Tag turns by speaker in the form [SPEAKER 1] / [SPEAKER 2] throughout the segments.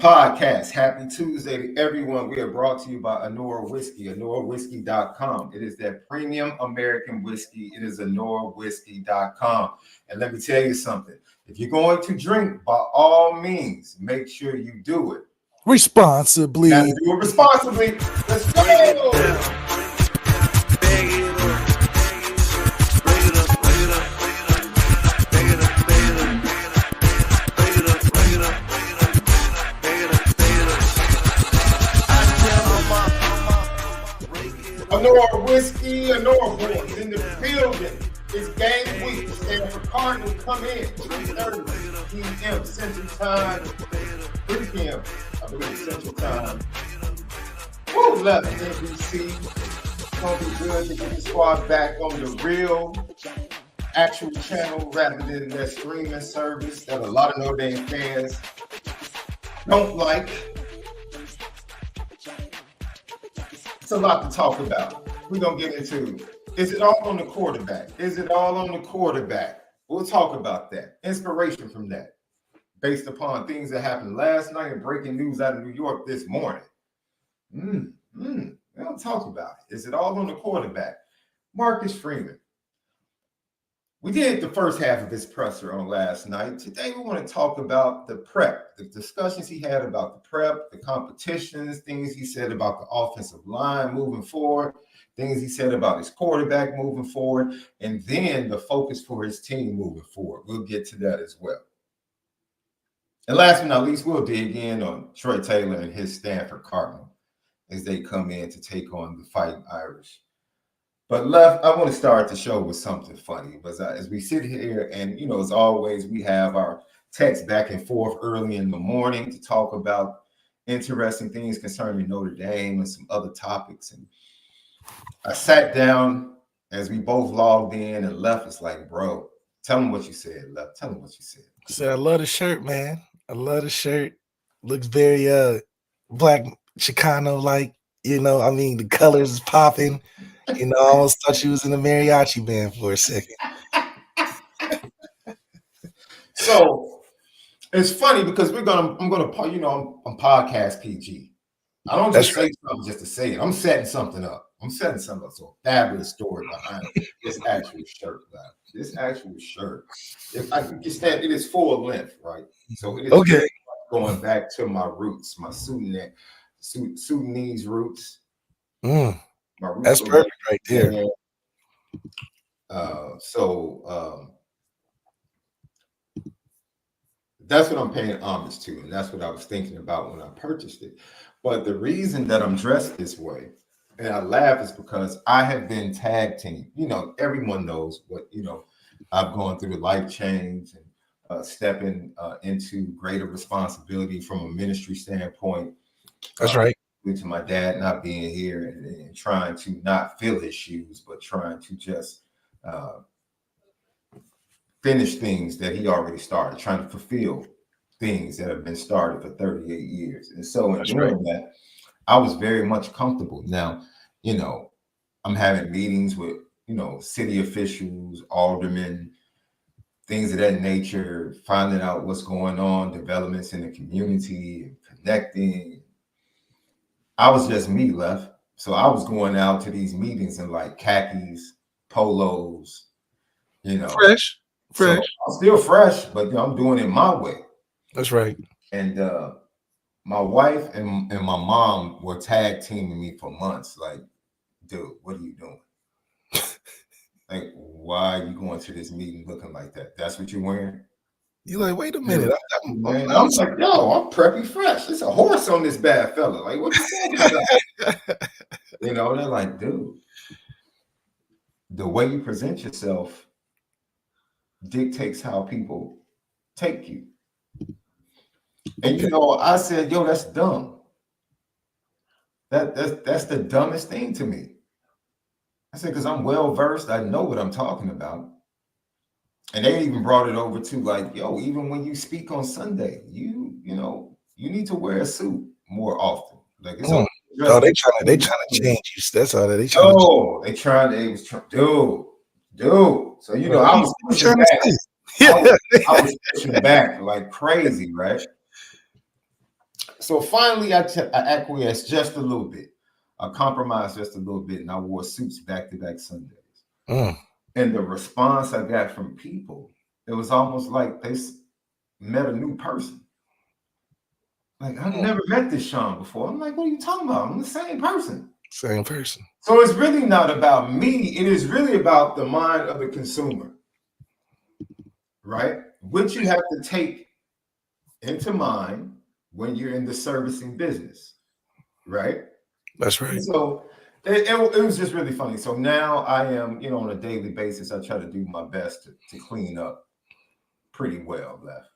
[SPEAKER 1] podcast. Happy Tuesday to everyone. We are brought to you by ONORA Whiskey, ONORAWhiskey.com. It is that premium American whiskey. It is ONORAWhiskey.com. And let me tell you something. If you're going to drink, by all means, make sure you do it
[SPEAKER 2] responsibly.
[SPEAKER 1] Now, do it responsibly. Let's go. ONORA Whiskey, ONORA Boys in the building. It's game week. Stanford Cardinals come in 3:30 p.m. Central Time, 3 p.m. I believe Central Time. Woo, Lefty NBC. It's gonna be good to get the squad back on the real, actual channel rather than that streaming service that a lot of Notre Dame fans don't like. It's a lot to talk about. We're going to get into, is it all on the quarterback? Is it all on the quarterback? We'll talk about that. Inspiration from that, based upon things that happened last night and breaking news out of New York this morning. We'll talk about it. Is it all on the quarterback? Marcus Freeman. We did the first half of his presser on last night. Today, we want to talk about the prep, the discussions he had about the prep, the competitions, things he said about the offensive line moving forward, things he said about his quarterback moving forward, and then the focus for his team moving forward. We'll get to that as well. And last but not least, we'll dig in on Troy Taylor and his Stanford Cardinal as they come in to take on the Fighting Irish. But Left, I want to start the show with something funny. But as we sit here and, as always, we have our text back and forth early in the morning to talk about interesting things concerning Notre Dame and some other topics. And I sat down as we both logged in, and Left is like, bro, tell him what you said, Left. Tell him what you said.
[SPEAKER 2] I said, I love the shirt, man. I love the shirt. Looks very Black Chicano-like. The colors is popping. I almost thought you was in a mariachi band for a second.
[SPEAKER 1] So it's funny because I'm podcast PG. I don't just say something just to say it. I'm setting something up. So a fabulous story behind this actual shirt, guys. This actual shirt. If I can get that, it is full length, right? So it is
[SPEAKER 2] okay.
[SPEAKER 1] Going back to my roots, my Sudanese roots.
[SPEAKER 2] That's perfect right there.
[SPEAKER 1] That's what I'm paying homage to, and that's what I was thinking about when I purchased it. But the reason that I'm dressed this way, and I laugh, is because I have been tag team. Everyone knows what, I've gone through the life change and stepping into greater responsibility from a ministry standpoint.
[SPEAKER 2] That's right.
[SPEAKER 1] Due to my dad not being here and trying to not fill his shoes, but trying to just finish things that he already started, trying to fulfill things that have been started for 38 years. And so in doing that, I was very much comfortable. Now, I'm having meetings with, city officials, aldermen, things of that nature, finding out what's going on, developments in the community, and connecting. I was just me, Left. So I was going out to these meetings in like khakis, polos,
[SPEAKER 2] fresh.
[SPEAKER 1] So I'm still fresh, but I'm doing it my way.
[SPEAKER 2] That's right.
[SPEAKER 1] And my wife and my mom were tag teaming me for months. Like, dude, what are you doing? Like, why are you going to this meeting looking like that? That's what you're wearing?
[SPEAKER 2] You're like, wait a minute.
[SPEAKER 1] I'm like, yo, I'm preppy fresh. There's a horse on this bad fella. Like, what you talking about? They're like, dude, the way you present yourself dictates how people take you. And I said, yo, that's dumb. That's the dumbest thing to me. I said, because I'm well versed, I know what I'm talking about. And they even brought it over to like, yo, even when you speak on Sunday, you need to wear a suit more often. Like it's
[SPEAKER 2] they trying to change you. That's all they trying.
[SPEAKER 1] Oh, they was trying, dude. So I was pushing back. I was pushing back like crazy, right? So finally, I acquiesced just a little bit. I compromised just a little bit, and I wore suits back-to-back Sundays. And the response I got from people, it was almost like they met a new person. Like, I've never met this Shaun before. I'm like, what are you talking about? I'm the same person.
[SPEAKER 2] Same person.
[SPEAKER 1] So it's really not about me. It is really about the mind of the consumer, right? Which you have to take into mind when you're in the servicing business, right?
[SPEAKER 2] That's right.
[SPEAKER 1] So it was just really funny. So now I am, on a daily basis, I try to do my best to clean up pretty well, Left.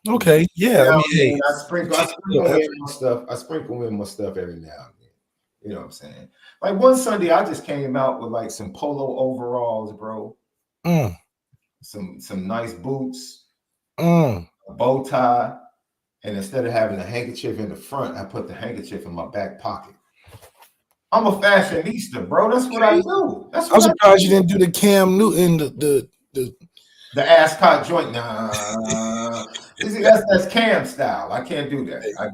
[SPEAKER 2] Okay, yeah. I mean, hey,
[SPEAKER 1] I sprinkle in my stuff. I sprinkle in my stuff every now and then. You know what I'm saying? Like one Sunday, I just came out with like some polo overalls, bro. Some nice boots, a bow tie, and instead of having a handkerchief in the front, I put the handkerchief in my back pocket. I'm a fashionista, bro. That's what I do. That's what
[SPEAKER 2] I'm surprised you didn't do the Cam Newton, the
[SPEAKER 1] ascot joint. Nah. See, that's Cam style. I can't do that. I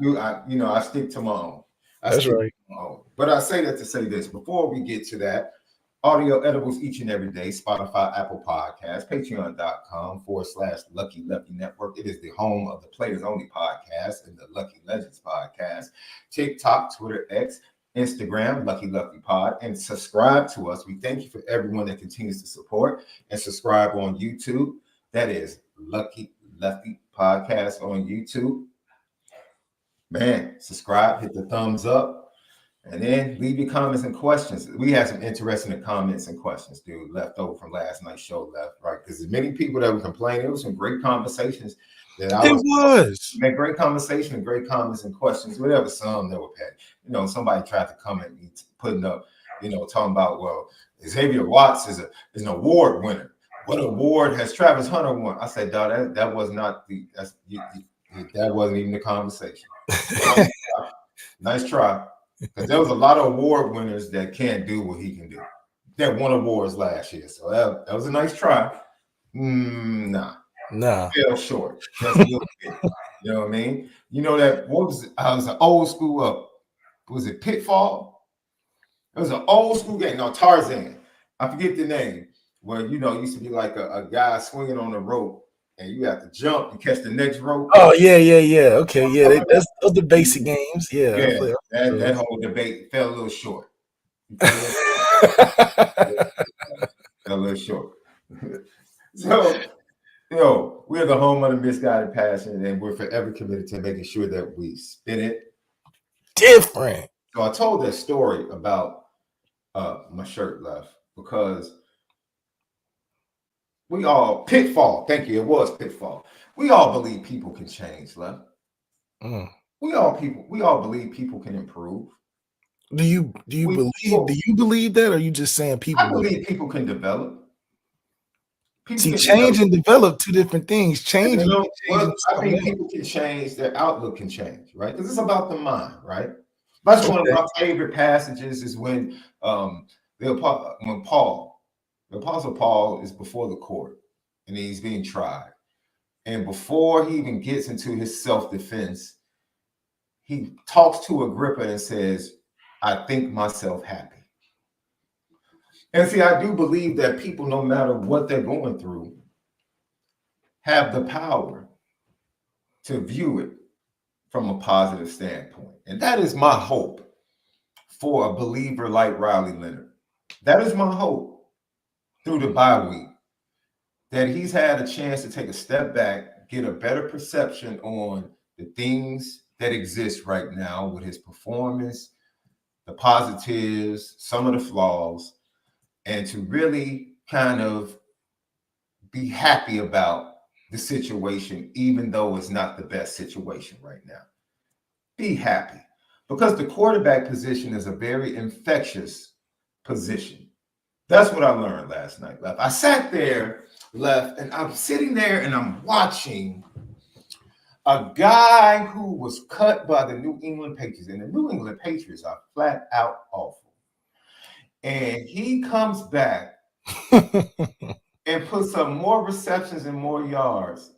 [SPEAKER 1] stick to my own.
[SPEAKER 2] That's right.
[SPEAKER 1] But I say that to say this. Before we get to that, audio edibles each and every day, Spotify, Apple Podcasts, patreon.com/Lucky Lefty Network. It is the home of the Players Only podcast and the Lucky Legends podcast. TikTok, Twitter, X, Instagram, Lucky Lefty Pod, and subscribe to us. We thank you for everyone that continues to support and subscribe on YouTube. That is Lucky Lefty Podcast on YouTube. Man, subscribe, hit the thumbs up, and then leave your comments and questions. We had some interesting comments and questions, dude, left over from last night's show, right? Because there's many people that were complaining. It was some great conversations. Made great conversation and great comments and questions, whatever. Some that were petty. Somebody tried to comment me putting up, talking about, well, Xavier Watts is an award winner. What award has Travis Hunter won? I said, dog, that was not that wasn't even the conversation. Nice try. Because there was a lot of award winners that can't do what he can do. That won awards last year. So that was a nice try. Nah. Fell short. Just a little bit. You know what I mean? That what was it? I was an old school was it Pitfall? It was an old school game. No, Tarzan. I forget the name. Where it used to be like a guy swinging on a rope and you have to jump and catch the next rope.
[SPEAKER 2] Oh, yeah. Okay, yeah. Those the basic games. Yeah.
[SPEAKER 1] That whole debate fell a little short. A little short. So, we're the home of the misguided passion, and we're forever committed to making sure that we spin it
[SPEAKER 2] different.
[SPEAKER 1] So I told that story about my shirt, Left, because we all Pitfall. Thank you. It was Pitfall. We all believe people can change, Left. We all believe people can improve.
[SPEAKER 2] Do you believe that, or are you just saying people?
[SPEAKER 1] I believe people can develop.
[SPEAKER 2] Change and develop two different things. Change.
[SPEAKER 1] I think people can change. Their outlook can change, right? Because it's about the mind, right? That's one of my favorite passages. Is when the Apostle Paul is before the court and he's being tried, and before he even gets into his self-defense, he talks to Agrippa and says, "I think myself happy." And see, I do believe that people, no matter what they're going through, have the power to view it from a positive standpoint. And that is my hope for a believer like Riley Leonard. That is my hope through the bye week, that he's had a chance to take a step back, get a better perception on the things that exist right now with his performance, the positives, some of the flaws, and to really kind of be happy about the situation, even though it's not the best situation right now. Be happy, because the quarterback position is a very infectious position. That's what I learned last night, Left. I sat there, Left, and I'm sitting there and I'm watching a guy who was cut by the New England Patriots, and the New England Patriots are flat out awful. And he comes back and puts up more receptions and more yards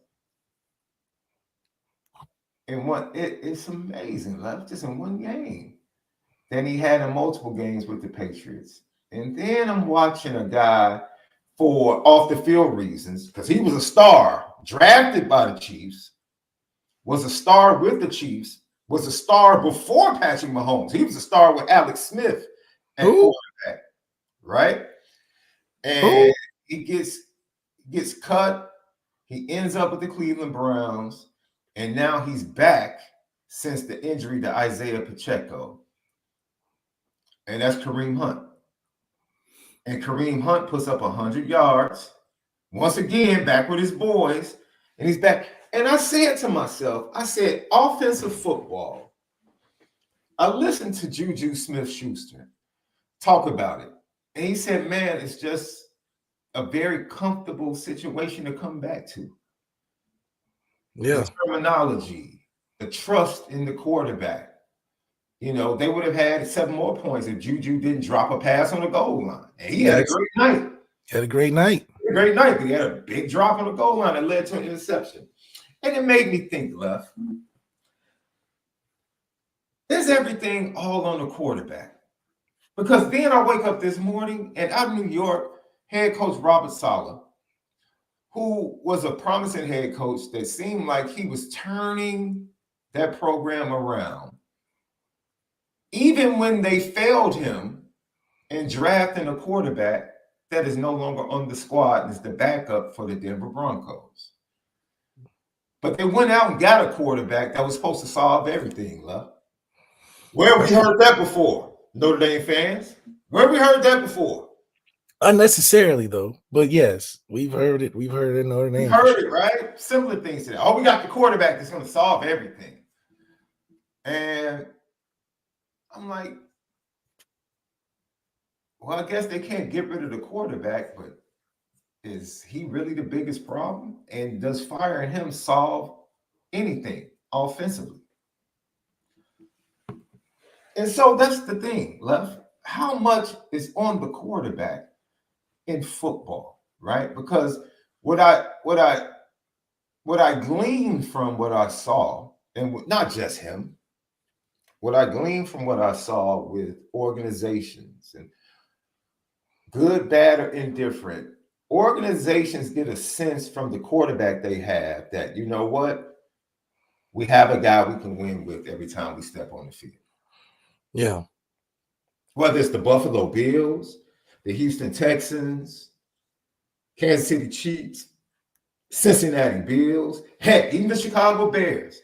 [SPEAKER 1] in one. It's amazing, left just in one game. Then he had in multiple games with the Patriots. And then I'm watching a guy for off the field reasons because he was a star drafted by the Chiefs, was a star with the Chiefs, was a star before Patrick Mahomes. He was a star with Alex Smith at quarterback, right? And he gets cut. He ends up with the Cleveland Browns, and now he's back since the injury to Isaiah Pacheco. And that's Kareem Hunt. And Kareem Hunt puts up 100 yards. Once again, back with his boys. And he's back. And I said to myself, I said, offensive football. I listened to Juju Smith-Schuster talk about it. And he said, man, it's just a very comfortable situation to come back to.
[SPEAKER 2] Yeah.
[SPEAKER 1] The terminology, the trust in the quarterback. You know, they would have had 7 more points if Juju didn't drop a pass on the goal line. And he had a great night.
[SPEAKER 2] Had a great night.
[SPEAKER 1] But he had a big drop on the goal line that led to an interception. And it made me think, Left, is everything all on the quarterback? Because then I wake up this morning and out of New York, head coach Robert Saleh, who was a promising head coach that seemed like he was turning that program around. Even when they failed him in drafting a quarterback that is no longer on the squad and is the backup for the Denver Broncos. But they went out and got a quarterback that was supposed to solve everything, love. Where have we heard that before, Notre Dame fans? Where have we heard that before?
[SPEAKER 2] Unnecessarily, though. But yes, we've heard it. We've heard it in Notre Dame.
[SPEAKER 1] We've heard it, right? Similar things to that. Oh, we got the quarterback that's going to solve everything. And I'm like, well, I guess they can't get rid of the quarterback, but is he really the biggest problem? And does firing him solve anything offensively? And so that's the thing, Left. How much is on the quarterback in football, right? Because what I gleaned from what I saw, and not just him, what I gleaned from what I saw with organizations and good, bad, or indifferent, organizations get a sense from the quarterback they have that, you know what, we have a guy we can win with every time we step on the field.
[SPEAKER 2] Yeah.
[SPEAKER 1] Whether it's the Buffalo Bills, the Houston Texans, Kansas City Chiefs, Cincinnati Bills, heck, even the Chicago Bears,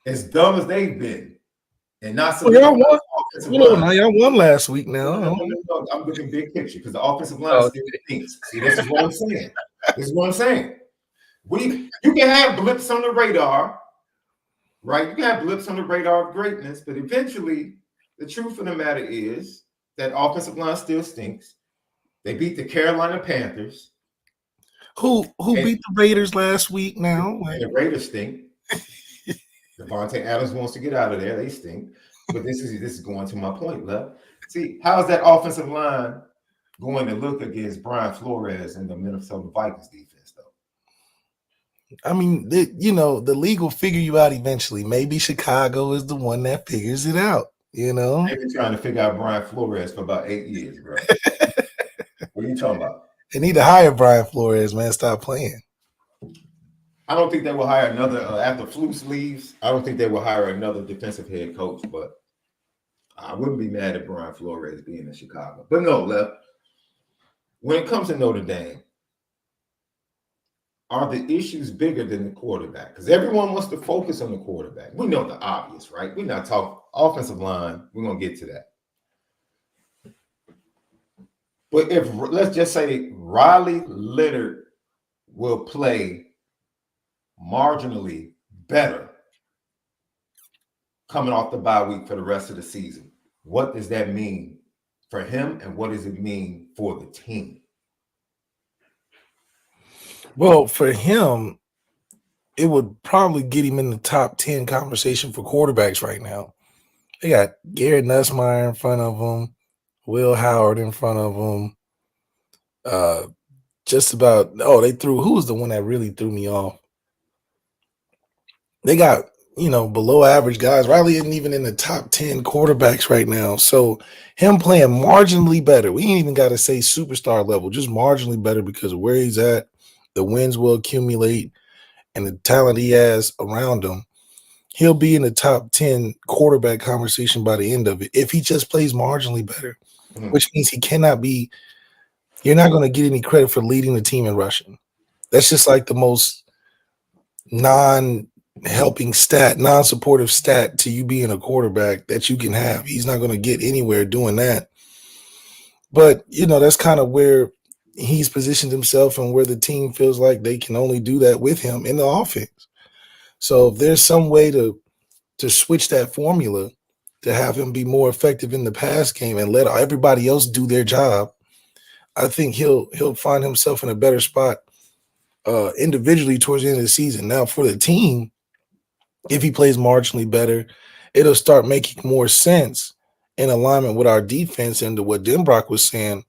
[SPEAKER 1] as dumb as they've been, and not so.
[SPEAKER 2] Y'all won last week now.
[SPEAKER 1] No, I'm looking big picture because the offensive line still stinks. See, this is what I'm saying. You can have blips on the radar, right? You can have blips on the radar of greatness, but eventually, the truth of the matter is that offensive line still stinks. They beat the Carolina Panthers.
[SPEAKER 2] Who beat the Raiders last week now?
[SPEAKER 1] And the Raiders stink. Devontae Adams wants to get out of there. They stink. But this is going to my point, Left. See, how's that offensive line going to look against Brian Flores and the Minnesota Vikings defense, though?
[SPEAKER 2] I mean, the league will figure you out eventually. Maybe Chicago is the one that figures it out, you know?
[SPEAKER 1] They've been trying to figure out Brian Flores for about 8 years, bro. What are you talking about?
[SPEAKER 2] They need to hire Brian Flores, man. Stop playing.
[SPEAKER 1] I don't think they will hire another after Flus leaves. I don't think they will hire another defensive head coach, but I wouldn't be mad at Brian Flores being in Chicago. But no, Left. When it comes to Notre Dame, are the issues bigger than the quarterback? Because everyone wants to focus on the quarterback. We know the obvious, right? We're not talking offensive line. We're going to get to that. But if, let's just say, Riley Leonard will play marginally better coming off the bye week for the rest of the season, what does that mean for him, and what does it mean for the team?
[SPEAKER 2] Well, for him, it would probably get him in the top 10 conversation for quarterbacks right now. They got Garrett Nussmeier in front of him, Will Howard in front of him. They threw, who was the one that really threw me off? They got below average guys. Riley isn't even in the top 10 quarterbacks right now. So him playing marginally better, we ain't even got to say superstar level, just marginally better because of where he's at. The wins will accumulate and the talent he has around him. He'll be in the top 10 quarterback conversation by the end of it if he just plays marginally better, which means he cannot be – you're not going to get any credit for leading the team in rushing. That's just like the most non-helping stat, non-supportive stat to you being a quarterback that you can have. He's not going to get anywhere doing that. But, that's kind of where he's positioned himself and where the team feels like they can only do that with him in the offense. So if there's some way to switch that formula to have him be more effective in the pass game and let everybody else do their job, I think he'll find himself in a better spot individually towards the end of the season. Now, for the team, if he plays marginally better, it'll start making more sense in alignment with our defense and to what Denbrock was saying,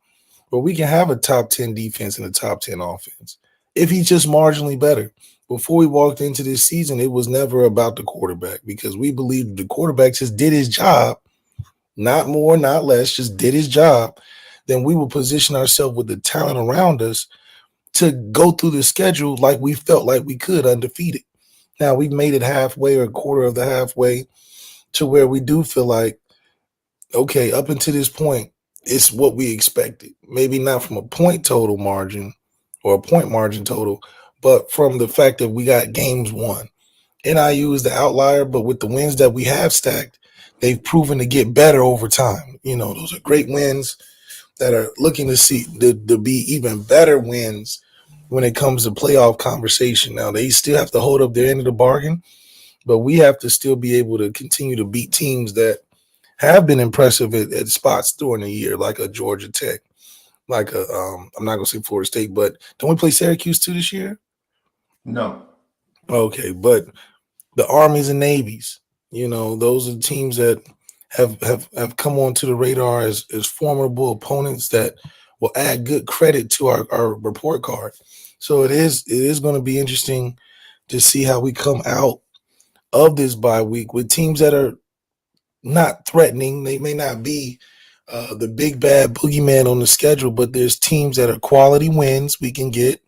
[SPEAKER 2] where we can have a top 10 defense and a top 10 offense if he's just marginally better. Before we walked into this season, it was never about the quarterback because we believed the quarterback just did his job, not more, not less, just did his job. Then we will position ourselves with the talent around us to go through the schedule like we felt like we could, undefeated. Now, we've made it halfway or a quarter of the halfway to where we do feel like, okay, up until this point, it's what we expected. Maybe not from a point total margin or a point margin total, but from the fact that we got games won. NIU is the outlier, but with the wins that we have stacked, they've proven to get better over time. Those are great wins that are looking to be even better wins when it comes to playoff conversation. Now, they still have to hold up their end of the bargain, but we have to still be able to continue to beat teams that have been impressive at spots during the year, like a Georgia Tech, like I'm not going to say Florida State, but don't we play Syracuse too this year?
[SPEAKER 1] No.
[SPEAKER 2] Okay, but the Armies and Navies, those are teams that have come onto the radar as formidable opponents that will add good credit to our report card. So it is going to be interesting to see how we come out of this bye week with teams that are not threatening. They may not be the big bad boogeyman on the schedule, but there's teams that are quality wins we can get.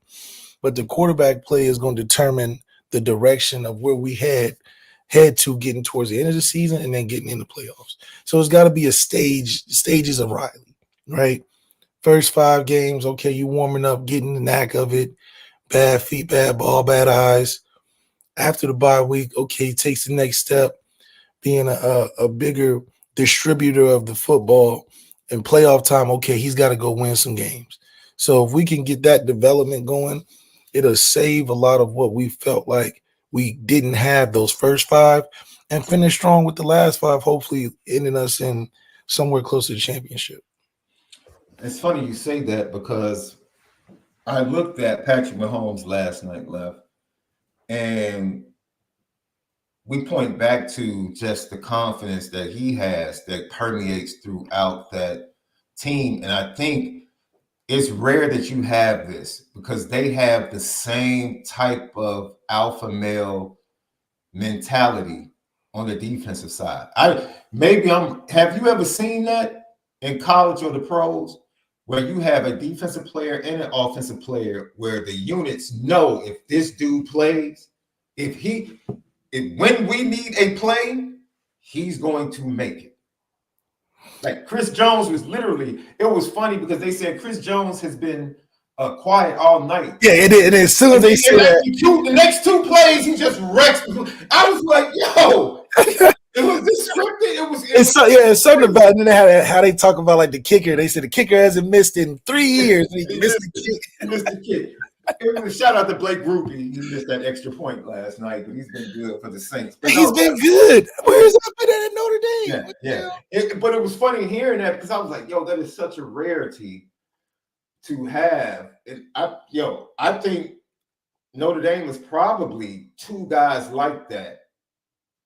[SPEAKER 2] But the quarterback play is going to determine the direction of where we head to getting towards the end of the season and then getting in the playoffs. So it's got to be stages of Riley, right? First 5 games, okay, you warming up, getting the knack of it. Bad feet, bad ball, bad eyes. After the bye week, okay, takes the next step, being a bigger distributor of the football. In playoff time, okay, he's got to go win some games. So if we can get that development going, it'll save a lot of what we felt like we didn't have those first 5 and finish strong with the last 5, hopefully ending us in somewhere close to the championship.
[SPEAKER 1] It's funny you say that because I looked at Patrick Mahomes last night, Left, and we point back to just the confidence that he has that permeates throughout that team. And I think it's rare that you have this because they have the same type of alpha male mentality on the defensive side. Have you ever seen that in college or the pros where you have a defensive player and an offensive player where the units know if this dude plays, if when we need a play, he's going to make it. Like Chris Jones was it was funny because they said Chris Jones has been quiet all night.
[SPEAKER 2] Yeah, and as soon as they said
[SPEAKER 1] the next 2 plays, he just wrecks. I was like, yo, it was this scripted.
[SPEAKER 2] It's something about it. And then how they talk about like the kicker. They said the kicker hasn't missed in 3 years. He missed the kick.
[SPEAKER 1] He missed the kick. Shout out to Blake Grupe. He missed that extra point last night, but he's been good for the Saints.
[SPEAKER 2] He's been good. Where's he been at Notre Dame?
[SPEAKER 1] Yeah. But it was funny hearing that because I was like, yo, that is such a rarity to have. I think Notre Dame is probably 2 guys like that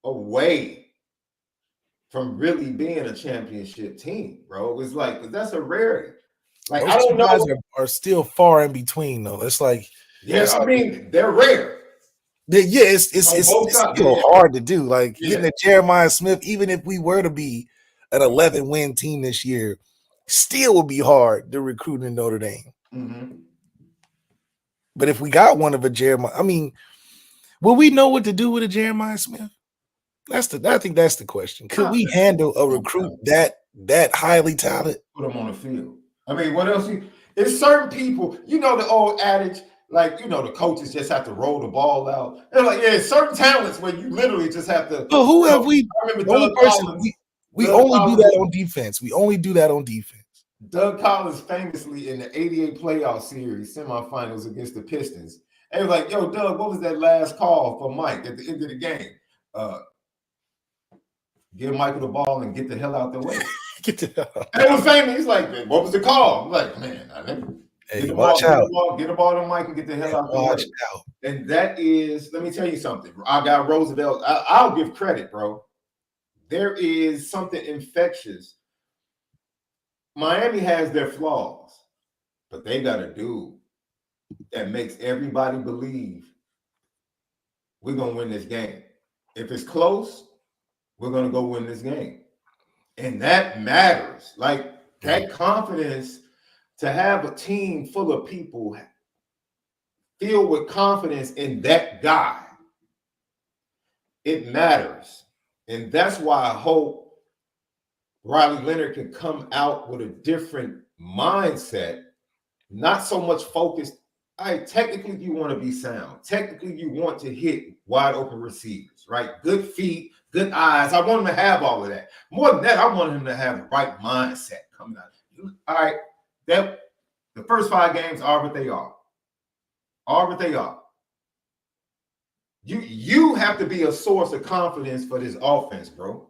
[SPEAKER 1] away from really being a championship team, bro. It was like, that's a rarity. Like,
[SPEAKER 2] those
[SPEAKER 1] I don't know.
[SPEAKER 2] Guys are still far in between, though. It's like,
[SPEAKER 1] I mean, they're rare.
[SPEAKER 2] Yeah,
[SPEAKER 1] On both
[SPEAKER 2] it's
[SPEAKER 1] sides.
[SPEAKER 2] still
[SPEAKER 1] Yeah,
[SPEAKER 2] hard to do. Like
[SPEAKER 1] yeah.
[SPEAKER 2] getting a Jeremiah Smith, even if we were to be an 11-win team this year, still would be hard to recruit in Notre Dame.
[SPEAKER 1] Mm-hmm.
[SPEAKER 2] But if we got one of a Jeremiah, I mean, will we know what to do with a Jeremiah Smith? I think that's the question. Could we handle a recruit that highly talented?
[SPEAKER 1] Put them on the field. I mean, what else? It's certain people, you know, the old adage, like, you know, the coaches just have to roll the ball out. They're like, yeah, certain talents where you literally just have to.
[SPEAKER 2] But who have we?
[SPEAKER 1] I remember
[SPEAKER 2] The only
[SPEAKER 1] Doug
[SPEAKER 2] person
[SPEAKER 1] Collins.
[SPEAKER 2] we
[SPEAKER 1] Doug
[SPEAKER 2] only do
[SPEAKER 1] Collins,
[SPEAKER 2] that on defense. We only do that on defense.
[SPEAKER 1] Doug Collins famously in the '88 playoff series semifinals against the Pistons. And was like, yo, Doug, what was that last call for Mike at the end of the game? Give Michael the ball and get the hell out the way.
[SPEAKER 2] Get the hell out.
[SPEAKER 1] And it was famous. He's like, man, what was the call? I'm like, man,
[SPEAKER 2] Hey,
[SPEAKER 1] get the
[SPEAKER 2] watch
[SPEAKER 1] ball,
[SPEAKER 2] out.
[SPEAKER 1] Get the ball to Mike and get the hell out the
[SPEAKER 2] Watch
[SPEAKER 1] way.
[SPEAKER 2] out.
[SPEAKER 1] And that is, let me tell you something. I got Roosevelt. I'll give credit, bro. There is something infectious. Miami has their flaws, but they got a dude that makes everybody believe we're going to win this game. If it's close, we're going to go win this game. And that matters. Like that confidence, to have a team full of people filled with confidence in that guy, it matters. And that's why I hope Riley Leonard can come out with a different mindset, not so much focused. Technically, you want to be sound. Technically, you want to hit wide open receivers, right? Good feet, good eyes. I want him to have all of that. More than that, I want him to have the right mindset coming out. All right, the first 5 games are what they are. Are what they are. You have to be a source of confidence for this offense, bro.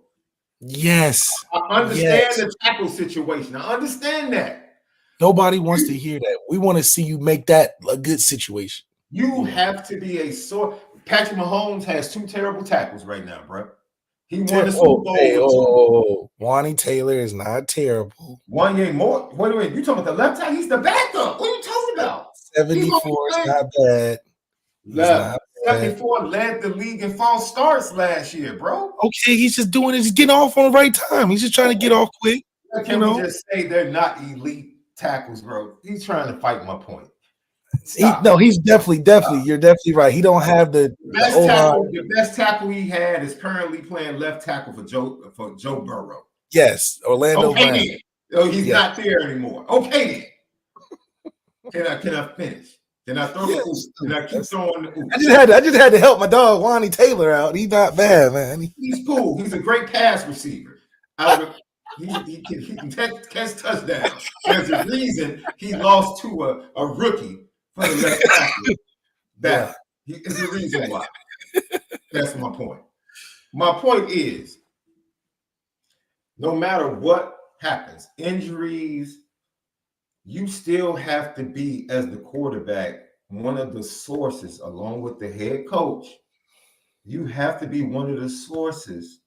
[SPEAKER 2] Yes.
[SPEAKER 1] I understand the tackle situation. I understand that.
[SPEAKER 2] Nobody wants to hear that. We want to see you make that a good situation.
[SPEAKER 1] You have to be a source. Patrick Mahomes has 2 terrible tackles right now, bro. He won the Super Bowl.
[SPEAKER 2] Wani Taylor is not terrible.
[SPEAKER 1] 1 game more. Wait a minute. You talking about the left tackle? He's the backup. What are you talking about?
[SPEAKER 2] 74 is not bad.
[SPEAKER 1] Left. 74 led the league in false starts last year, bro.
[SPEAKER 2] Okay, he's just doing it. He's getting off on the right time. He's just trying to get off quick.
[SPEAKER 1] Can we just say they're not elite tackles, bro? He's trying to fight my point.
[SPEAKER 2] He's definitely. You're definitely right. He don't have the
[SPEAKER 1] best tackle he had is currently playing left tackle for Joe Burrow.
[SPEAKER 2] Yes, Orlando Brown.
[SPEAKER 1] He's not there anymore. Okay, then. Can I finish? Can I throw the oops? Can I keep throwing the oops?
[SPEAKER 2] I just had to help my dog Wani Taylor out. He's not bad, man.
[SPEAKER 1] He's cool. He's a great pass receiver. He can catch touchdowns. There's a reason he lost to a rookie for the left tackle. That is the reason why. That's my point. My point is, no matter what happens, injuries, you still have to be, as the quarterback, one of the sources, along with the head coach. You have to be one of the sources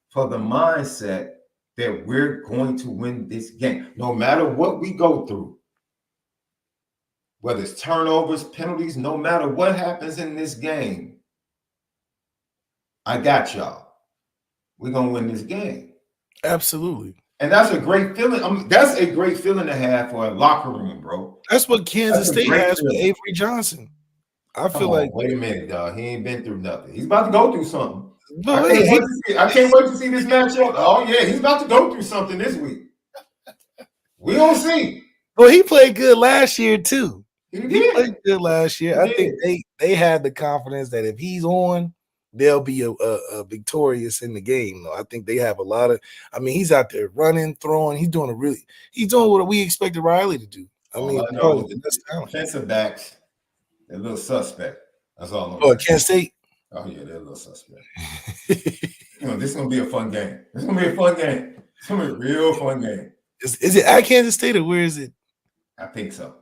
[SPEAKER 1] for the mindset that we're going to win this game, no matter what we go through. Whether it's turnovers, penalties, no matter what happens in this game, I got y'all. We're going to win this game.
[SPEAKER 2] Absolutely.
[SPEAKER 1] And that's a great feeling. That's a great feeling to have for a locker room, bro.
[SPEAKER 2] That's what Kansas State has with Avery Johnson. I feel like.
[SPEAKER 1] Wait a minute, dog. He ain't been through nothing. He's about to go through something.
[SPEAKER 2] No,
[SPEAKER 1] I can't wait to see this matchup. Oh, yeah. He's about to go through something this week. We don't see.
[SPEAKER 2] Well, he played good last year, too.
[SPEAKER 1] He
[SPEAKER 2] played good last year. I think they had the confidence that if he's on, they'll be a victorious in the game. I think they have a lot of. I mean, he's out there running, throwing. He's doing what we expected Riley to do. I mean,
[SPEAKER 1] defensive backs, they're a little suspect. That's all.
[SPEAKER 2] Kansas State.
[SPEAKER 1] Oh yeah, they're a little suspect. This is gonna be a fun game. It's gonna be a fun game. It's gonna be a real fun game.
[SPEAKER 2] Is it at Kansas State or where is it?
[SPEAKER 1] I think so.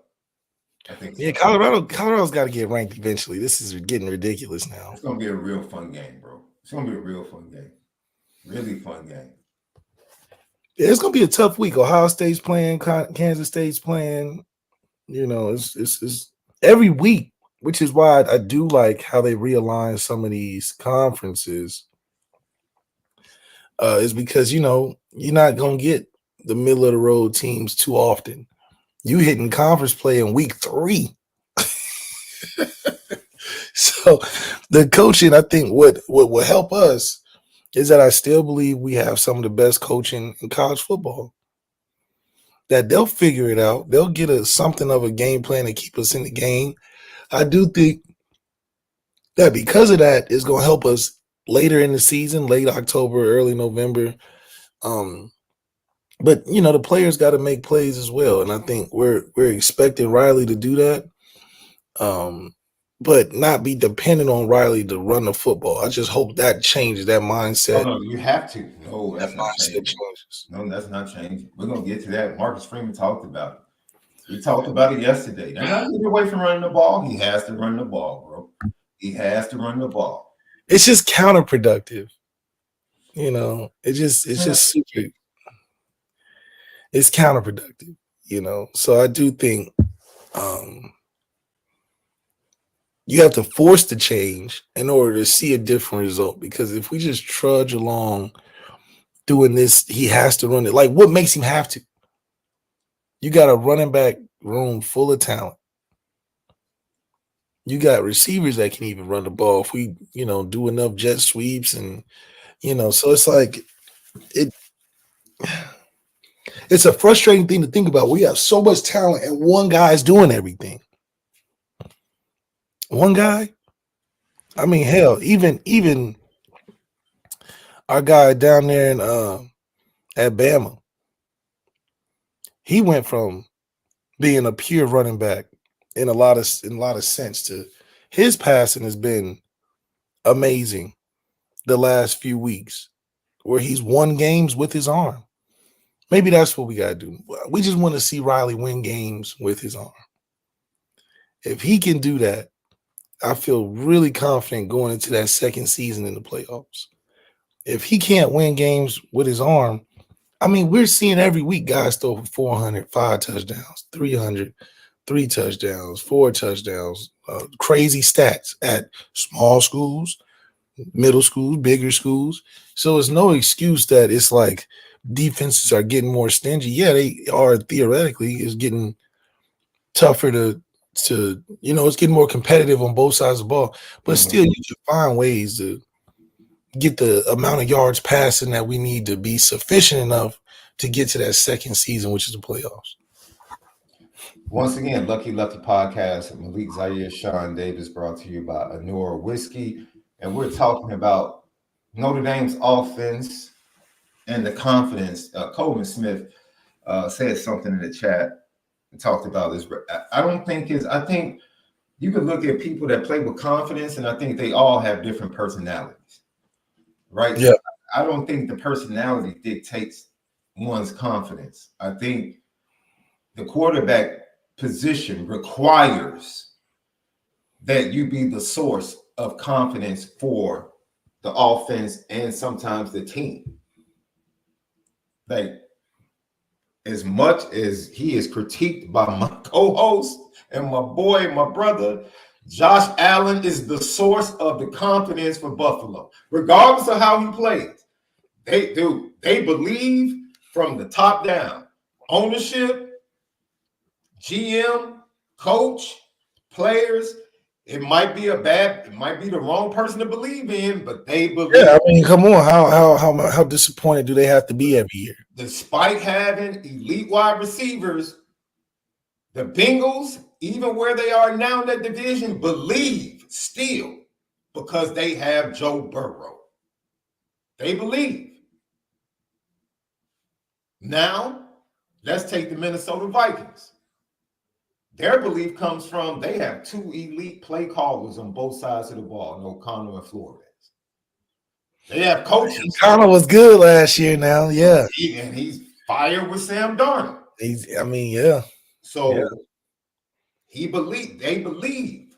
[SPEAKER 2] Yeah, Colorado's got to get ranked eventually. This is getting ridiculous now.
[SPEAKER 1] It's gonna be a real fun game, bro. It's gonna be a real fun game. Really fun game.
[SPEAKER 2] Yeah, it's gonna be a tough week. Ohio State's playing, Kansas State's playing. It's every week which is why I do like how they realign some of these conferences. Is because you're not gonna get the middle of the road teams too often. You hitting conference play in week 3. So the coaching, I think what will help us is that I still believe we have some of the best coaching in college football. That they'll figure it out. They'll get something of a game plan to keep us in the game. I do think that because of that, it's going to help us later in the season, late October, early November. But the players got to make plays as well, and I think we're expecting Riley to do that. But not be dependent on Riley to run the football. I just hope that changes that mindset.
[SPEAKER 1] No, you have to. No, that's not changing.
[SPEAKER 2] Changes.
[SPEAKER 1] No, that's not changing. We're gonna get to that. Marcus Freeman talked about it. We talked about it yesterday. They're not getting away from running the ball. He has to run the ball, bro. He has to run the ball.
[SPEAKER 2] It's just counterproductive. It's just super. It's counterproductive. So I do think you have to force the change in order to see a different result. Because if we just trudge along doing this, he has to run it. Like, what makes him have to? You got a running back room full of talent. You got receivers that can even run the ball if we, do enough jet sweeps and, so it's like it's a frustrating thing to think about. We have so much talent and one guy's doing everything. One guy. I mean, hell, even our guy down there in at Bama, he went from being a pure running back in a lot of sense to his passing has been amazing the last few weeks, where he's won games with his arm. Maybe that's what we got to do. We just want to see Riley win games with his arm. If he can do that, I feel really confident going into that second season in the playoffs. If he can't win games with his arm, I mean, we're seeing every week guys throw for 400, 5 touchdowns, 300, 3 touchdowns, 4 touchdowns, crazy stats at small schools, middle schools, bigger schools. So it's no excuse that it's like defenses are getting more stingy. Yeah, they are theoretically. It's getting tougher to it's getting more competitive on both sides of the ball. But still, you can find ways to get the amount of yards passing that we need to be sufficient enough to get to that second season, which is the playoffs.
[SPEAKER 1] Once again, Lucky Podcast, Malik, Zaire, Shaun Davis, brought to you by ONORA Whiskey. And we're talking about Notre Dame's offense and the confidence. Coleman Smith said something in the chat and talked about this. I think you could look at people that play with confidence, and I think they all have different personalities, right?
[SPEAKER 2] Yeah.
[SPEAKER 1] I don't think the personality dictates one's confidence. I think the quarterback position requires that you be the source of confidence for the offense and sometimes the team. Like, as much as he is critiqued by my co-host and my boy, my brother, Josh Allen is the source of the confidence for Buffalo, regardless of how he plays. They believe from the top down. Ownership, GM, coach, players. It might be the wrong person to believe in, but they believe.
[SPEAKER 2] Yeah, I mean, come on, how disappointed do they have to be every year?
[SPEAKER 1] Despite having elite wide receivers, the Bengals, even where they are now in that division, believe still because they have Joe Burrow. They believe. Now, let's take the Minnesota Vikings. Their belief comes from they have 2 elite play callers on both sides of the ball, O'Connell and Flores. They have coaches.
[SPEAKER 2] O'Connell was good last year now, yeah.
[SPEAKER 1] And he's fired with Sam Darnold.
[SPEAKER 2] Yeah.
[SPEAKER 1] So they believe.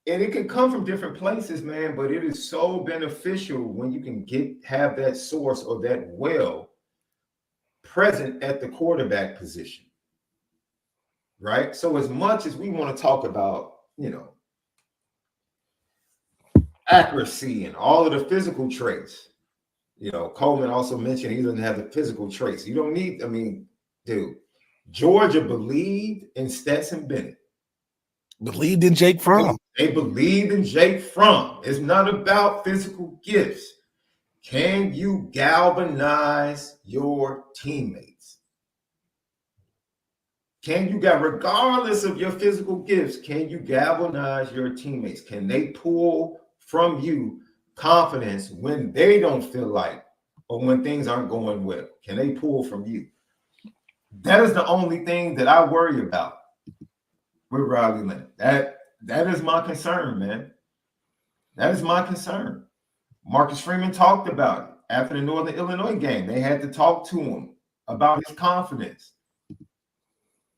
[SPEAKER 1] And it can come from different places, man, but it is so beneficial when you can have that source or that well present at the quarterback position. Right? So as much as we want to talk about, accuracy and all of the physical traits. You know, Coleman also mentioned he doesn't have the physical traits. You don't need, I mean, dude, Georgia believed in Stetson Bennett.
[SPEAKER 2] Believed in Jake Fromm.
[SPEAKER 1] They believed in Jake Fromm. It's not about physical gifts. Can you galvanize your teammates? Can you get, regardless of your physical gifts, can you galvanize your teammates? Can they pull from you confidence when they don't feel like, or when things aren't going well? Can they pull from you? That is the only thing that I worry about with Riley Leonard. That is my concern, man. That is my concern. Marcus Freeman talked about it after the Northern Illinois game. They had to talk to him about his confidence.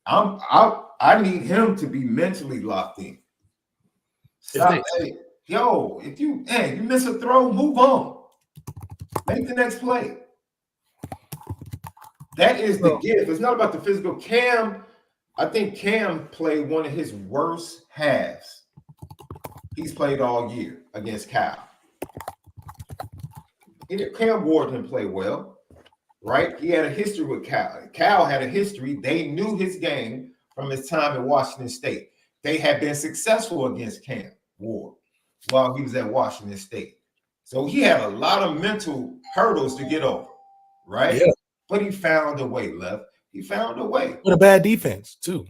[SPEAKER 1] I need him to be mentally locked in. Stop. Hey, yo, if you miss a throw, move on. Make the next play. That is the gift. It's not about the physical. I think Cam played one of his worst halves he's played all year against Cal. Cam Ward didn't play well, right? He had a history with Cal. Cal had a history. They knew his game from his time at Washington State. They had been successful against Cam Ward while he was at Washington State. So he had a lot of mental hurdles to get over, right?
[SPEAKER 2] Yeah.
[SPEAKER 1] But he found a way, Left. He found a way.
[SPEAKER 2] With a bad defense too,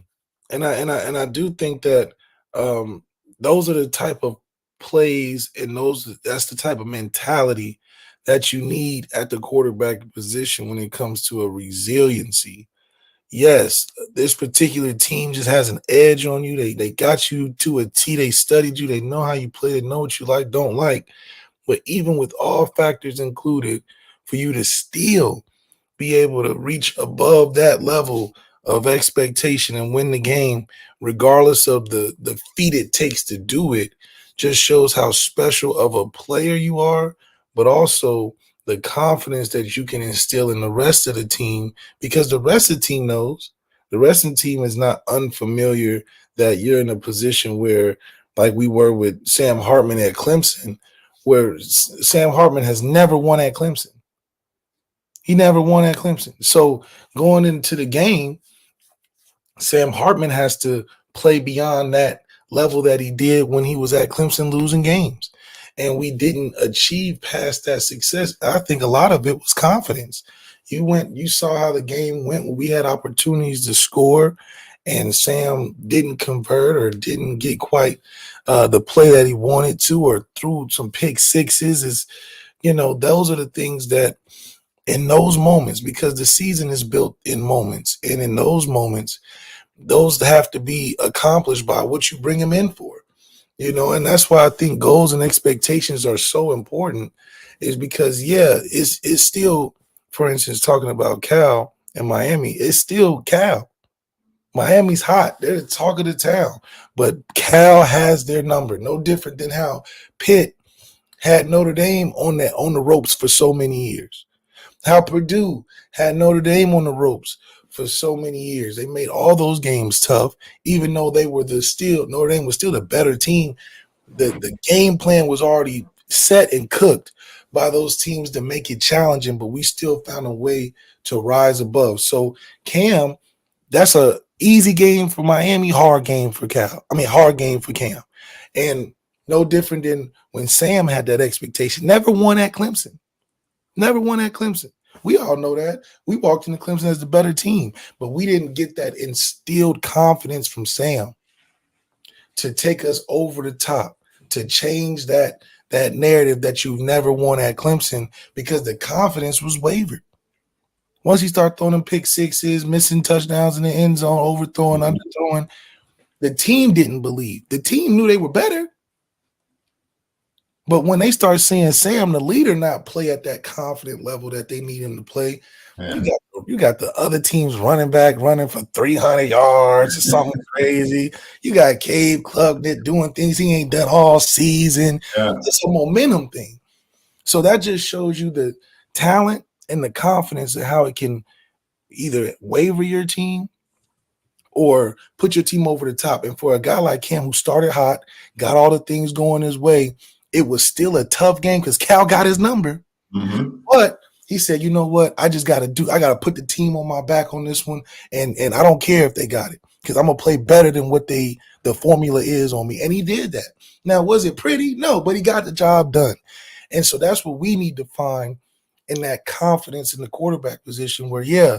[SPEAKER 2] and I do think that those are the type of plays and that's the type of mentality that you need at the quarterback position when it comes to a resiliency. Yes, this particular team just has an edge on you. They got you to a T. They studied you. They know how you play. They know what you like, don't like. But even with all factors included, for you to still be able to reach above that level of expectation and win the game, regardless of the feat it takes to do it, just shows how special of a player you are, but also the confidence that you can instill in the rest of the team, because the rest of the team knows. The rest of the team is not unfamiliar that you're in a position where, like we were with Sam Hartman at Clemson, where Sam Hartman has never won at Clemson. He never won at Clemson. So going into the game, Sam Hartman has to play beyond that level that he did when he was at Clemson losing games. And we didn't achieve past that success. I think a lot of it was confidence. You saw how the game went when we had opportunities to score and Sam didn't convert or didn't get quite the play that he wanted to, or threw some pick sixes. Those are the things that in those moments, because the season is built in moments, and in those moments, those have to be accomplished by what you bring them in for. And that's why I think goals and expectations are so important, is because, it's still, for instance, talking about Cal and Miami, it's still Cal. Miami's hot. They're the talk of the town. But Cal has their number, no different than how Pitt had Notre Dame on the ropes for so many years. How Purdue had Notre Dame on the ropes for so many years. They made all those games tough, even though Notre Dame was still the better team. The game plan was already set and cooked by those teams to make it challenging, but we still found a way to rise above. So Cam, that's a easy game for Miami, hard game for Cal. Hard game for Cam. And no different than when Sam had that expectation. Never won at Clemson. We all know that. We walked into Clemson as the better team, but we didn't get that instilled confidence from Sam to take us over the top, to change that narrative that you've never won at Clemson, because the confidence was wavered. Once he started throwing them pick sixes, missing touchdowns in the end zone, overthrowing, underthrowing, the team didn't believe. The team knew they were better. But when they start seeing Sam, the leader, not play at that confident level that they need him to play, you got the other teams running for 300 yards or something crazy. You got Cade Klubnik doing things he ain't done all season. Yeah. It's a momentum thing. So that just shows you the talent and the confidence of how it can either waver your team or put your team over the top. And for a guy like him who started hot, got all the things going his way, it was still a tough game because Cal got his number.
[SPEAKER 1] Mm-hmm.
[SPEAKER 2] But he said, you know what? I got to put the team on my back on this one. And I don't care if they got it because I'm going to play better than what the formula is on me. And he did that. Now, was it pretty? No, but he got the job done. And so that's what we need to find in that confidence in the quarterback position where, yeah,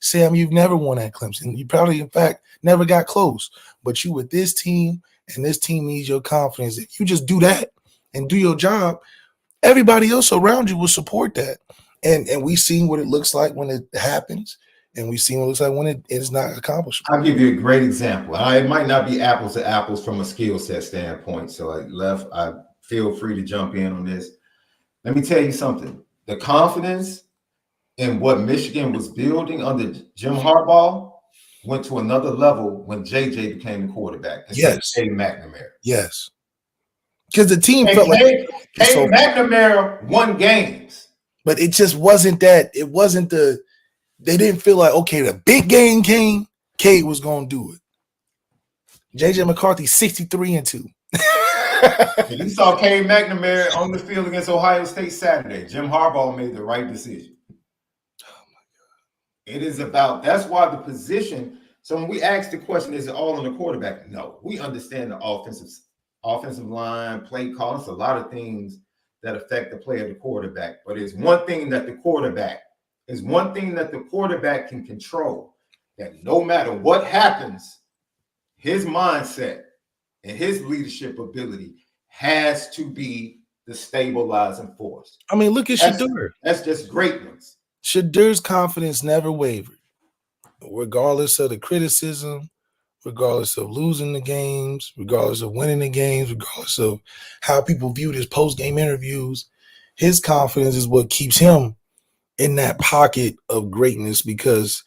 [SPEAKER 2] Sam, you've never won at Clemson. You probably, in fact, never got close. But you with this team, and this team needs your confidence. If you just do that and do your job, everybody else around you will support that. And we've seen what it looks like when it happens, and we've seen what it looks like when it is not accomplished.
[SPEAKER 1] I'll give you a great example. It might not be apples to apples from a skill set standpoint. So I feel free to jump in on this. Let me tell you something. The confidence in what Michigan was building under Jim Harbaugh went to another level when JJ became the quarterback instead of Cade McNamara.
[SPEAKER 2] Yes. Because the team felt like
[SPEAKER 1] Cade McNamara won games.
[SPEAKER 2] But it just wasn't that. It wasn't they didn't feel like, okay, the big game came, Cade was going to do it. JJ McCarthy, 63-2.
[SPEAKER 1] You saw Cade McNamara on the field against Ohio State Saturday. Jim Harbaugh made the right decision.
[SPEAKER 2] Oh my God.
[SPEAKER 1] It is about, that's why the position. So when we ask the question, is it all on the quarterback? No, we understand the offensive line, play calling. It's a lot of things that affect the play of the quarterback. But it's one thing that the quarterback can control, that no matter what happens, his mindset and his leadership ability has to be the stabilizing force.
[SPEAKER 2] I mean, look at Shedeur.
[SPEAKER 1] That's just greatness.
[SPEAKER 2] Shedeur's confidence never wavered, regardless of the criticism, regardless of losing the games, regardless of winning the games, regardless of how people viewed his post-game interviews. His confidence is what keeps him in that pocket of greatness because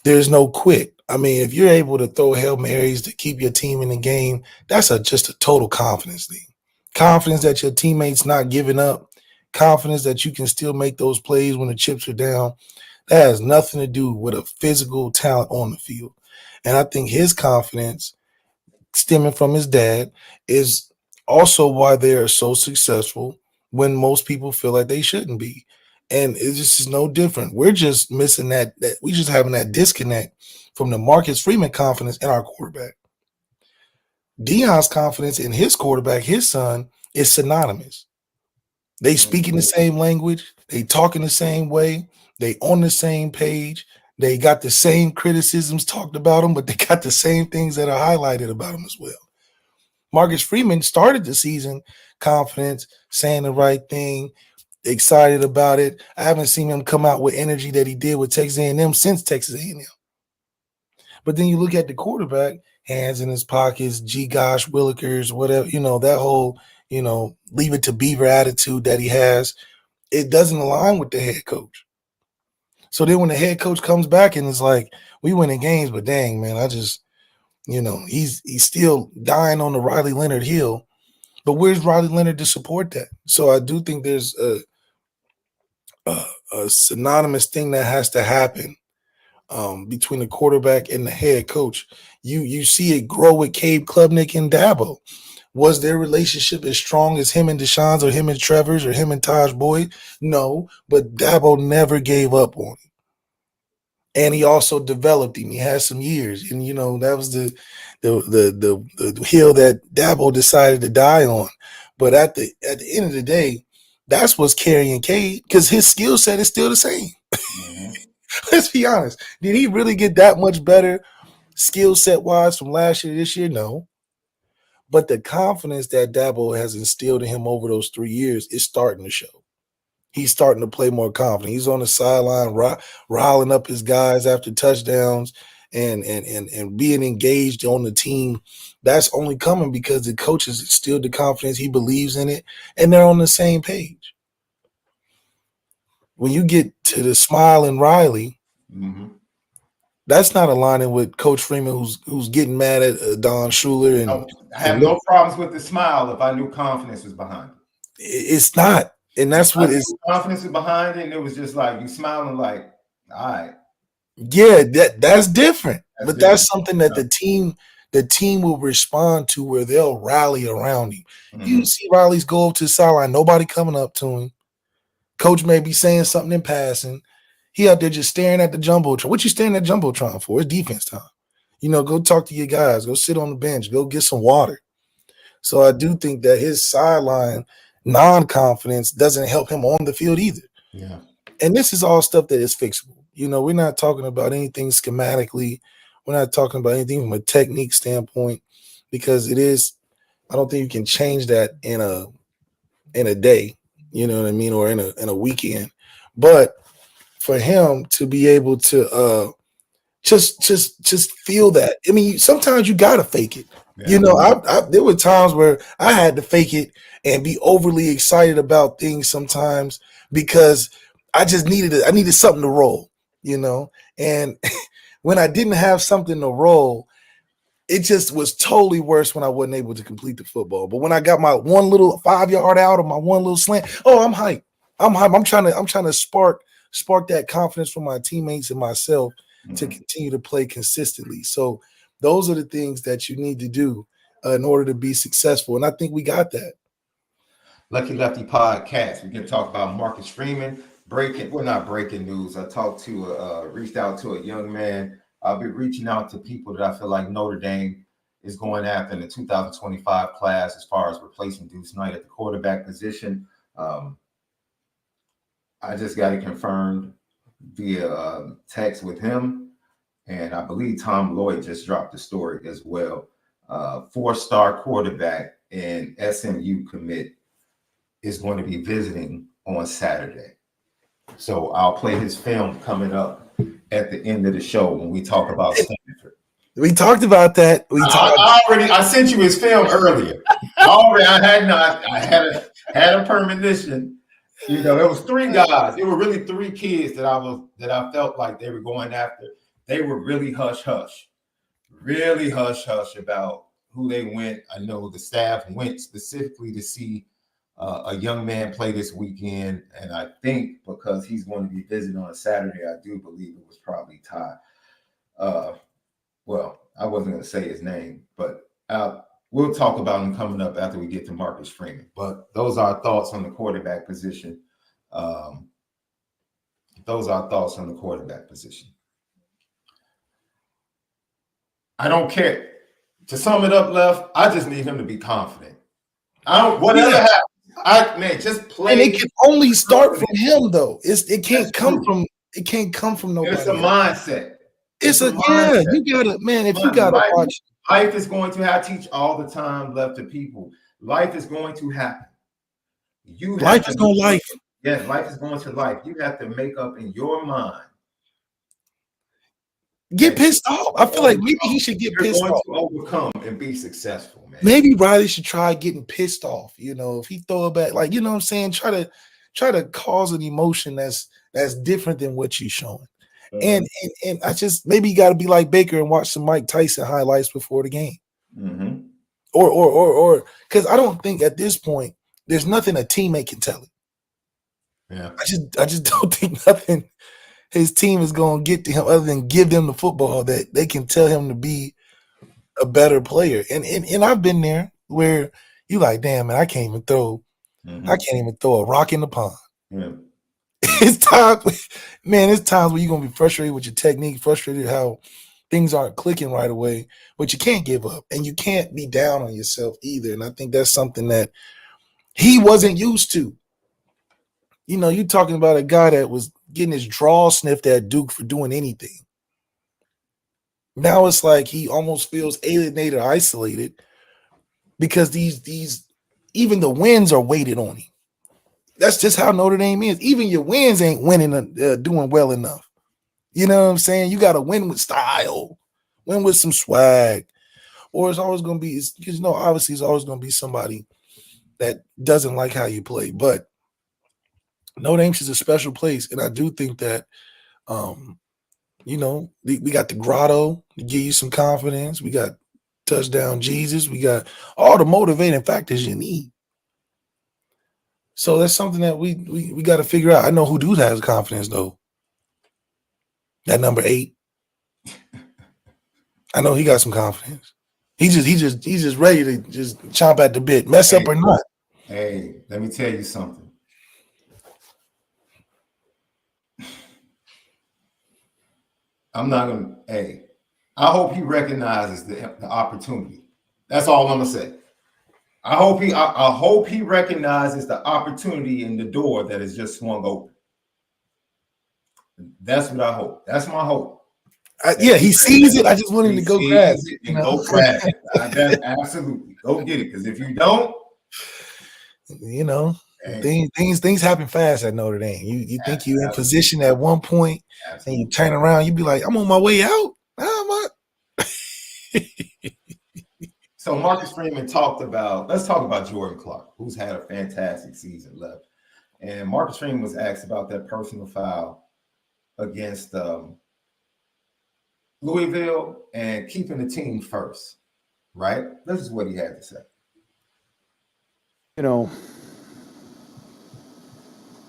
[SPEAKER 2] there's no quit. I mean, if you're able to throw Hail Marys to keep your team in the game, that's just a total confidence thing. Confidence that your teammates not giving up, confidence that you can still make those plays when the chips are down. That has nothing to do with a physical talent on the field. And I think his confidence stemming from his dad is also why they are so successful when most people feel like they shouldn't be. And it just is no different. We're just missing that we just having that disconnect from the Marcus Freeman confidence in our quarterback. Deion's confidence in his quarterback, his son, is synonymous. They speak in the same language. They talk in the same way. They on the same page. They got the same criticisms talked about them, but they got the same things that are highlighted about them as well. Marcus Freeman started the season confident, saying the right thing, excited about it. I haven't seen him come out with energy that he did with Texas A&M since Texas A&M. But then you look at the quarterback, hands in his pockets, gee gosh, Willikers, whatever, that whole, leave it to Beaver attitude that he has. It doesn't align with the head coach. So then when the head coach comes back and it's like, we winning games, but dang, man, I just, he's still dying on the Riley Leonard hill. But where's Riley Leonard to support that? So I do think there's a synonymous thing that has to happen between the quarterback and the head coach. You see it grow with Cade Klubnik and Dabo. Was their relationship as strong as him and Deshaun's or him and Trevor's or him and Taj Boyd? No, but Dabo never gave up on him. And he also developed him. He had some years. And, that was the hill that Dabo decided to die on. But at the end of the day, that's what's carrying Cade because his skill set is still the same. Mm-hmm. Let's be honest. Did he really get that much better skill set wise from last year to this year? No. But the confidence that Dabo has instilled in him over those 3 years is starting to show. He's starting to play more confident. He's on the sideline, riling up his guys after touchdowns and being engaged on the team. That's only coming because the coach has instilled the confidence. He believes in it, and they're on the same page. When you get to the smiling Riley,
[SPEAKER 1] mm-hmm.
[SPEAKER 2] That's not aligning with Coach Freeman, who's getting mad at Don Shula. And
[SPEAKER 1] I have no problems with the smile if I knew confidence was behind it.
[SPEAKER 2] It's not. And that's what is
[SPEAKER 1] confidence is behind it, and it was just like you smiling like, all right.
[SPEAKER 2] Yeah, that's different. That's something that the the team will respond to where they'll rally around him.
[SPEAKER 1] Mhm.
[SPEAKER 2] You see Riley's go up to the sideline, nobody coming up to him. Coach may be saying something in passing. He out there just staring at the jumbotron. What you staring at jumbotron for? It's defense time. Go talk to your guys. Go sit on the bench. Go get some water. So I do think that his sideline non-confidence doesn't help him on the field either.
[SPEAKER 1] Yeah.
[SPEAKER 2] And this is all stuff that is fixable. We're not talking about anything schematically. We're not talking about anything from a technique standpoint, because it is, I don't think you can change that in a day, you know what I mean, or in a weekend. But for him to be able to just feel that. I mean, sometimes you gotta fake it.
[SPEAKER 1] Yeah.
[SPEAKER 2] There were times where I had to fake it and be overly excited about things sometimes, because I needed something to roll, and when I didn't have something to roll, it just was totally worse when I wasn't able to complete the football. But when I got my one little 5-yard out or my one little slant, I'm hyped. I'm trying to spark that confidence from my teammates and myself to continue to play consistently. So those are the things that you need to do in order to be successful. And I think we got that.
[SPEAKER 1] Lucky Lefty podcast. We can talk about Marcus Freeman. Not breaking news. I reached out to a young man. I'll be reaching out to people that I feel like Notre Dame is going after in the 2025 class as far as replacing Deuce Knight at the quarterback position. I just got it confirmed via text with him, and I believe Tom Lloyd just dropped the story as well. 4-star quarterback and SMU commit is going to be visiting on Saturday. So I'll play his film coming up at the end of the show when we talk about Stanford.
[SPEAKER 2] We talked about that.
[SPEAKER 1] I sent you his film earlier. I had a premonition. There was 3 guys. There were really 3 kids that I felt like they were going after. They were really hush hush about who they went. I know the staff went specifically to see a young man play this weekend, and I think because he's going to be visiting on a Saturday, I do believe it was probably Ty. Well, I wasn't going to say his name, but we'll talk about him coming up after we get to Marcus Freeman. But those are our thoughts on the quarterback position. I don't care. To sum it up, Left, I just need him to be confident. Whatever happens, just play.
[SPEAKER 2] And it can only start from him, though. It can't come from nobody.
[SPEAKER 1] It's a mindset.
[SPEAKER 2] Mindset. You gotta, man. If you gotta watch,
[SPEAKER 1] life is going to teach all the time, Left, to people. Life is going to happen.
[SPEAKER 2] Life is going to life.
[SPEAKER 1] Yes, life is going to life. You have to make up in your mind.
[SPEAKER 2] Get pissed off. I feel like maybe he should get pissed off.
[SPEAKER 1] To overcome and be successful, man.
[SPEAKER 2] Maybe Riley should try getting pissed off. If he throw it back, like, what I'm saying, try to cause an emotion that's different than what you're showing. And I just, maybe you got to be like Baker and watch some Mike Tyson highlights before the game.
[SPEAKER 1] Mm-hmm.
[SPEAKER 2] Or because I don't think at this point there's nothing a teammate can tell him.
[SPEAKER 1] Yeah,
[SPEAKER 2] I just don't think nothing his team is going to get to him other than give them the football that they can tell him to be a better player. And I've been there where you like, damn, man, I can't even throw a rock in the pond.
[SPEAKER 1] Yeah.
[SPEAKER 2] It's times where you're going to be frustrated with your technique, frustrated how things aren't clicking right away, but you can't give up and you can't be down on yourself either. And I think that's something that he wasn't used to. You're talking about a guy that was getting his draw sniffed at Duke for doing anything. Now it's like he almost feels alienated, isolated, because these even the wins are weighted on him. That's just how Notre Dame is. Even your wins ain't winning, doing well enough. You know what I'm saying? You got to win with style, win with some swag, or it's always going to be, because obviously it's always going to be somebody that doesn't like how you play. But Notre Dame is a special place, and I do think that, we got the grotto to give you some confidence. We got touchdown Jesus. We got all the motivating factors you need. So that's something that we got to figure out. I know who dude has confidence though. That number 8. I know he got some confidence. He's just ready to just chomp at the bit, mess up or not.
[SPEAKER 1] Hey, let me tell you something. I'm not gonna. Hey, I hope he recognizes the opportunity. That's all I'm gonna say. I hope he recognizes the opportunity in the door that has just swung open. That's what I hope. That's my hope.
[SPEAKER 2] Yeah, he sees it. I just want him to go grab it.
[SPEAKER 1] And go grab it. That's absolutely. Go get it. Because if you don't,
[SPEAKER 2] things happen fast at Notre Dame. You think you're in position at one point, and you turn around, you be like, I'm on my way out.
[SPEAKER 1] So Marcus Freeman talked about, let's talk about Jordan Clark, who's had a fantastic season left. And Marcus Freeman was asked about that personal foul against Louisville and keeping the team first, right? This is what he had to say.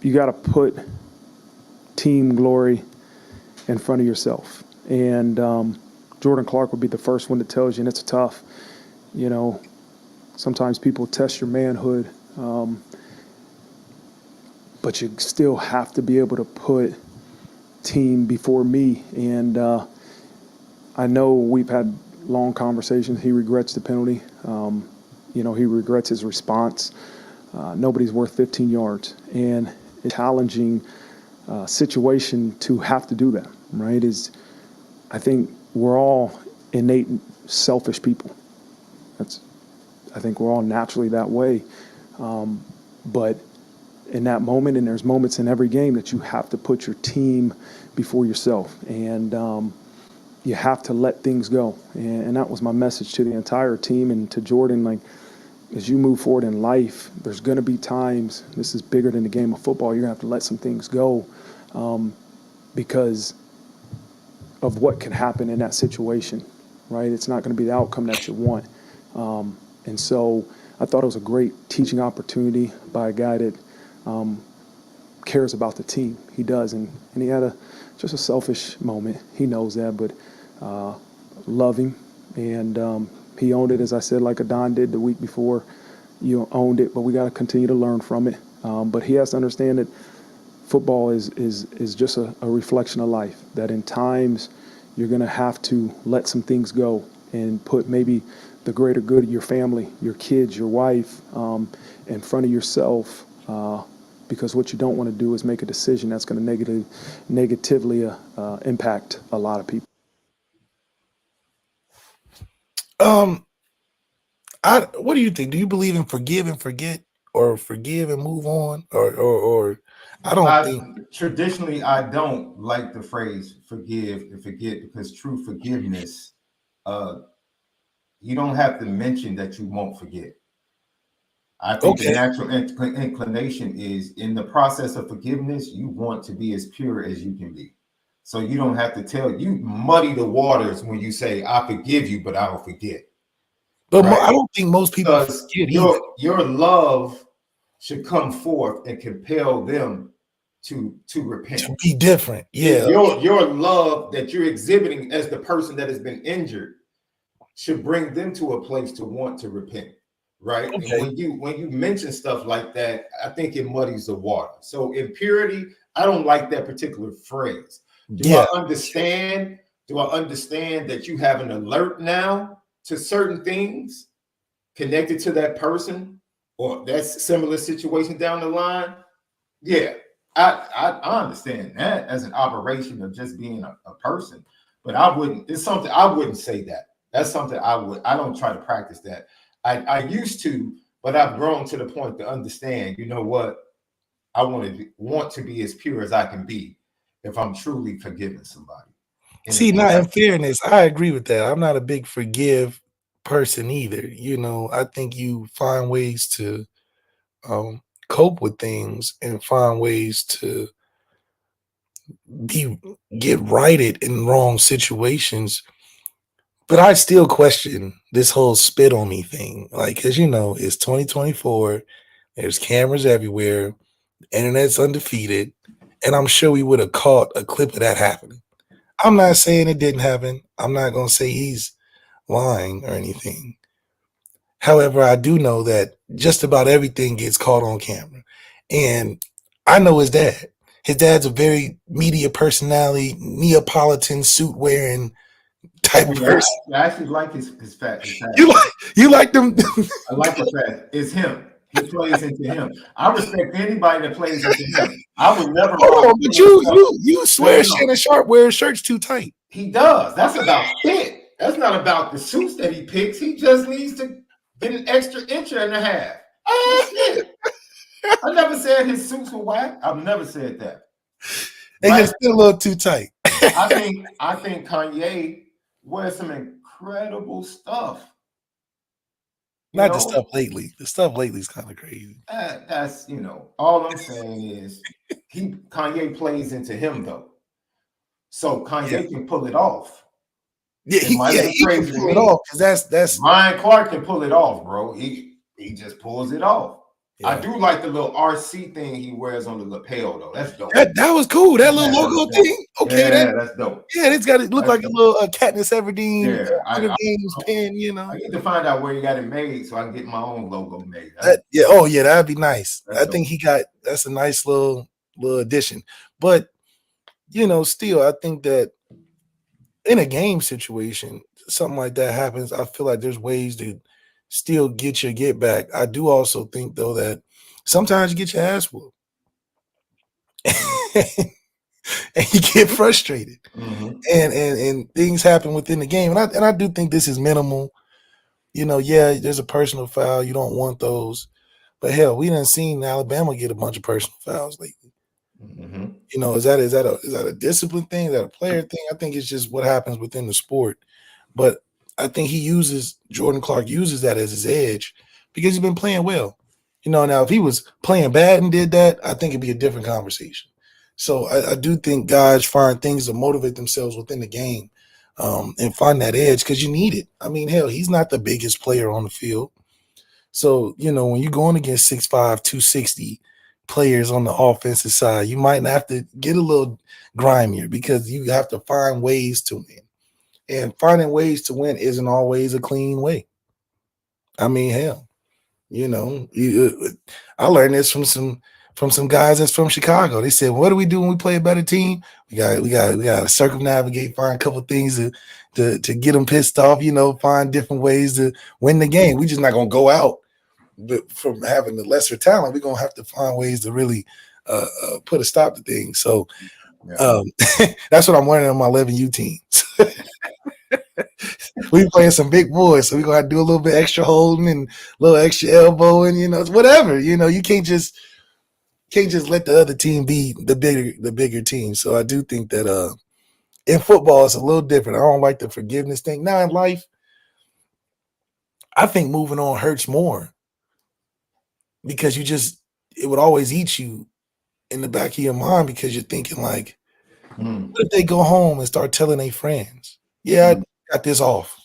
[SPEAKER 3] You got to put team glory in front of yourself. And Jordan Clark would be the first one that tells you, and it's tough. Sometimes people test your manhood, but you still have to be able to put team before me. And I know we've had long conversations. He regrets the penalty. He regrets his response. Nobody's worth 15 yards. And it's a challenging situation to have to do that, right? I think we're all innate selfish people. I think we're all naturally that way. But in that moment, and there's moments in every game that you have to put your team before yourself. And you have to let things go. And that was my message to the entire team and to Jordan. Like, as you move forward in life, there's going to be times, this is bigger than the game of football, you're going to have to let some things go because of what can happen in that situation, right? It's not going to be the outcome that you want. And so I thought it was a great teaching opportunity by a guy that cares about the team. He does. And he had just a selfish moment. He knows that, but love him. And he owned it, as I said, like Adon did the week before. You owned it, but we got to continue to learn from it. But he has to understand that football is just a reflection of life, that in times you're going to have to let some things go and put maybe the greater good of your family, your kids, your wife in front of yourself, because what you don't want to do is make a decision that's going to negatively impact a lot of people.
[SPEAKER 2] What do you think? Do you believe in forgive and forget, or forgive and move on, or I think
[SPEAKER 1] traditionally I don't like the phrase forgive and forget, because true forgiveness, you don't have to mention that you won't forget. I think the natural inclination is, in the process of forgiveness, you want to be as pure as you can be. So you don't have to you muddy the waters when you say, I forgive you, but I don't forget.
[SPEAKER 2] But right? I don't think most people forget either.
[SPEAKER 1] Your love should come forth and compel them to repent.
[SPEAKER 2] To be different. Yeah.
[SPEAKER 1] Your love that you're exhibiting as the person that has been injured should bring them to a place to want to repent. Right. Okay. And when you mention stuff like that, I think it muddies the water. So in purity, I don't like that particular phrase. Do I understand that you have an alert now to certain things connected to that person or that similar situation down the line? Yeah, I understand that as an operation of just being a person, but it's something I wouldn't say that. That's something I don't try to practice that. I used to, but I've grown to the point to understand, you know what? I want to be as pure as I can be if I'm truly forgiving somebody.
[SPEAKER 2] See, now in fairness, I agree with that. I'm not a big forgive person either. I think you find ways to cope with things and find ways to get righted in wrong situations. But I still question this whole spit on me thing. Like, because it's 2024, there's cameras everywhere, the internet's undefeated, and I'm sure we would have caught a clip of that happening. I'm not saying it didn't happen. I'm not gonna say he's lying or anything. However, I do know that just about everything gets caught on camera. And I know his dad. His dad's a very media personality, Neapolitan suit wearing type of person.
[SPEAKER 1] I actually like his fat.
[SPEAKER 2] You like them?
[SPEAKER 1] I like the fact it's him. He plays into him. I respect anybody that plays into him. I would never.
[SPEAKER 2] Hold on, but you swear Shannon Sharp wears shirts too tight.
[SPEAKER 1] He does. That's about fit. That's not about the suits that he picks. He just needs to get an extra inch and a half. That's it. I never said his suits were whack. I've never said that.
[SPEAKER 2] They just still a little too tight.
[SPEAKER 1] I think Kanye wears some incredible stuff.
[SPEAKER 2] Not the stuff lately. The stuff lately is kind of crazy.
[SPEAKER 1] That's all I'm saying is Kanye plays into him though. So Kanye can pull it off.
[SPEAKER 2] Yeah, he can pull it off because that's
[SPEAKER 1] Ryan Clark can pull it off, bro. He just pulls it off. Yeah. I do like the little RC thing he wears on the lapel though. That's dope.
[SPEAKER 2] That was cool. That little logo thing. Okay,
[SPEAKER 1] that's dope.
[SPEAKER 2] Yeah, it's got to look like a little Katniss Everdeen
[SPEAKER 1] Games
[SPEAKER 2] pin.
[SPEAKER 1] I need to find out where he got it made so I can get my own logo made.
[SPEAKER 2] That'd be nice. I think that's a nice little addition. But still, I think that in a game situation, something like that happens. I feel like there's ways to still get your get back. I do also think though that sometimes you get your ass whooped and you get frustrated, and things happen within the game. And I do think this is minimal. There's a personal foul. You don't want those, but hell, we done seen Alabama get a bunch of personal fouls lately. Is that a discipline thing? Is that a player thing? I think it's just what happens within the sport. But I think Jordan Clark uses that as his edge because he's been playing well. Now if he was playing bad and did that, I think it'd be a different conversation. So I do think guys find things to motivate themselves within the game and find that edge because you need it. I mean, hell, he's not the biggest player on the field. So, when you're going against 6'5", 260 players on the offensive side, you might have to get a little grimier because you have to find ways to win. And finding ways to win isn't always a clean way. I mean, hell, I learned this from some guys that's from Chicago. They said, "What do we do when we play a better team? We got to circumnavigate, find a couple of things to get them pissed off. Find different ways to win the game. We're just not gonna go out, but from having the lesser talent, we're gonna have to find ways to really put a stop to things." So that's what I'm learning on my 11U teams. We playing some big boys, so we're gonna have to do a little bit extra holding and a little extra elbowing, whatever. You can't just let the other team be the bigger team. So I do think that in football it's a little different. I don't like the forgiveness thing. Now in life, I think moving on hurts more because it would always eat you in the back of your mind because you're thinking like, what if they go home and start telling their friends? Yeah, I got this off.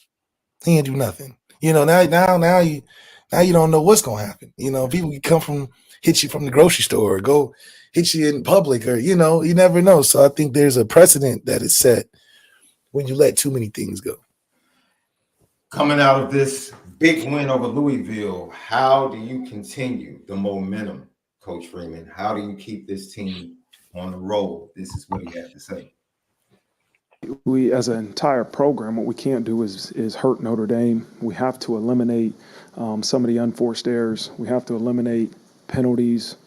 [SPEAKER 2] He didn't do nothing. Now you don't know what's gonna happen. People can hit you from the grocery store or go hit you in public or you never know. So I think there's a precedent that is set when you let too many things go.
[SPEAKER 1] Coming out of this big win over Louisville, how do you continue the momentum, Coach Freeman? How do you keep this team on the roll? This is what he had to say.
[SPEAKER 3] We, as an entire program, what we can't do is hurt Notre Dame. We have to eliminate some of the unforced errors. We have to eliminate penalties.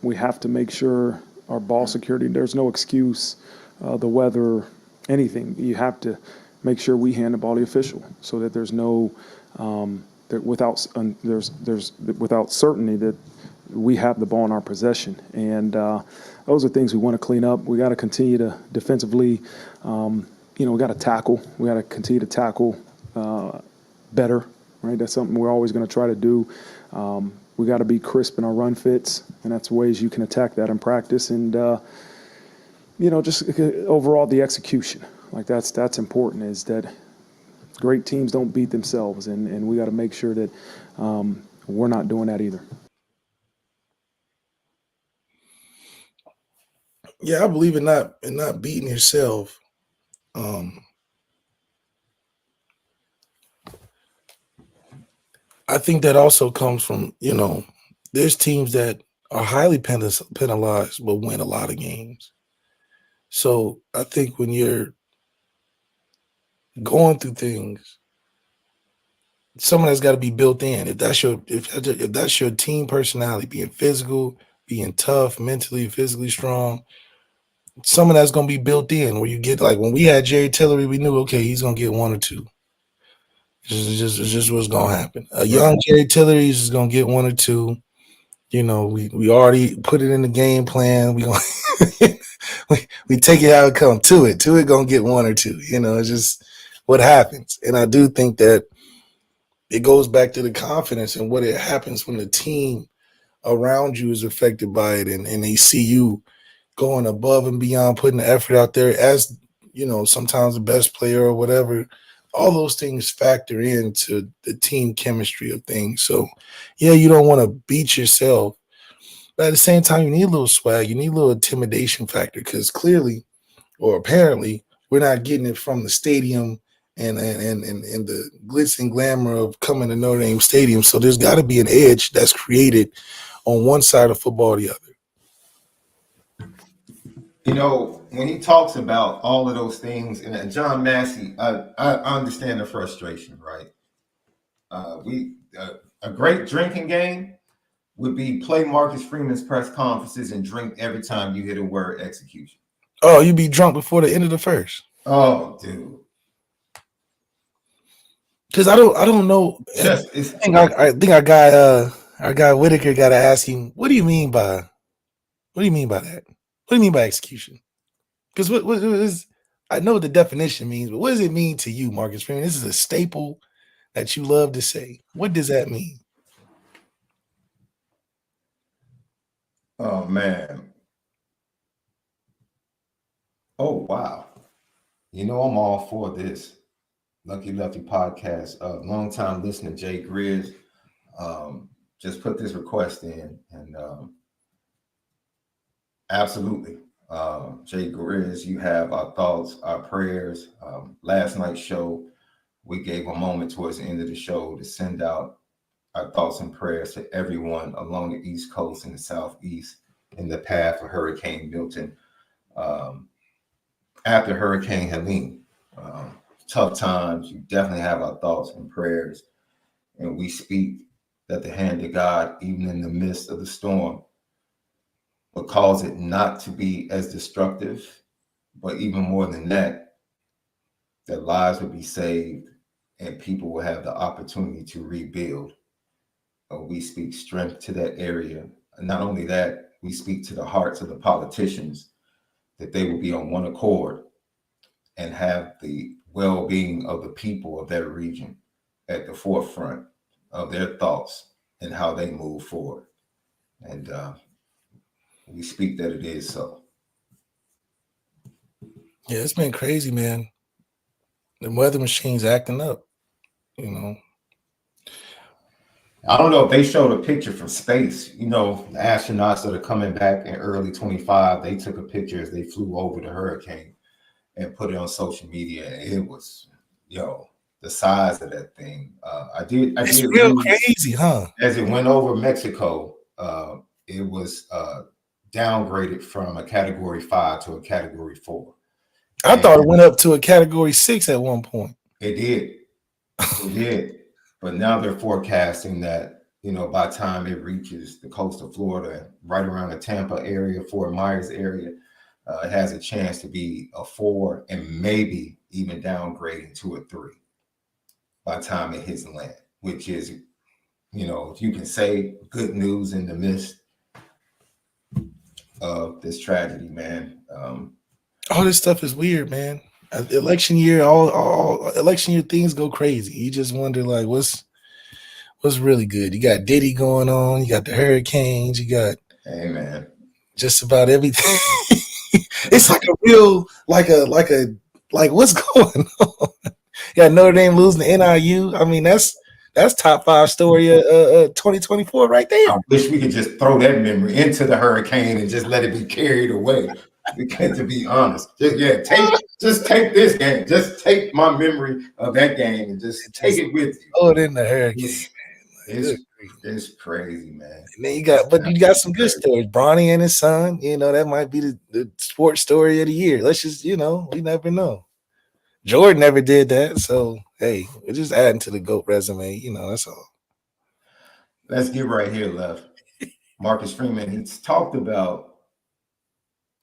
[SPEAKER 3] We have to make sure our ball security, there's no excuse, the weather, anything. You have to make sure we hand the ball to the official so that there's no, without certainty that we have the ball in our possession. And those are things we want to clean up. We got to continue to defensively, we got to tackle. We got to continue to tackle better, right? That's something we're always going to try to do. We got to be crisp in our run fits, and that's ways you can attack that in practice. And, just overall the execution. Like that's important, is that great teams don't beat themselves, and we got to make sure that we're not doing that either.
[SPEAKER 2] Yeah, I believe in not beating yourself. I think that also comes from, there's teams that are highly penalized but win a lot of games. So I think when you're going through things, some of that's got to be built in. If that's your team personality, being physical, being tough, mentally, physically strong, some of that's gonna be built in. Where you get, like, when we had Jerry Tillery, we knew, okay, he's gonna get one or two. It's just what's gonna happen. A young Jerry Tillery is just gonna get one or two. We already put it in the game plan. We gonna we take it how it comes. To it gonna get one or two. It's just what happens. And I do think that it goes back to the confidence and what it happens when the team around you is affected by it, and they see you going above and beyond, putting the effort out there as, sometimes the best player or whatever. All those things factor into the team chemistry of things. So, yeah, you don't want to beat yourself, but at the same time, you need a little swag. You need a little intimidation factor, because clearly, or apparently, we're not getting it from the stadium and the glitz and glamour of coming to Notre Dame Stadium. So there's got to be an edge that's created on one side of football or the other.
[SPEAKER 1] When he talks about all of those things, and John Massey, I understand the frustration, right? A great drinking game would be play Marcus Freeman's press conferences and drink every time you hit a word execution.
[SPEAKER 2] Oh, you'd be drunk before the end of the first.
[SPEAKER 1] Oh, dude.
[SPEAKER 2] Because I don't know. I think our guy Whitaker got to ask him, what do you mean by that? What do you mean by execution? Because what is, I know what the definition means, but what does it mean to you, Marcus Freeman? This is a staple that you love to say. What does that mean?
[SPEAKER 1] Oh, man. Oh, wow. I'm all for this. Lucky Lefty podcast. Longtime listener Jay Grizz just put this request in, and absolutely, Jay Grizz, you have our thoughts, our prayers. Last night's show, we gave a moment towards the end of the show to send out our thoughts and prayers to everyone along the East Coast and the Southeast in the path of Hurricane Milton after Hurricane Helene. Tough times. You definitely have our thoughts and prayers, and we speak that the hand of God, even in the midst of the storm, will cause it not to be as destructive, but even more than that, that lives will be saved and people will have the opportunity to rebuild. We speak strength to that area. And not only that, we speak to the hearts of the politicians, that they will be on one accord and have the well-being of the people of that region at the forefront of their thoughts and how they move forward. And we speak that it is so.
[SPEAKER 2] Yeah, it's been crazy, man. The weather machine's acting up,
[SPEAKER 1] I don't know if they showed a picture from space. The astronauts that are coming back in early 25, they took a picture as they flew over the hurricane and put it on social media. And it was, the size of that thing. It's
[SPEAKER 2] real crazy, huh?
[SPEAKER 1] As it went over Mexico, it was downgraded from a category 5 to a category 4.
[SPEAKER 2] I thought it went up to a category 6 at one point.
[SPEAKER 1] It did. But now they're forecasting that, by the time it reaches the coast of Florida, right around the Tampa area, Fort Myers area, it has a chance to be a 4 and maybe even downgrading to a 3 by the time it hits land, which is, if you can say, good news in the midst of this tragedy, man.
[SPEAKER 2] All this stuff is weird, man. Election year, all election year things go crazy. You just wonder, like, what's really good. You got Diddy going on. You got the hurricanes. You got,
[SPEAKER 1] hey, man,
[SPEAKER 2] just about everything. It's like a real, like what's going on? You got Notre Dame losing the NIU. I mean, that's top 5 story of 2024 right there.
[SPEAKER 1] I wish we could just throw that memory into the hurricane and just let it be carried away. To be honest, just take this game. Just take my memory of that game and just take it with you.
[SPEAKER 2] Oh, it in the hurricane, man.
[SPEAKER 1] It's crazy, man.
[SPEAKER 2] And then you got some good stories. Bronny and his son, that might be the sports story of the year. Let's just, we never know. Jordan never did that. So, hey, we're just adding to the GOAT resume. That's all.
[SPEAKER 1] Let's get right here, Left. Marcus Freeman, he's talked about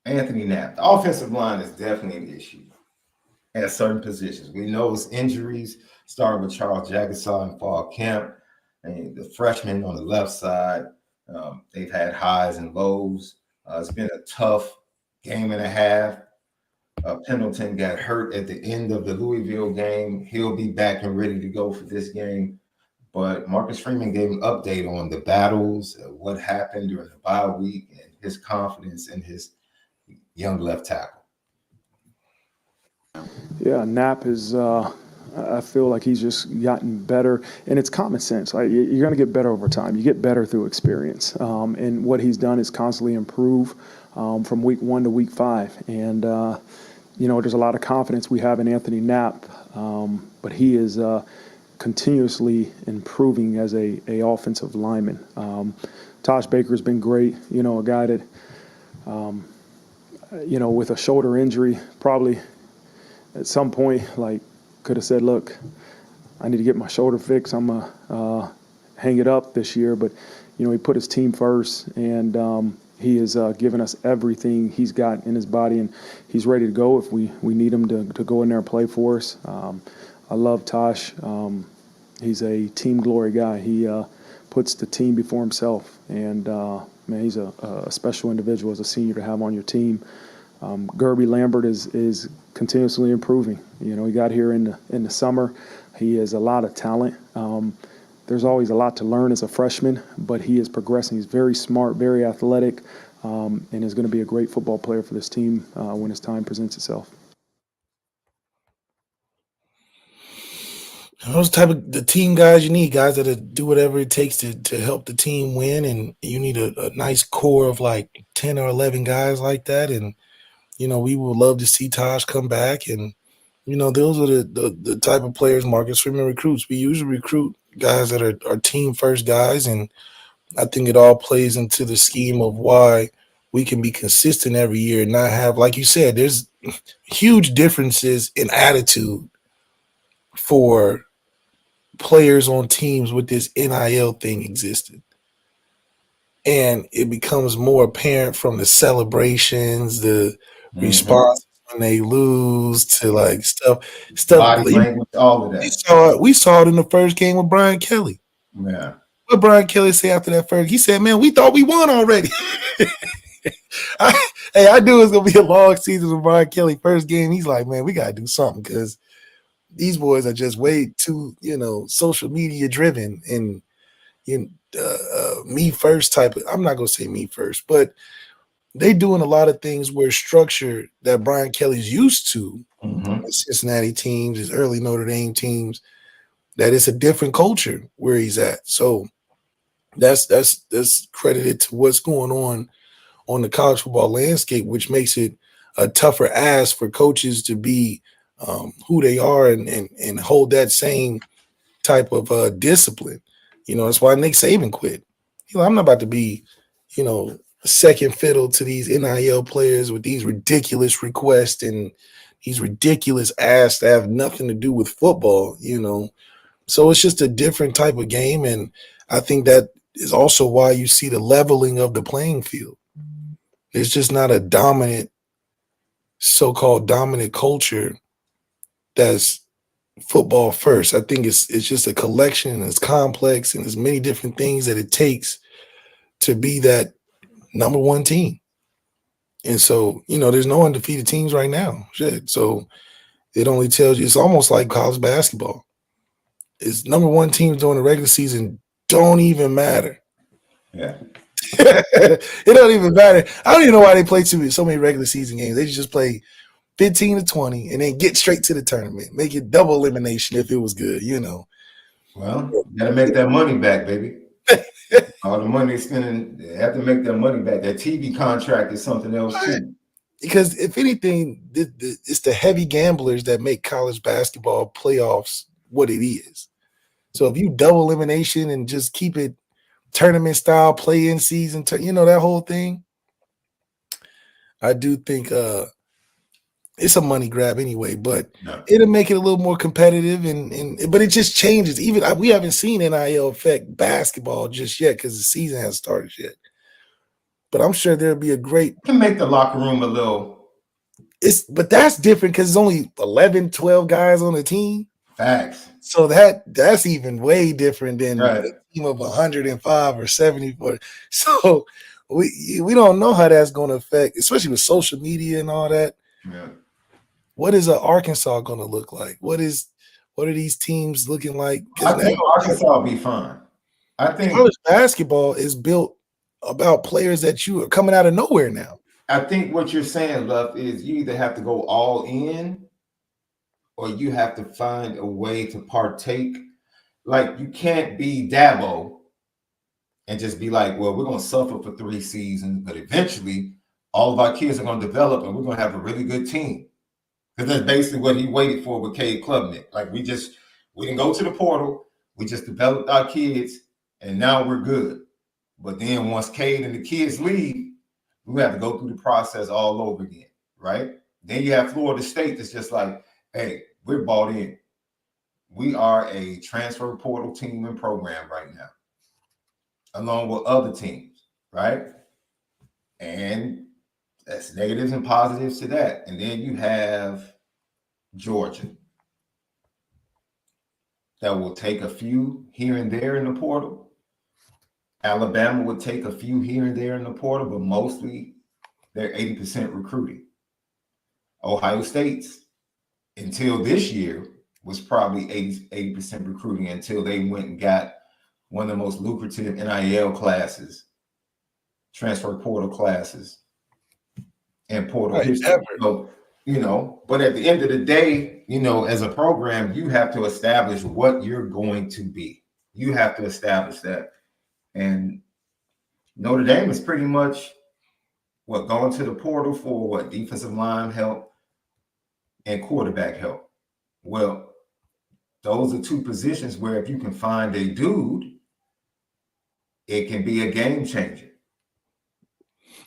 [SPEAKER 1] Anthony Knapp. The offensive line is definitely an issue at certain positions. We know it's injuries, starting with Charles Jagasaw in fall camp, and the freshman on the left side. They've had highs and lows. It's been a tough game and a half. Pendleton got hurt at the end of the Louisville game. He'll be back and ready to go for this game. But Marcus Freeman gave an update on the battles, what happened during the bye week, and his confidence in his young left tackle.
[SPEAKER 3] Yeah, Knapp is, I feel like he's just gotten better. And it's common sense. You're going to get better over time. You get better through experience. And what he's done is constantly improve from week 1 to week 5. And, there's a lot of confidence we have in Anthony Knapp. But he is continuously improving as a offensive lineman. Tosh Baker's been great. A guy that, with a shoulder injury, probably at some point, could have said, look, I need to get my shoulder fixed. I'm going to hang it up this year. But, he put his team first, and he has given us everything he's got in his body, and he's ready to go if we need him to go in there and play for us. I love Tosh. He's a team glory guy. He puts the team before himself, and man, he's a special individual as a senior to have on your team. Gerby Lambert is continuously improving. He got here in the summer. He has a lot of talent. There's always a lot to learn as a freshman, but he is progressing. He's very smart, very athletic, and is going to be a great football player for this team when his time presents itself.
[SPEAKER 2] Those type of the team guys you need, guys that do whatever it takes to help the team win, and you need a nice core of 10 or 11 guys like that. And we would love to see Tosh come back, and those are the type of players Marcus Freeman recruits. We usually recruit guys that are team first guys, and I think it all plays into the scheme of why we can be consistent every year and not have, like you said, there's huge differences in attitude for players on teams with this NIL thing existed. And it becomes more apparent from the celebrations, the response when they lose to stuff.
[SPEAKER 1] Body language, all of that.
[SPEAKER 2] We saw it in the first game with Brian Kelly.
[SPEAKER 1] Yeah.
[SPEAKER 2] What Brian Kelly say after that first? He said, "Man, we thought we won already." I knew it was gonna be a long season with Brian Kelly. First game, he's like, "Man, we gotta do something because these boys are just way too, social media driven and me first type of." I'm not gonna say me first, but they doing a lot of things where structure that Brian Kelly's used to, Cincinnati teams, his early Notre Dame teams, that it's a different culture where he's at. So that's credited to what's going on the college football landscape, which makes it a tougher ask for coaches to be who they are and hold that same type of discipline. That's why Nick Saban quit. I'm not about to be, second fiddle to these NIL players with these ridiculous requests and these ridiculous asks that have nothing to do with football, So it's just a different type of game, and I think that is also why you see the leveling of the playing field. It's just not a dominant, so-called dominant culture that's football first. I think it's just a collection, and it's complex, and there's many different things that it takes to be that number one team. And so, there's no undefeated teams right now. Shit. So it only tells you, it's almost like college basketball. It's number one teams during the regular season don't even matter.
[SPEAKER 1] Yeah.
[SPEAKER 2] It don't even matter. I don't even know why they play so many regular season games. They just play 15 to 20 and then get straight to the tournament. Make it double elimination if it was good,
[SPEAKER 1] Well, you got to make that money back, baby. All the money they're spending, they have to make their money back. That TV contract is something else too.
[SPEAKER 2] Because if anything, it's the heavy gamblers that make college basketball playoffs what it is. So if you double elimination and just keep it tournament style, play in season, that whole thing, I do think it's a money grab anyway, but it'll make it a little more competitive, but it just changes. Even we haven't seen NIL affect basketball just yet because the season hasn't started yet. But I'm sure there'll be a great
[SPEAKER 1] can make the locker room a little.
[SPEAKER 2] But that's different because it's only 11, 12 guys on the team.
[SPEAKER 1] Facts.
[SPEAKER 2] So that's even way different than
[SPEAKER 1] Right.
[SPEAKER 2] a team of 105 or 74. So we don't know how that's going to affect, especially with social media and all that.
[SPEAKER 1] Yeah.
[SPEAKER 2] What is Arkansas going to look like? What are these teams looking like?
[SPEAKER 1] I think Arkansas will be fine. I think
[SPEAKER 2] college basketball is built about players that you are coming out of nowhere now.
[SPEAKER 1] I think what you're saying, Love, is you either have to go all in or you have to find a way to partake. Like, you can't be Dabo and just be like, well, we're going to suffer for 3 seasons, but eventually all of our kids are going to develop and we're going to have a really good team. Because that's basically what he waited for with Cade Klubnik. Like, we didn't go to the portal. We just developed our kids and now we're good. But then once Cade and the kids leave, we have to go through the process all over again, right? Then you have Florida State that's just like, hey, we're bought in. We are a transfer portal team and program right now, along with other teams, right? And that's negatives and positives to that. And then you have Georgia that will take a few here and there in the portal. Alabama would take a few here and there in the portal, but mostly they're 80% recruiting. Ohio State's, until this year, was probably 80% recruiting until they went and got one of the most lucrative NIL classes, transfer portal classes, and portal history. So, but at the end of the day, as a program, you have to establish what you're going to be. You have to establish that. And Notre Dame is pretty much going to the portal for defensive line help and quarterback help. Well, those are 2 positions where if you can find a dude, it can be a game changer.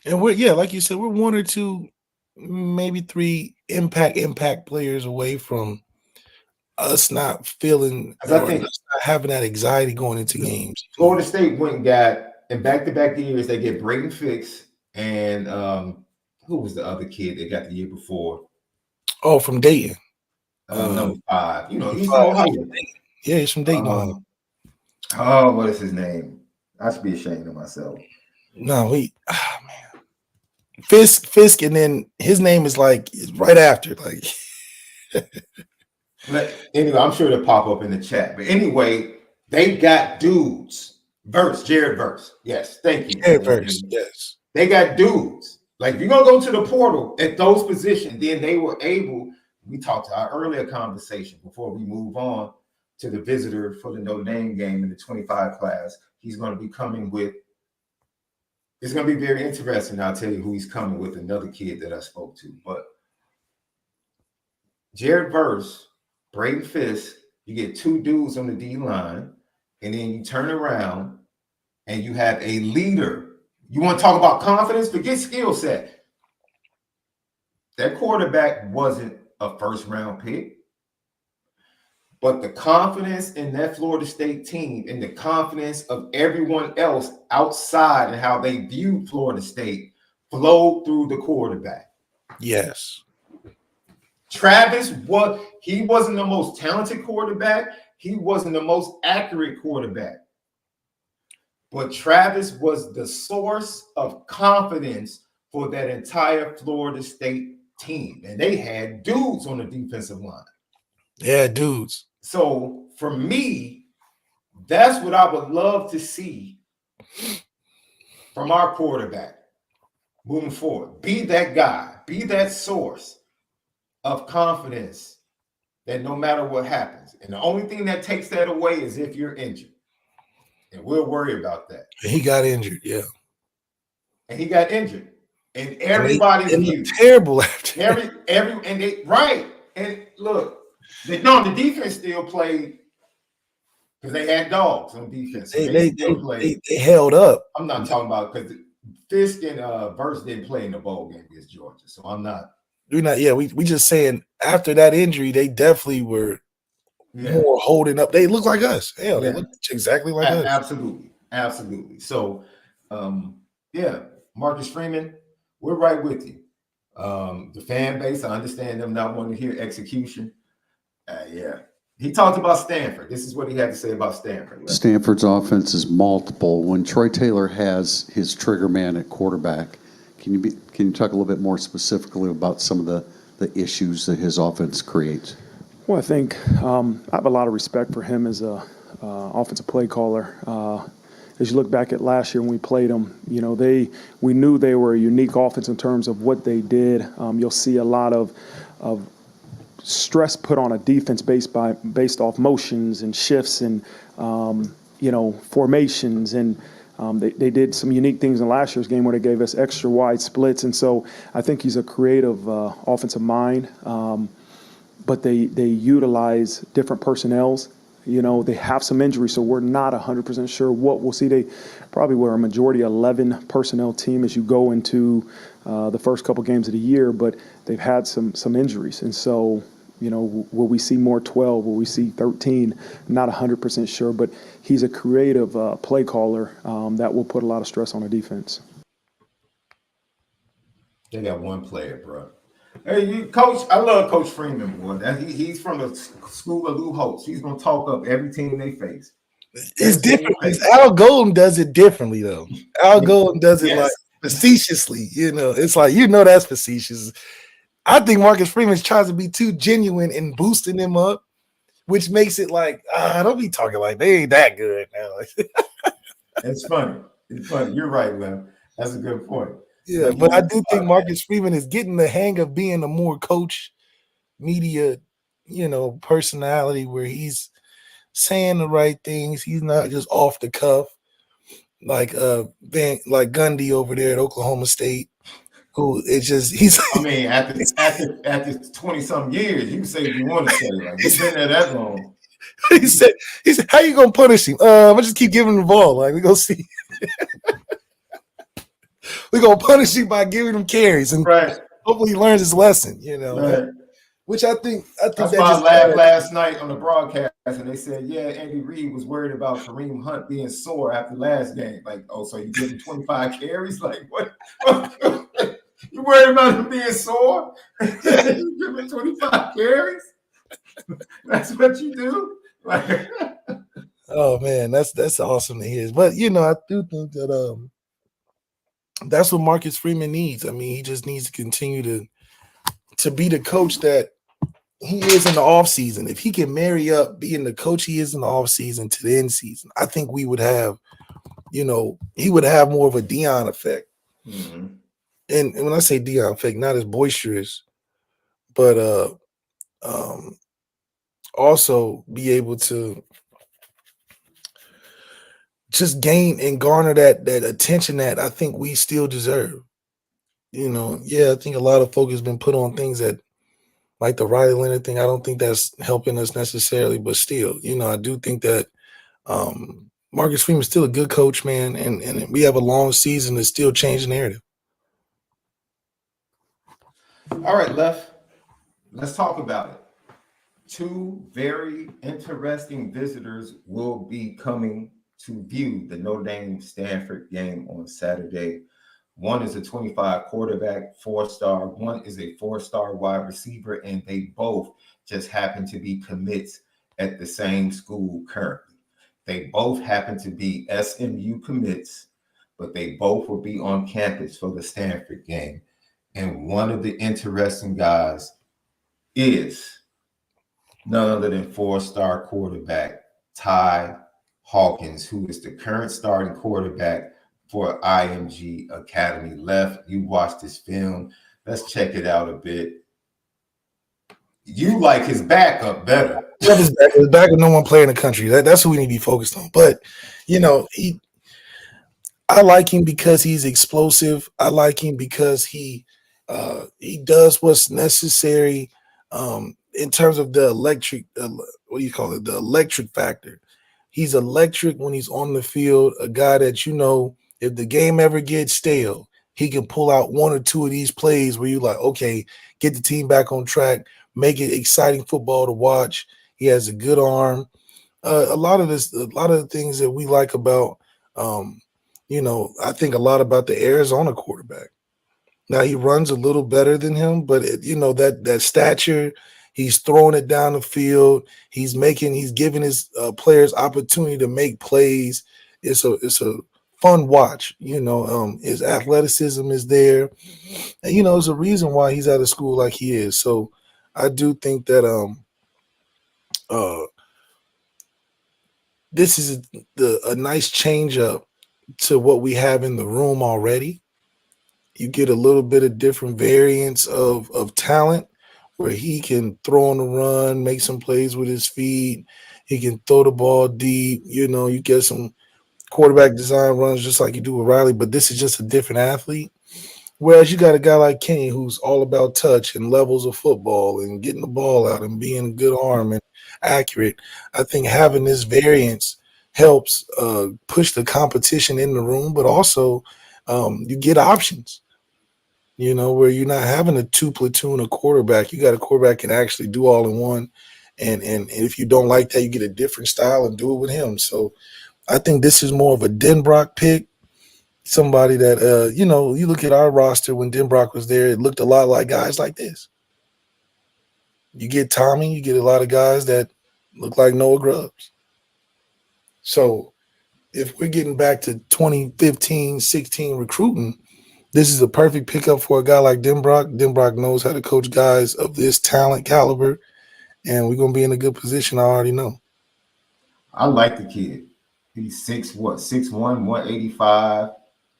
[SPEAKER 2] And like you said, we're 1 or 2, maybe 3 impact players away from us not feeling, I think, not having that anxiety going into games.
[SPEAKER 1] Florida State went and got, in back-to-back years, they get Braden Fix and who was the other kid they got the year before?
[SPEAKER 2] Oh, from Dayton.
[SPEAKER 1] Number 5. He's from Ohio.
[SPEAKER 2] Yeah, he's from Dayton.
[SPEAKER 1] What is his name? I should be ashamed of myself.
[SPEAKER 2] No, man. Fisk, and then his name is like right after, like.
[SPEAKER 1] But anyway, I'm sure it'll pop up in the chat. But anyway, they got dudes. Jared Verse. Yes, thank you.
[SPEAKER 2] Jared Verse, yes.
[SPEAKER 1] They got dudes. Like, if you're going to go to the portal at those positions, then they were able, we talked to our earlier conversation before we move on to the visitor for the Notre Dame game in the 25 class. He's going to be coming with, it's going to be very interesting. I'll tell you who he's coming with, another kid that I spoke to. But Jared Verse, Braden Fisk, you get 2 dudes on the D line, and then you turn around and you have a leader. You want to talk about confidence? Forget skill set. That quarterback wasn't a first-round pick, but the confidence in that Florida State team and the confidence of everyone else outside and how they viewed Florida State flowed through the quarterback.
[SPEAKER 2] Yes.
[SPEAKER 1] Travis he wasn't the most talented quarterback. He wasn't the most accurate quarterback. But Travis was the source of confidence for that entire Florida State team. And they had dudes on the defensive line.
[SPEAKER 2] Yeah, dudes.
[SPEAKER 1] So for me, that's what I would love to see from our quarterback moving forward. Be that guy. Be that source of confidence that no matter what happens. And the only thing that takes that away is if you're injured. And we'll worry about that.
[SPEAKER 2] He got injured, yeah.
[SPEAKER 1] And he got injured. And everybody's view.
[SPEAKER 2] Terrible after
[SPEAKER 1] right. And look, the defense still played because they had dogs on defense. So
[SPEAKER 2] they held up.
[SPEAKER 1] I'm not talking about because Fisk and Verse didn't play in the bowl game against Georgia, so I'm not.
[SPEAKER 2] We're not. Yeah, we just saying after that injury, they definitely were more holding up. They look like us. Hell, they look exactly like us.
[SPEAKER 1] Absolutely. So, Marcus Freeman, we're right with you. The fan base, I understand them not wanting to hear execution. He talked about Stanford. This is what he had to say about Stanford.
[SPEAKER 4] Stanford's offense is multiple. When Troy Taylor has his trigger man at quarterback, can you talk a little bit more specifically about some of the issues that his offense creates?
[SPEAKER 3] Well, I think I have a lot of respect for him as a offensive play caller. As you look back at last year when we played them, we knew they were a unique offense in terms of what they did. You'll see a lot of stress put on a defense based off motions and shifts and formations, and they did some unique things in last year's game where they gave us extra wide splits, and so I think he's a creative offensive mind. But they utilize different personnels. They have some injuries, so we're not 100% sure what we'll see. They probably were a majority 11 personnel team as you go into the first couple games of the year, but they've had some injuries. And so, will we see more 12? Will we see 13? Not 100% sure, but he's a creative play caller that will put a lot of stress on a defense.
[SPEAKER 1] They got one player, bro. Hey, Coach, I love Coach Freeman, boy. He's from the school of Lou Holtz. He's going to talk up every team they face.
[SPEAKER 2] It's different. Al Golden does it differently, though. Al Golden does it like facetiously. It's like, that's facetious. I think Marcus Freeman tries to be too genuine in boosting them up, which makes it like, don't be talking like they ain't that good now.
[SPEAKER 1] It's funny. It's funny. You're right, man. That's a good point.
[SPEAKER 2] Yeah, but I do think Marcus Freeman is getting the hang of being a more coach media, personality where he's saying the right things. He's not just off the cuff like Gundy over there at Oklahoma State. Who he's.
[SPEAKER 1] I mean, after 20-something years, you can say what you want to say. Like he's been there that long.
[SPEAKER 2] He said, "How you gonna punish him? I'm just keep giving him the ball. Like we gonna see." We're gonna punish him by giving him carries, and hopefully he learns his lesson.
[SPEAKER 1] Right.
[SPEAKER 2] Which I think
[SPEAKER 1] that's why I laughed last night on the broadcast, and they said, Andy Reid was worried about Kareem Hunt being sore after last game. Like, so you give him 25 carries? Like, what? You worried about him being sore? You give him 25 carries? That's what you do? Like,
[SPEAKER 2] oh man, that's awesome to hear. But I do think that that's what Marcus Freeman needs. I mean, he just needs to continue to be the coach that he is in the offseason. If he can marry up being the coach he is in the offseason to the end season, I think we would have, he would have more of a Deion effect.
[SPEAKER 1] Mm-hmm.
[SPEAKER 2] And when I say Deion effect, not as boisterous, but also be able to just gain and garner that attention that I think we still deserve. I think a lot of focus has been put on things that, like the Riley Leonard thing, I don't think that's helping us necessarily, but still, I do think that Marcus Freeman is still a good coach, man, and we have a long season to still change the narrative.
[SPEAKER 1] All right, Lef, let's talk about it. Two very interesting visitors will be coming to view the Notre Dame Stanford game on Saturday. One is a 25 quarterback, 4-star. One is a 4-star wide receiver, and they both just happen to be commits at the same school currently. They both happen to be SMU commits, but they both will be on campus for the Stanford game. And one of the interesting guys is none other than 4-star quarterback Ty Hawkins, who is the current starting quarterback for IMG Academy. Left, you watched this film. Let's check it out a bit. You like his backup better.
[SPEAKER 2] His backup, no one player in the country. That's what we need to be focused on. But I like him because he's explosive. I like him because he does what's necessary in terms of the electric. The electric factor. He's electric when he's on the field. A guy that, you know, if the game ever gets stale, he can pull out one or two of these plays where you're like, okay, get the team back on track, make it exciting football to watch. He has a good arm. A lot of the things that we like about, you know, I think a lot about the Arizona quarterback. Now he runs a little better than him, but you know that stature, he's throwing it down the field. He's giving his players opportunity to make plays. It's a fun watch. You know, his athleticism is there, and you know, there's a reason why he's out of school like he is. So I do think that uh, this is a nice change up to what we have in the room already. You get a little bit of different variants of talent where he can throw on the run, make some plays with his feet. He can throw the ball deep. You know, you get some quarterback design runs just like you do with Riley, but this is just a different athlete. Whereas you got a guy like Kenny who's all about touch and levels of football and getting the ball out and being a good arm and accurate. I think having this variance helps push the competition in the room, but also you get options. You know, where you're not having a two platoon of quarterback. You got a quarterback can actually do all in one. And if you don't like that, you get a different style and do it with him. So I think this is more of a Denbrock pick. Somebody that, you know, you look at our roster when Denbrock was there, it looked a lot like guys like this. You get Tommy, you get a lot of guys that look like Noah Grubbs. So if we're getting back to 2015-16 recruiting, this is a perfect pickup for a guy like Denbrock. Denbrock knows how to coach guys of this talent caliber, and we're going to be in a good position. I already know.
[SPEAKER 1] I like the kid. He's 6'1", 185.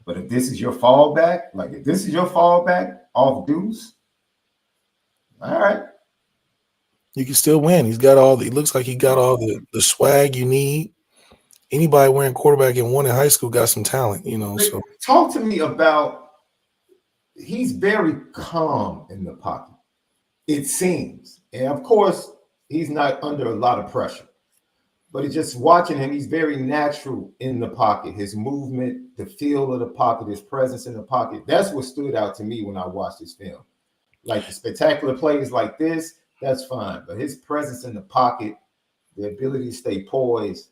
[SPEAKER 1] But if this is your fallback, off Deuce, all right.
[SPEAKER 2] You can still win. He looks like he got all the swag you need. Anybody wearing quarterback and won in high school got some talent, you know. So
[SPEAKER 1] talk to me about, he's very calm in the pocket, it seems. And of course, he's not under a lot of pressure. But it's just watching him, he's very natural in the pocket. His movement, the feel of the pocket, his presence in the pocket. That's what stood out to me when I watched this film. Like the spectacular plays like this, that's fine. But his presence in the pocket, the ability to stay poised,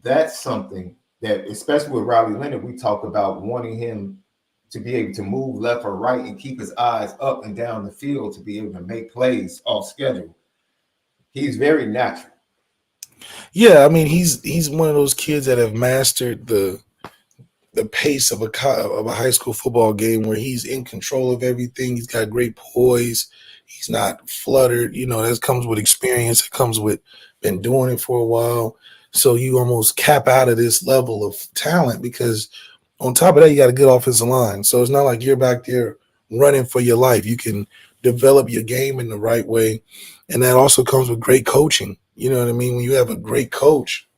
[SPEAKER 1] that's something that, especially with Riley Leonard, we talk about wanting him to be able to move left or right and keep his eyes up and down the field to be able to make plays off schedule. He's very natural.
[SPEAKER 2] Yeah, I mean, he's one of those kids that have mastered the pace of a high school football game where he's in control of everything. He's got great poise. He's not fluttered. You know, that comes with experience. It comes with been doing it for a while. So you almost cap out of this level of talent because on top of that, you got a good offensive line. So it's not like you're back there running for your life. You can develop your game in the right way. And that also comes with great coaching. You know what I mean? When you have a great coach,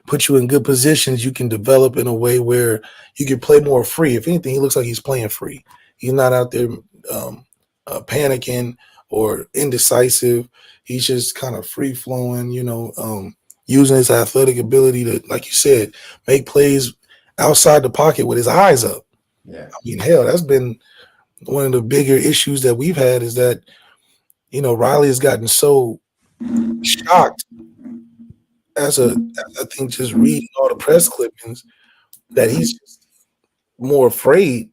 [SPEAKER 2] put you in good positions, you can develop in a way where you can play more free. If anything, he looks like he's playing free. He's not out there panicking or indecisive. He's just kind of free flowing, you know, using his athletic ability to, like you said, make plays outside the pocket with his eyes up.
[SPEAKER 1] Yeah.
[SPEAKER 2] I mean, hell, that's been one of the bigger issues that we've had is that, you know, Riley has gotten so shocked I think just reading all the press clippings that he's just more afraid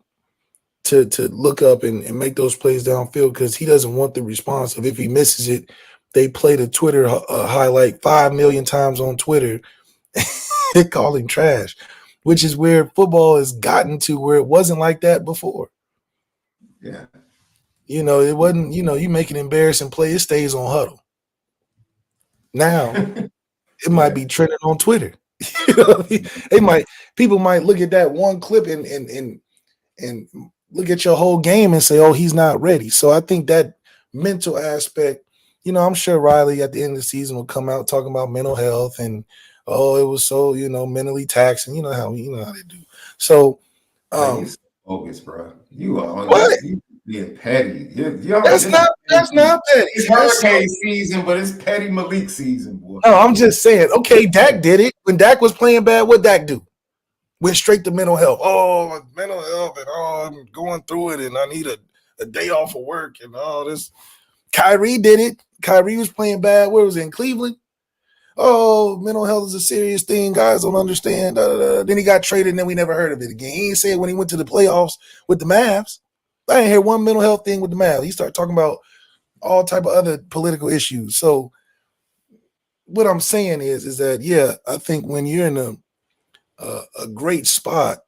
[SPEAKER 2] to look up and make those plays downfield because he doesn't want the response of if he misses it, they play the Twitter highlight 5 million times on Twitter. They call him trash, which is where football has gotten to where it wasn't like that before.
[SPEAKER 1] Yeah.
[SPEAKER 2] You know, it wasn't, you know, you make an embarrassing play, it stays on huddle. Now, it might be trending on Twitter. You know what I mean? People might look at that one clip and look at your whole game and say, oh, he's not ready. So I think that mental aspect, you know, I'm sure Riley at the end of the season will come out talking about mental health and, oh, it was so, you know, mentally taxing. You know how they do. So
[SPEAKER 1] You're so bogus, bro. You are.
[SPEAKER 2] What?
[SPEAKER 1] Yeah, petty. You
[SPEAKER 2] That's not petty.
[SPEAKER 1] It's hurricane season, but it's petty Malik season, boy.
[SPEAKER 2] No, I'm just saying. Okay, Dak did it when Dak was playing bad. What Dak do? Went straight to mental health. Oh, my mental health, and I'm going through it, and I need a day off of work, and all this. Kyrie did it. Kyrie was playing bad. Where was it, in Cleveland? Oh, mental health is a serious thing. Guys don't understand. Then he got traded, and then we never heard of it again. He ain't said when he went to the playoffs with the Mavs. I didn't hear one mental health thing with the Mavs. He started talking about all type of other political issues. So what I'm saying is that, yeah, I think when you're in a great spot,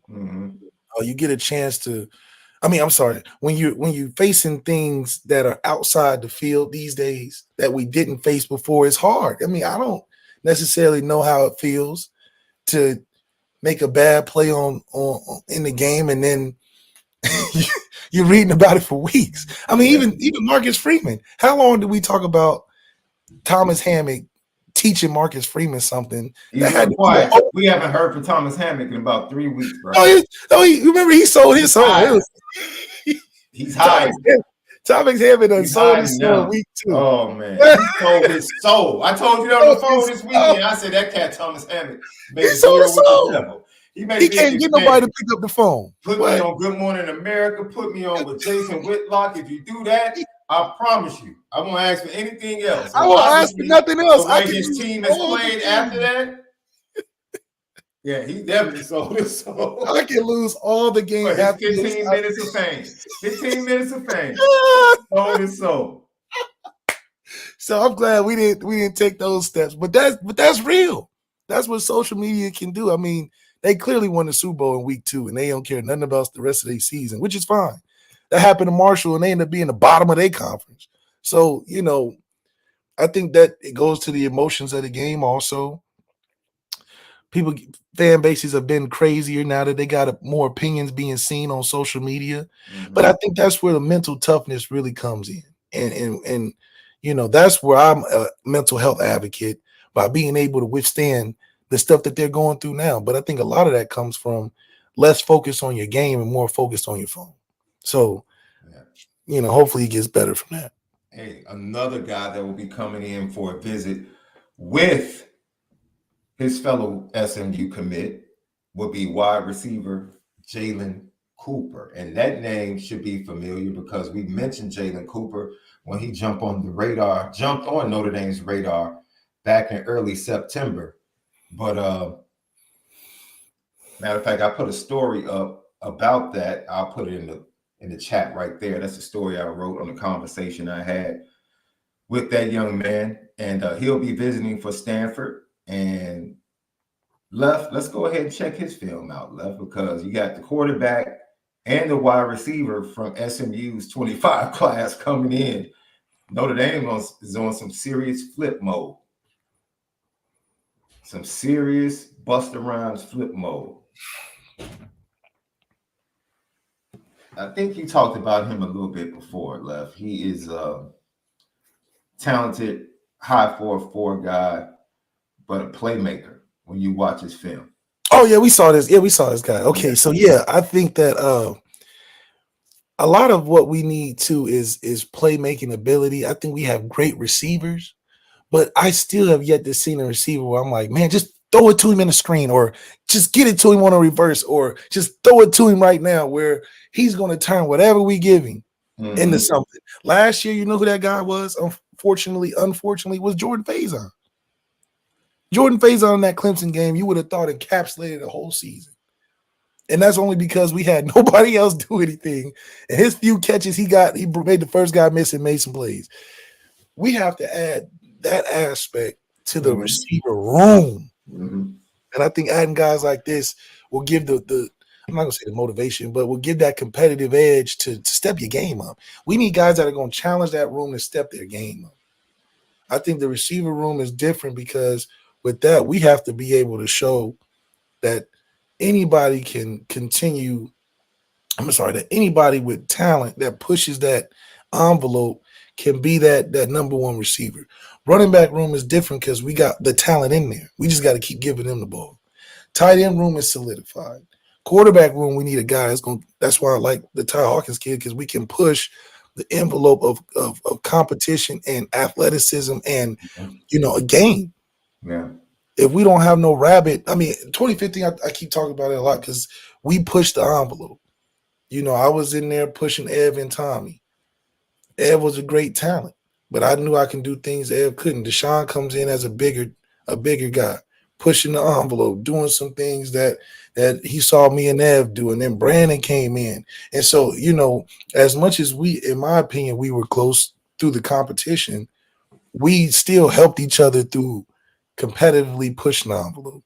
[SPEAKER 2] you get a chance to. I mean, I'm sorry. When you're facing things that are outside the field these days that we didn't face before, it's hard. I mean, I don't necessarily know how it feels to make a bad play on in the game, and then you're reading about it for weeks. I mean, even Marcus Freeman. How long did we talk about Thomas Hammock teaching Marcus Freeman something?
[SPEAKER 1] He's quiet. We haven't heard from Thomas Hammock in about 3 weeks, bro.
[SPEAKER 2] You remember he sold his soul.
[SPEAKER 1] He's hiding.
[SPEAKER 2] Thomas Hammock done sold his soul week 2.
[SPEAKER 1] Oh man, he sold his soul. I told you that on the phone this weekend. I said that cat Thomas Hammock made a deal with the devil. He
[SPEAKER 2] can't get nobody to pick up the phone.
[SPEAKER 1] Put me on Good Morning America. Put me on with Jason Whitlock. If you do that, I promise you, I won't ask for anything else.
[SPEAKER 2] I won't ask for nothing else.
[SPEAKER 1] The way his team has played after that. Yeah, he definitely sold his soul.
[SPEAKER 2] I can lose all the games after
[SPEAKER 1] 15 minutes of fame. 15 minutes of fame. Sold his soul.
[SPEAKER 2] So I'm glad we didn't take those steps. But that's real. That's what social media can do. I mean, they clearly won the Super Bowl in week 2, and they don't care nothing about the rest of their season, which is fine. That happened to Marshall, and they ended up being the bottom of their conference. So, I think that it goes to the emotions of the game also. Fan bases have been crazier now that they got more opinions being seen on social media. But I think that's where the mental toughness really comes in. And that's where I'm a mental health advocate, by being able to withstand the stuff that they're going through now. But I think a lot of that comes from less focus on your game and more focused on your phone. So, hopefully it gets better from that.
[SPEAKER 1] Hey, another guy that will be coming in for a visit with his fellow SMU commit would be wide receiver Jalen Cooper. And that name should be familiar because we mentioned Jalen Cooper when he jumped on Notre Dame's radar back in early September. But matter of fact, I put a story up about that. I'll put it in the chat right there. That's the story I wrote on the conversation I had with that young man. And he'll be visiting for Stanford. And let's go ahead and check his film out, because you got the quarterback and the wide receiver from SMU's 25 class coming in. Notre Dame is on some serious flip mode. Some serious Busta Rhymes flip mode. I think you talked about him a little bit before, Lef. He is a talented, high 4.4 guy, but a playmaker when you watch his film.
[SPEAKER 2] Oh, yeah, we saw this. Yeah, we saw this guy. Okay, so yeah, I think that a lot of what we need too is playmaking ability. I think we have great receivers, but I still have yet to see a receiver where I'm like, man, just throw it to him in the screen, or just get it to him on a reverse, or just throw it to him right now, where he's going to turn whatever we give him into something. Last year, you know who that guy was? Unfortunately, was Jordan Faison. Jordan Faison in that Clemson game, you would have thought encapsulated the whole season. And that's only because we had nobody else do anything. And his few catches he made the first guy miss and made some plays. We have to add that aspect to the receiver room. And I think adding guys like this will give the I'm not going to say the motivation, but will give that competitive edge to step your game up. We need guys that are going to challenge that room to step their game up. I think the receiver room is different because with that, we have to be able to show that anybody can continue. That anybody with talent that pushes that envelope can be that number one receiver. Running back room is different because we got the talent in there. We just got to keep giving them the ball. Tight end room is solidified. Quarterback room, we need a guy that's going. That's why I like the Ty Hawkins kid, because we can push the envelope of competition and athleticism and a game.
[SPEAKER 1] Yeah.
[SPEAKER 2] If we don't have no rabbit, I mean, 2015, I keep talking about it a lot because we pushed the envelope. I was in there pushing Ev and Tommy. Ev was a great talent, but I knew I can do things Ev couldn't. Deshaun comes in as a bigger guy, pushing the envelope, doing some things that he saw me and Ev do. And then Brandon came in. And so, as much as we, in my opinion, we were close through the competition, we still helped each other through competitively pushing the envelope.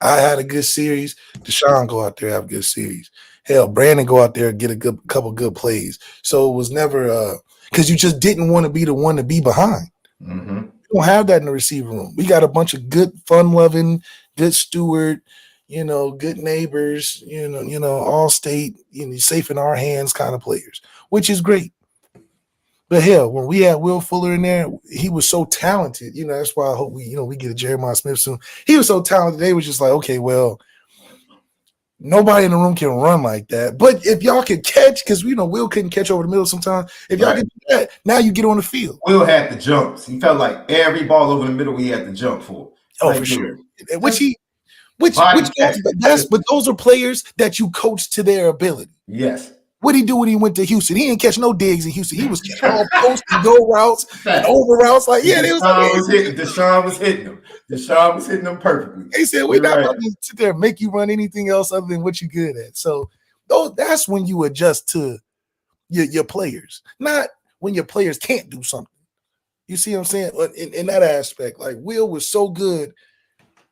[SPEAKER 2] I had a good series. Deshaun go out there, have a good series. Hell, Brandon go out there and get a couple good plays. So it was never because you just didn't want to be the one to be behind.
[SPEAKER 1] Mm-hmm.
[SPEAKER 2] We don't have that in the receiver room. We got a bunch of good, fun-loving, good steward, good neighbors, all state, safe in our hands kind of players, which is great. But hell, when we had Will Fuller in there, he was so talented. That's why I hope we get a Jeremiah Smith soon. He was so talented. They was just like, okay, well, nobody in the room can run like that. But if y'all can catch, because Will couldn't catch over the middle sometimes. If y'all can do that, now you get on the field.
[SPEAKER 1] Will had the jumps. He felt like every ball over the middle he had to jump for.
[SPEAKER 2] Oh, for sure. But those are players that you coach to their ability.
[SPEAKER 1] Yes.
[SPEAKER 2] What'd he do when he went to Houston? He didn't catch no digs in Houston. He was catching all post and go routes and over routes. Like, yeah,
[SPEAKER 1] Deshaun was hitting them. Deshaun was hitting them perfectly.
[SPEAKER 2] He said, we're not going to sit there and make you run anything else other than what you're good at. So that's when you adjust to your players, not when your players can't do something. You see what I'm saying? In that aspect, like Will was so good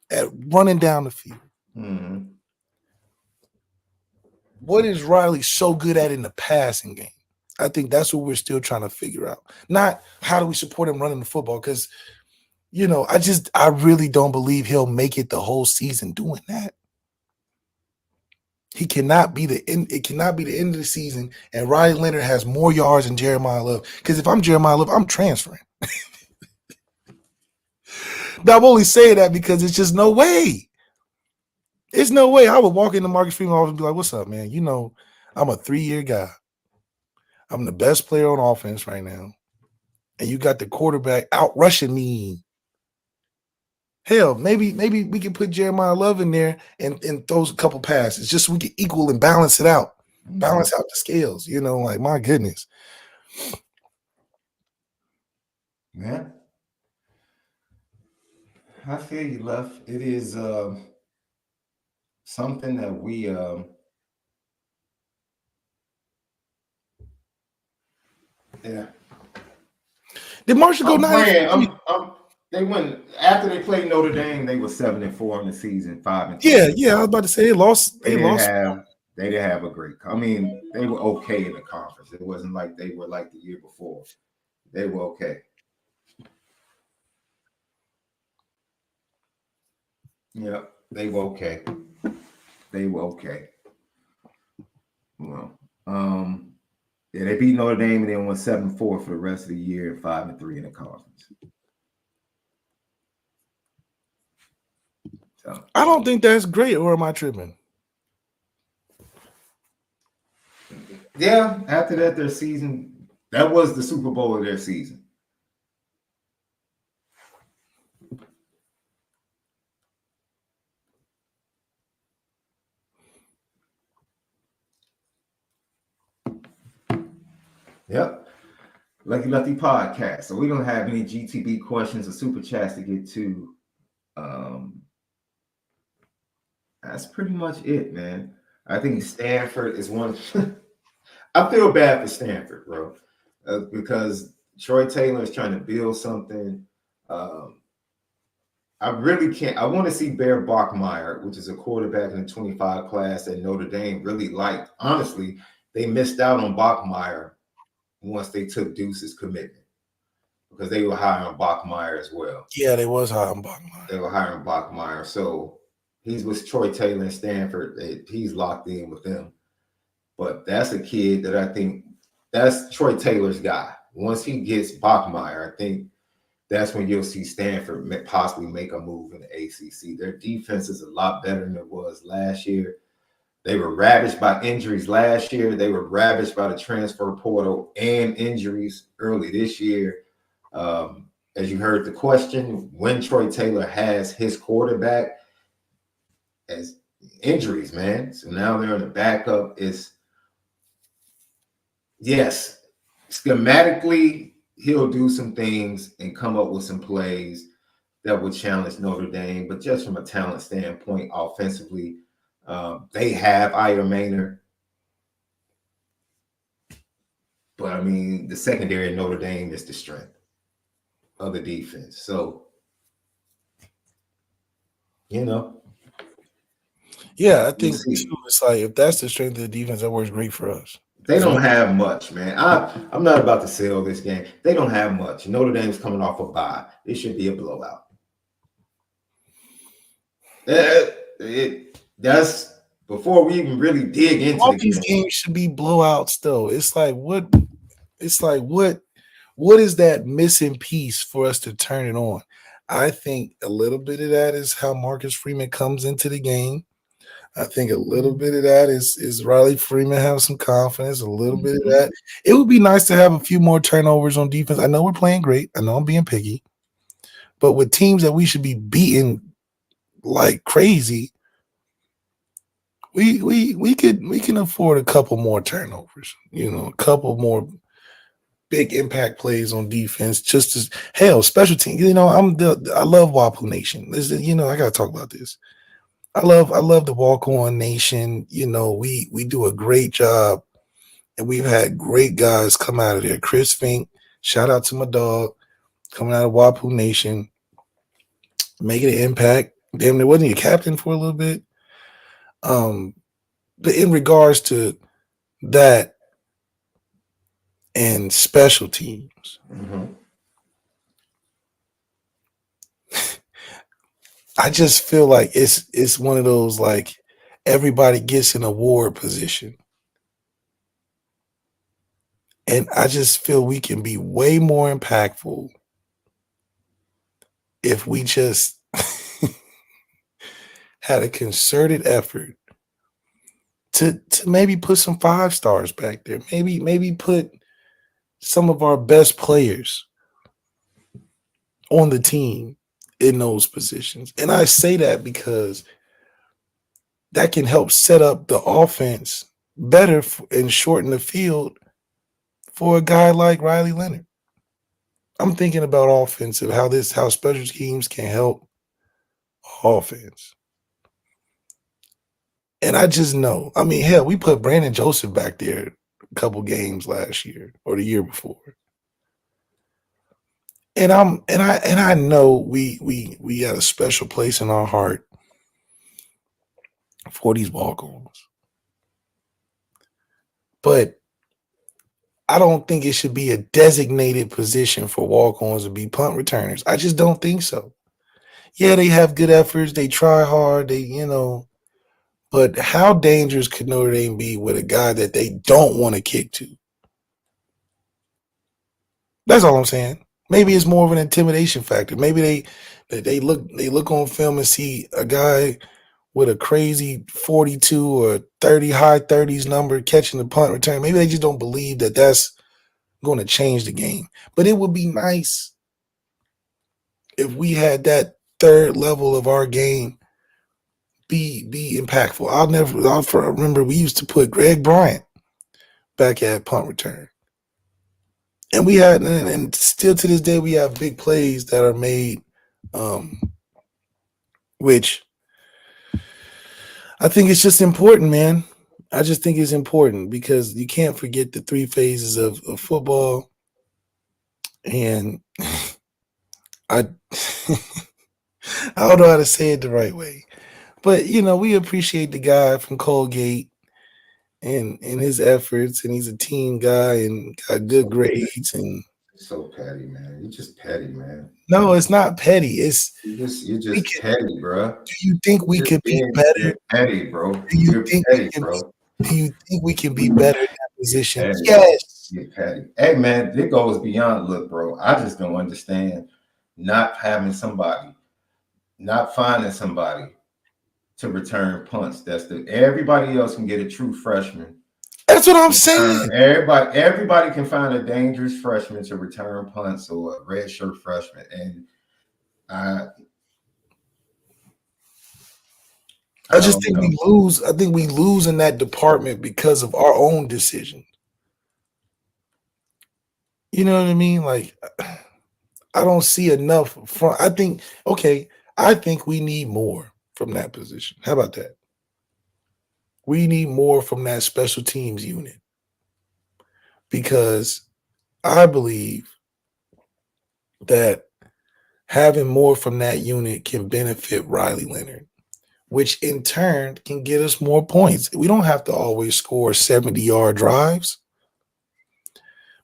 [SPEAKER 2] at running down the field.
[SPEAKER 1] Mm-hmm.
[SPEAKER 2] What is Riley so good at in the passing game? I think that's what we're still trying to figure out. Not how do we support him running the football, because, I really don't believe he'll make it the whole season doing that. It cannot be the end of the season, and Riley Leonard has more yards than Jeremiah Love. Because if I'm Jeremiah Love, I'm transferring. Now, I'm only saying that because it's just no way. There's no way I would walk into Marcus Freeman office and be like, what's up, man? I'm a 3-year guy. I'm the best player on offense right now. And you got the quarterback out rushing me. Hell, maybe we can put Jeremiah Love in there and throw a couple passes just so we can equal and balance it out. Balance out the scales. Like, my goodness.
[SPEAKER 1] Man. I feel you, Left. It is something that we yeah.
[SPEAKER 2] Did Marshall go 9?
[SPEAKER 1] They went after they played Notre Dame. They were 7-4 in the season, 5-3.
[SPEAKER 2] Yeah. I was about to say they lost.
[SPEAKER 1] They didn't have a great. I mean, they were okay in the conference. It wasn't like they were like the year before. They were okay. Yeah, they were okay. Well, yeah, they beat Notre Dame and then went 7-4 for the rest of the year and 5-3 in the conference. So
[SPEAKER 2] I don't think that's great, or am I tripping?
[SPEAKER 1] Yeah, after that, their season, that was the Super Bowl of their season. Yep. Lucky Lefty podcast. So we don't have any GTB questions or super chats to get to. That's pretty much it, man. I think Stanford is one. I feel bad for Stanford, bro, because Troy Taylor is trying to build something. I really can't. I want to see Bear Bachmeier, which is a quarterback in the 25 class that Notre Dame really liked. Honestly, they missed out on Bachmeier once they took Deuce's commitment, because they were hiring Bachmeier as well.
[SPEAKER 2] Yeah, they was hiring Bachmeier.
[SPEAKER 1] They were hiring Bachmeier. So he's with Troy Taylor and Stanford. He's locked in with them. But that's a kid that I think that's Troy Taylor's guy. Once he gets Bachmeier, I think that's when you'll see Stanford possibly make a move in the ACC. Their defense is a lot better than it was last year. They were ravaged by injuries last year. They were ravaged by the transfer portal and injuries early this year. As you heard the question, when Troy Taylor has his quarterback as injuries, man. So now they're in the backup. Yes, schematically, he'll do some things and come up with some plays that would challenge Notre Dame. But just from a talent standpoint, offensively, they have Iron Maynard. But, I mean, the secondary in Notre Dame is the strength of the defense. So, you know.
[SPEAKER 2] Yeah, I think too, it's like if that's the strength of the defense, that works great for us.
[SPEAKER 1] They don't have much, man. I'm not about to sell this game. They don't have much. Notre Dame's coming off a bye. It should be a blowout. That's before we even really dig into
[SPEAKER 2] all these games should be blowouts, though. It's like what is that missing piece for us to turn it on? I think a little bit of that is how Marcus Freeman comes into the game. I think a little bit of that is Riley Freeman have some confidence. A little bit of that. It would be nice to have a few more turnovers on defense. I know we're playing great. I know I'm being picky, but with teams that we should be beating like crazy, we can afford a couple more turnovers. You know, a couple more big impact plays on defense. Just as hell, special team. You know, I love Wapu Nation. You know, I gotta talk about this. I love the walk-on nation. You know, we do a great job, and we've had great guys come out of there. Chris Fink, shout out to my dog, coming out of Wapu Nation, making an impact. Damn, there wasn't he a captain for a little bit. But in regards to that and special teams, I just feel like it's one of those like everybody gets an award position. And I just feel we can be way more impactful if we just had a concerted effort to maybe put some 5 stars back there. Maybe put some of our best players on the team in those positions. And I say that because that can help set up the offense better and shorten the field for a guy like Riley Leonard. I'm thinking about offensive, how special teams can help offense. And I just know, I mean, hell, we put Brandon Joseph back there a couple games last year or the year before. And I know we got a special place in our heart for these walk-ons. But I don't think it should be a designated position for walk-ons to be punt returners. I just don't think so. Yeah, they have good efforts. They try hard. But how dangerous could Notre Dame be with a guy that they don't want to kick to? That's all I'm saying. Maybe it's more of an intimidation factor. Maybe they look on film and see a guy with a crazy 42 or 30 high 30s number catching the punt return. Maybe they just don't believe that that's going to change the game. But it would be nice if we had that third level of our game be impactful. I'll remember we used to put Greg Bryant back at punt return. And we had, and still to this day, we have big plays that are made, which I think it's just important, man. I just think it's important because you can't forget the 3 phases of football. And I don't know how to say it the right way. But, you know, we appreciate the guy from Colgate and his efforts, and he's a team guy and got good grades. And
[SPEAKER 1] so petty, man. You're just petty, man.
[SPEAKER 2] No, it's not petty.
[SPEAKER 1] You're just petty, bro.
[SPEAKER 2] Do you think we could be better?
[SPEAKER 1] You're petty, bro.
[SPEAKER 2] Do you think we can be better in that position? Yes.
[SPEAKER 1] You're petty. Hey, man, it goes beyond look, bro. I just don't understand not finding somebody to return punts. Everybody else can get a true freshman.
[SPEAKER 2] That's what I'm saying.
[SPEAKER 1] Everybody can find a dangerous freshman to return punts or a redshirt freshman. And I
[SPEAKER 2] just think we lose. I think we lose in that department because of our own decision. You know what I mean? Like, I don't see enough from. I think we need more from that position. How about that? We need more from that special teams unit, because I believe that having more from that unit can benefit Riley Leonard, which in turn can get us more points. We don't have to always score 70-yard drives.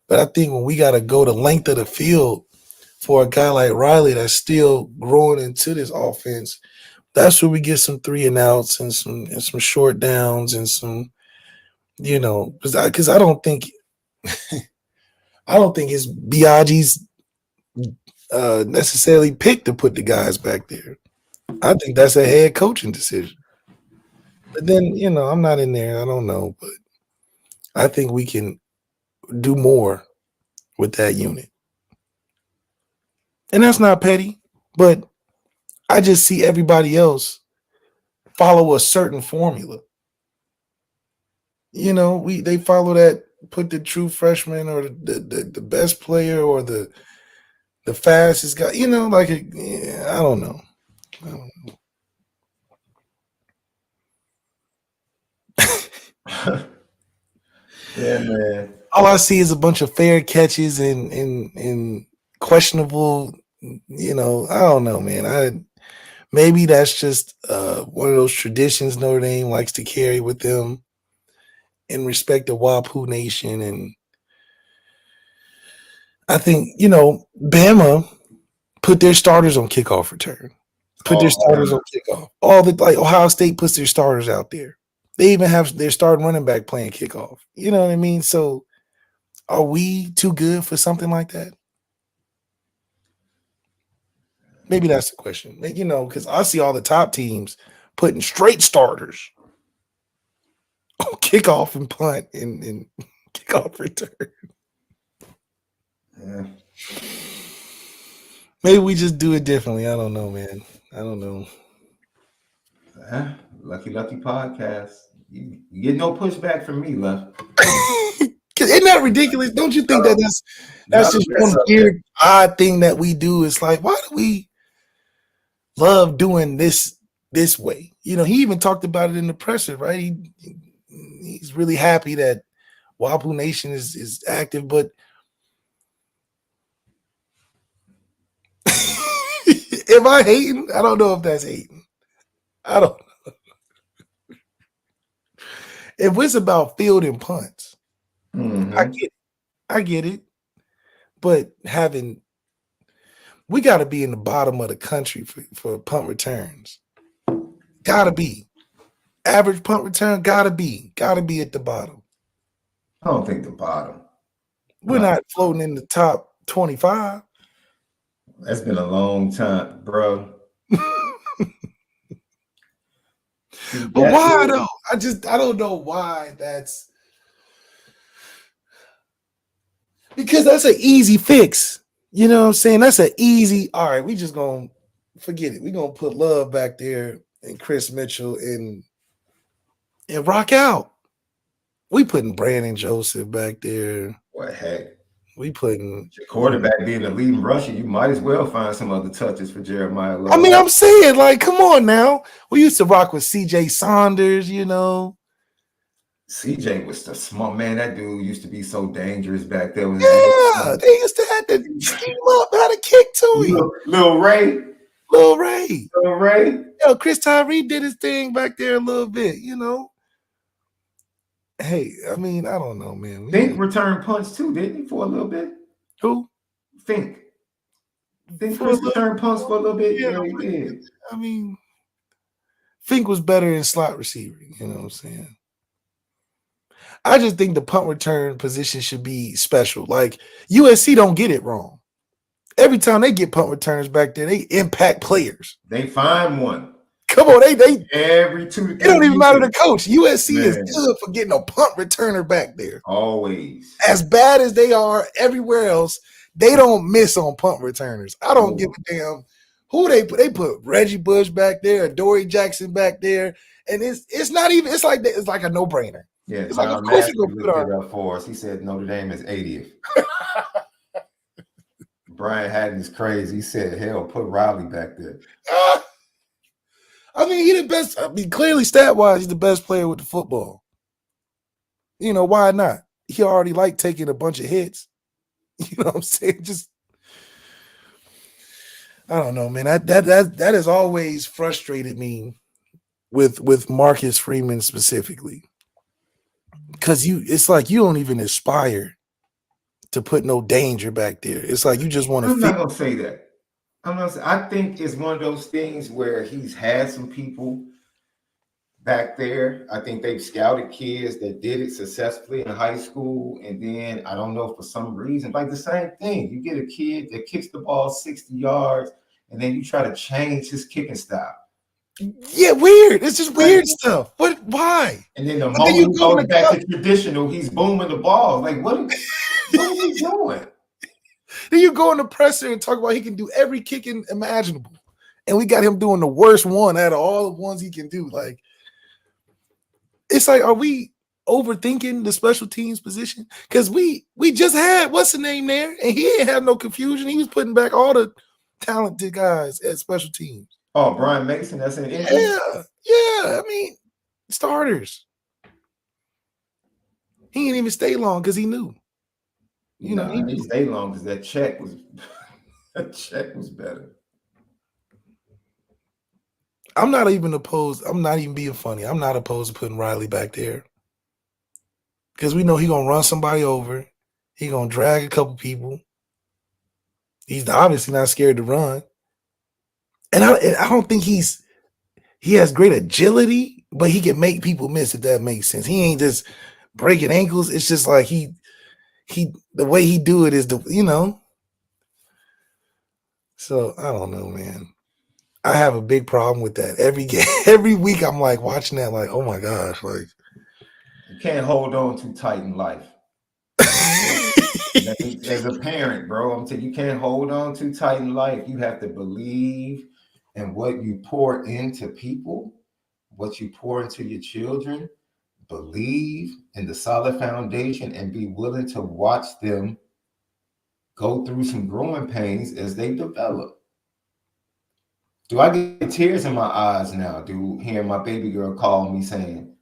[SPEAKER 2] But I think when we got to go the length of the field for a guy like Riley that's still growing into this offense, that's where we get some 3 and outs and some short downs and some, because I don't think it's Biaggi's necessarily picked to put the guys back there. I think that's a head coaching decision. But then, I'm not in there. I don't know, but I think we can do more with that unit. And that's not petty, but I just see everybody else follow a certain formula. They follow that, put the true freshman or the best player or the fastest guy, I don't know.
[SPEAKER 1] Yeah, man.
[SPEAKER 2] All I see is a bunch of fair catches and questionable, I don't know, man. Maybe that's just one of those traditions Notre Dame likes to carry with them in respect to Wapu Nation. And I think, Bama put their starters on kickoff return. Put their starters on kickoff. Ohio State puts their starters out there. They even have their starting running back playing kickoff. You know what I mean? So are we too good for something like that? Maybe that's the question. Because I see all the top teams putting straight starters on kickoff and punt and kickoff return.
[SPEAKER 1] Yeah.
[SPEAKER 2] Maybe we just do it differently. I don't know, man. I don't know.
[SPEAKER 1] Lucky podcast. You get no pushback from me, Left.
[SPEAKER 2] Isn't that ridiculous? Don't you think that's just one weird, odd thing that we do? It's like, why do we love doing this way? He even talked about it in the presser, right? He's really happy that Wapu Nation is active, but am I hating? I don't know if that's hating. I don't know. If it's about fielding punts, I get it. But we got to be in the bottom of the country for punt returns. Got to be. Average punt return, got to be at the bottom.
[SPEAKER 1] I don't think the bottom.
[SPEAKER 2] We're not floating in the top 25.
[SPEAKER 1] That's been a long time, bro.
[SPEAKER 2] But why though? I don't know why that's. Because that's an easy fix. You know what I'm saying? That's an easy, all right, we just going to forget it. We're going to put Love back there and Chris Mitchell and rock out. We putting Brandon Joseph back there.
[SPEAKER 1] What heck?
[SPEAKER 2] We putting
[SPEAKER 1] your quarterback being the leading rusher. You might as well find some other touches for Jeremiah Love.
[SPEAKER 2] I mean, I'm saying, like, come on now. We used to rock with C.J. Saunders,
[SPEAKER 1] CJ was the small man. That dude used to be so dangerous back there.
[SPEAKER 2] Yeah, they used to have to scheme up how to kick to him.
[SPEAKER 1] Lil Ray.
[SPEAKER 2] Chris Tyree did his thing back there a little bit, Hey, I mean, I don't know, man.
[SPEAKER 1] Fink returned punts too, didn't he, for a little bit?
[SPEAKER 2] Who?
[SPEAKER 1] Fink Chris returned punts for a little bit. Yeah, he did.
[SPEAKER 2] I mean, Fink was better in slot receiving, you know what I'm saying? I just think the punt return position should be special. Like, USC don't get it wrong. Every time they get punt returns back there, they impact players.
[SPEAKER 1] They find one.
[SPEAKER 2] Come on, they
[SPEAKER 1] every 2 to 3
[SPEAKER 2] it don't even matter the
[SPEAKER 1] years.
[SPEAKER 2] coach. USC is
[SPEAKER 1] Man.
[SPEAKER 2] good for getting a punt returner back there.
[SPEAKER 1] Always.
[SPEAKER 2] As bad as they are everywhere else, they don't miss on punt returners. I don't give a damn who they put. They put Reggie Bush back there, Dory Jackson back there, and it's not even. It's like a no brainer.
[SPEAKER 1] Yeah,
[SPEAKER 2] It's like, of
[SPEAKER 1] John
[SPEAKER 2] course
[SPEAKER 1] Massey
[SPEAKER 2] you're gonna put
[SPEAKER 1] looked
[SPEAKER 2] our.
[SPEAKER 1] it up for us. He said Notre Dame is 80th. Brian Hatton is crazy. He said, hell, put Riley back there.
[SPEAKER 2] I mean, he the best. I mean, clearly stat wise, he's the best player with the football. You know why not? He already liked taking a bunch of hits. You know what I'm saying? Just I don't know, man. That has always frustrated me with Marcus Freeman specifically. Because it's like you don't even aspire to put no danger back there. It's like you just want to
[SPEAKER 1] I'm not gonna say that. I think it's one of those things where he's had some people back there. I think they've scouted kids that did it successfully in high school, and then I don't know, for some reason, like the same thing. You get a kid that kicks the ball 60 yards, and then you try to change his kicking style.
[SPEAKER 2] Yeah, weird. It's just weird stuff. What? Why?
[SPEAKER 1] And then the
[SPEAKER 2] But then
[SPEAKER 1] moment
[SPEAKER 2] you
[SPEAKER 1] he
[SPEAKER 2] go
[SPEAKER 1] goes
[SPEAKER 2] to
[SPEAKER 1] back to traditional, he's booming the ball. Like, what are we doing?
[SPEAKER 2] Then you go in the presser and talk about he can do every kicking imaginable, and we got him doing the worst one out of all the ones he can do. Like, it's like, are we overthinking the special teams position? Because we just had what's the name there, and he didn't have no confusion. He was putting back all the talented guys at special teams.
[SPEAKER 1] Oh, Brian Mason, that's an injury?
[SPEAKER 2] Yeah. I mean, starters. He didn't even stay long because he knew. You know,
[SPEAKER 1] he stayed long because that check was better.
[SPEAKER 2] I'm not even opposed. I'm not even being funny. I'm not opposed to putting Riley back there. Because we know he's going to run somebody over. He's going to drag a couple people. He's obviously not scared to run. And I don't think he has great agility, but he can make people miss, if that makes sense. He ain't just breaking ankles. It's just like the way he do it is So I don't know, man. I have a big problem with that. Every week I'm like watching that, like, oh my gosh, like
[SPEAKER 1] you can't hold on too tight in life. As a parent, bro, I'm telling you, you can't hold on too tight in life. You have to believe in what you pour into people, what you pour into your children. Believe in the solid foundation and be willing to watch them go through some growing pains as they develop. Do I get tears in my eyes now, hearing my baby girl call me saying,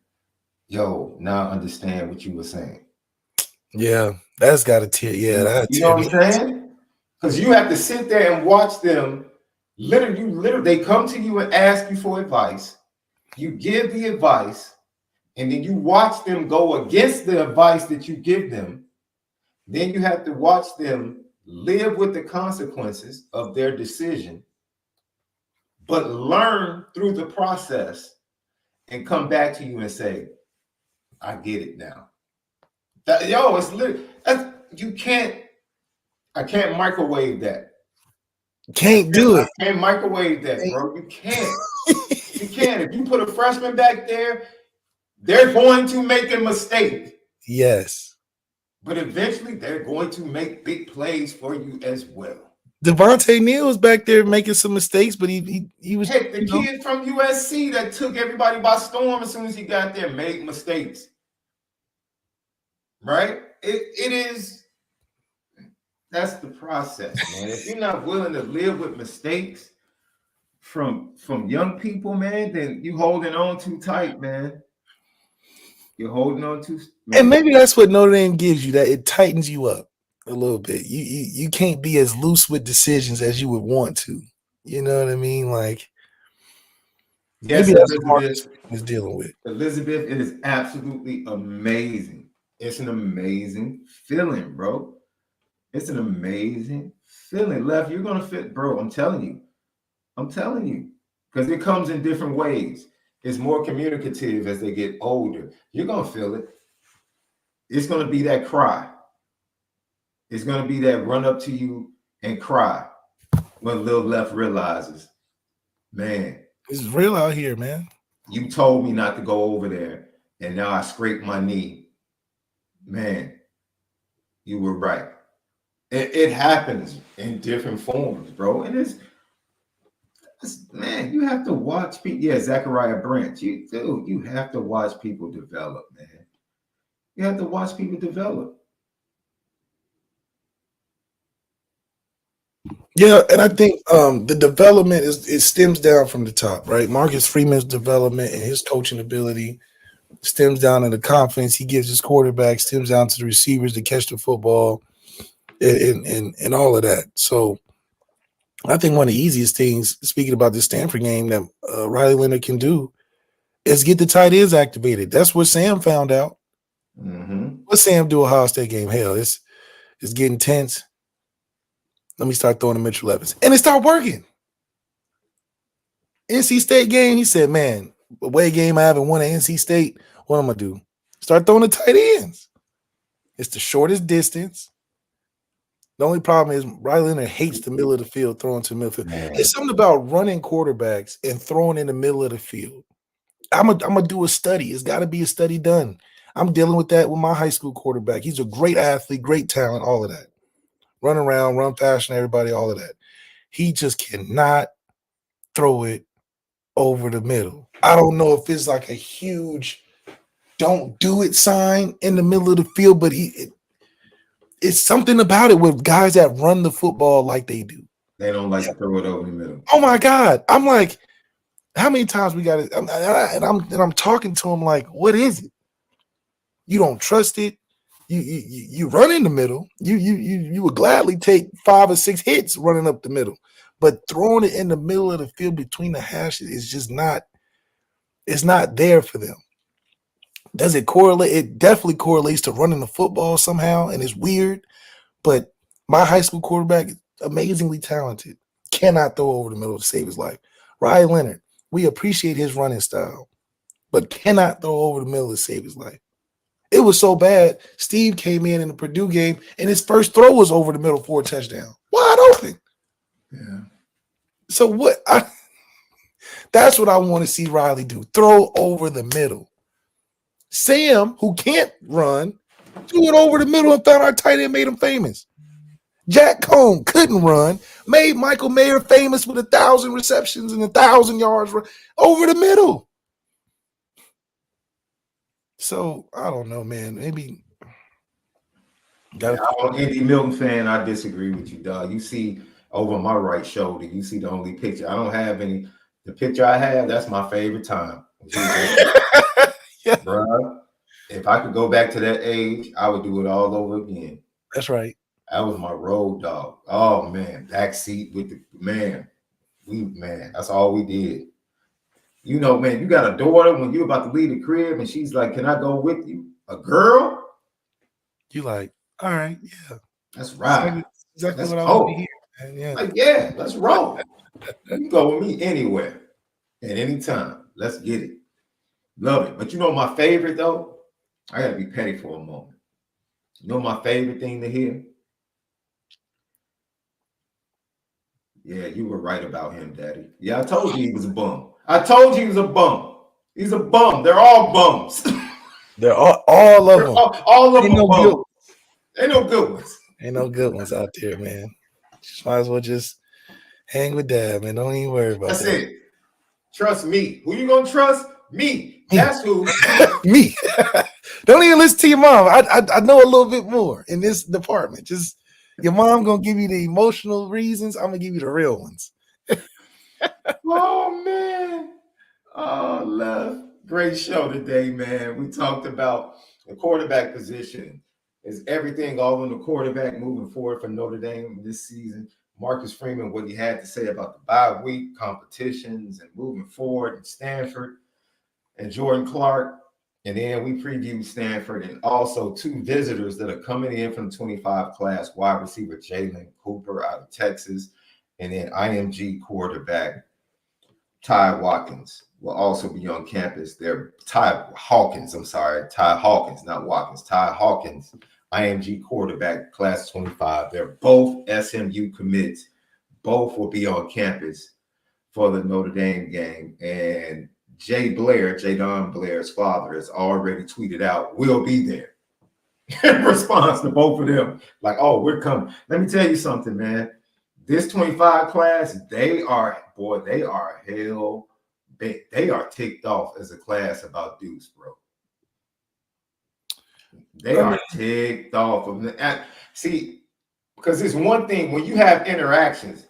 [SPEAKER 1] yo, now I understand what you were saying?
[SPEAKER 2] Yeah, that's got a tear. Yeah,
[SPEAKER 1] you know what I'm saying? Because you have to sit there and watch them. Literally, they come to you and ask you for advice. You give the advice, and then you watch them go against the advice that you give them. Then you have to watch them live with the consequences of their decision, but learn through the process and come back to you and say, I get it now. It's literally, I can't microwave that.
[SPEAKER 2] Can't do it.
[SPEAKER 1] I can't microwave that, bro. You can't. You can't. If you put a freshman back there, they're going to make a mistake.
[SPEAKER 2] Yes.
[SPEAKER 1] But eventually they're going to make big plays for you as well.
[SPEAKER 2] Devontae Neal was back there making some mistakes, but he was.
[SPEAKER 1] Heck, the kid from USC that took everybody by storm as soon as he got there made mistakes. Right? It is. That's the process, man. If you're not willing to live with mistakes from young people, man, then you holding on too tight, man. You're holding on too.
[SPEAKER 2] And maybe that's what Notre Dame gives you, that it tightens you up a little bit. You can't be as loose with decisions as you would want to. You know what I mean? Like,
[SPEAKER 1] yes,
[SPEAKER 2] maybe that's what
[SPEAKER 1] Elizabeth
[SPEAKER 2] is dealing with.
[SPEAKER 1] Elizabeth, it is absolutely amazing. It's an amazing feeling, bro. It's an amazing feeling. Left, you're gonna fit, bro. I'm telling you. Because it comes in different ways. It's more communicative as they get older. You're gonna feel it. It's gonna be that cry. It's gonna be that run up to you and cry when Lil Left realizes, man,
[SPEAKER 2] It's real out here, man.
[SPEAKER 1] You told me not to go over there, and now I scraped my knee. Man, you were right. It happens in different forms, bro. And man, you have to watch people. Yeah, Zachariah Branch. You have to watch people develop, man. You have to watch people develop.
[SPEAKER 2] Yeah, and I think the development it stems down from the top, right? Marcus Freeman's development and his coaching ability stems down to the confidence he gives his quarterback, stems down to the receivers to catch the football, and all of that. So I think one of the easiest things, speaking about the Stanford game, that Riley Leonard can do is get the tight ends activated. That's what Sam found out. What Sam do Ohio State game? Hell, it's getting tense. Let me start throwing to Mitchell Evans. And it started working. NC State game, he said, man, away game I haven't won at NC State. What am I going to do? Start throwing the tight ends. It's the shortest distance. The only problem is Riley Leonard hates the middle of the field, throwing to the middle of the field. It's something about running quarterbacks and throwing in the middle of the field. I'm gonna do a study. It's got to be a study done. I'm dealing with that with my high school quarterback. He's a great athlete, great talent, all of that. Run around, run faster than everybody, all of that. He just cannot throw it over the middle. I don't know if it's like a huge don't do it sign in the middle of the field, but it's something about it with guys that run the football like they do.
[SPEAKER 1] They don't like to throw it over the middle.
[SPEAKER 2] Oh my God. I'm like, how many times we got it? And I'm talking to him like, what is it? You don't trust it. You run in the middle. You would gladly take 5 or 6 hits running up the middle, but throwing it in the middle of the field between the hashes is just not. It's not there for them. Does it correlate? It definitely correlates to running the football somehow, and it's weird. But my high school quarterback is amazingly talented. Cannot throw over the middle to save his life. Riley Leonard, we appreciate his running style, but cannot throw over the middle to save his life. It was so bad, Steve came in the Purdue game, and his first throw was over the middle for a touchdown. Wide open.
[SPEAKER 1] Yeah.
[SPEAKER 2] So what? That's what I want to see Riley do. Throw over the middle. Sam, who can't run, threw it over the middle and found our tight end, made him famous. Jack Cohn couldn't run, made Michael Mayer famous with 1,000 receptions and 1,000 yards over the middle. So I don't know, man. Maybe.
[SPEAKER 1] I'm an Indy Milton fan. I disagree with you, dog. You see over my right shoulder, you see the only picture. I don't have any. The picture I have, that's my favorite time.
[SPEAKER 2] Yeah.
[SPEAKER 1] Bruh, if I could go back to that age, I would do it all over again.
[SPEAKER 2] That's right.
[SPEAKER 1] That was my road dog. Oh man, backseat with the man. That's all we did. You know, man, you got a daughter when you're about to leave the crib and she's like, can I go with you? A girl?
[SPEAKER 2] You like, all right, yeah.
[SPEAKER 1] That's right.
[SPEAKER 2] Exactly
[SPEAKER 1] Let's
[SPEAKER 2] what I
[SPEAKER 1] go.
[SPEAKER 2] want to hear. Man. Yeah.
[SPEAKER 1] Like, yeah, let's roll. You can go with me anywhere at any time. Let's get it. Love it. But you know my favorite though? I gotta be petty for a moment. You know my favorite thing to hear? Yeah, you were right about him, Daddy. Yeah, I told you he was a bum. I told you he was a bum. He's a bum. They're all bums.
[SPEAKER 2] They're all of them.
[SPEAKER 1] All of them bums. Ain't no good ones.
[SPEAKER 2] Ain't no good ones out there, man. Just might as well just hang with Dad, man. Don't even worry about
[SPEAKER 1] That's
[SPEAKER 2] that.
[SPEAKER 1] it. Trust me. Who you gonna trust? Me. That's who.
[SPEAKER 2] Me. Don't even listen to your mom. I know a little bit more in this department. Just your mom gonna give you the emotional reasons. I'm gonna give you the real ones.
[SPEAKER 1] Oh man. Oh, love. Great show today, man. We talked about the quarterback position. Is everything all on the quarterback moving forward for Notre Dame this season? Marcus Freeman, what he had to say about the bye week competitions and moving forward in Stanford, and Jordan Clark. And then we previewed Stanford and also 2 visitors that are coming in from the 25 class, wide receiver Jalen Cooper out of Texas, and then IMG quarterback Ty Watkins will also be on campus. They're Ty Hawkins, not Watkins. Ty Hawkins, IMG quarterback, class 25. They're both SMU commits. Both will be on campus for the Notre Dame game. And Jadon Blair's father, has already tweeted out, "We'll be there," in response to both of them. Like, "Oh, we're coming." Let me tell you something, man. This 25 class, they are hell bent. They are ticked off as a class about Deuce, bro. They are ticked off. See, because it's one thing when you have interactions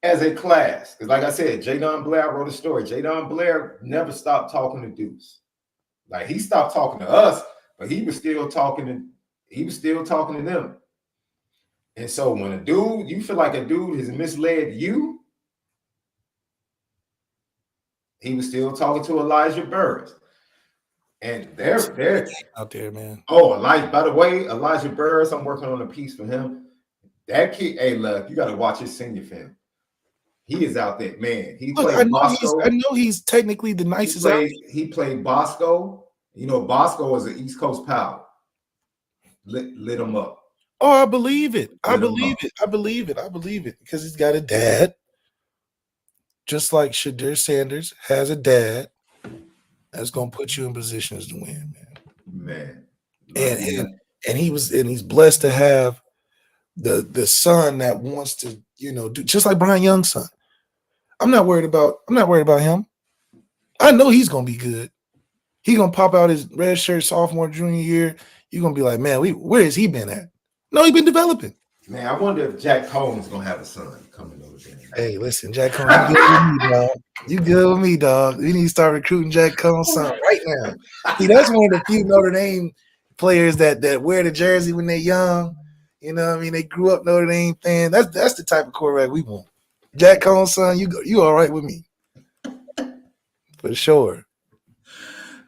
[SPEAKER 1] as a class. Because like I said, Jadon Blair, I wrote a story. Jadon Blair never stopped talking to Deuce. Like, he stopped talking to us, but he was still talking to them. And so when you feel like a dude has misled you, he was still talking to Elijah Burris. And they're
[SPEAKER 2] out there, man.
[SPEAKER 1] Oh, by the way, Elijah Burris, I'm working on a piece for him. That kid, hey, look, you got to watch his senior film. He is out there, man.
[SPEAKER 2] I know he's technically the nicest.
[SPEAKER 1] He played Bosco. You know, Bosco is an East Coast power. Lit him up.
[SPEAKER 2] Oh, I believe it. I believe it because he's got a dad, just like Shadir Sanders has a dad that's gonna put you in positions to win,
[SPEAKER 1] man.
[SPEAKER 2] And he's blessed to have the son that wants to, do just like Brian Young's son. I'm not worried about him. I know he's gonna be good. He's gonna pop out his red shirt sophomore, junior year. You're gonna be like, man, where has he been at? No, he's been developing.
[SPEAKER 1] Man, I wonder if Jack Combs gonna have a son coming over there.
[SPEAKER 2] Hey, listen, Jack Combs, you good with me, dog. You good with me, dog. We need to start recruiting Jack Combs' son right now. See, that's one of the few Notre Dame players that wear the jersey when they're young. You know what I mean? They grew up Notre Dame fan. That's the type of quarterback we want. Jack Combs' son, you all right with me. For sure.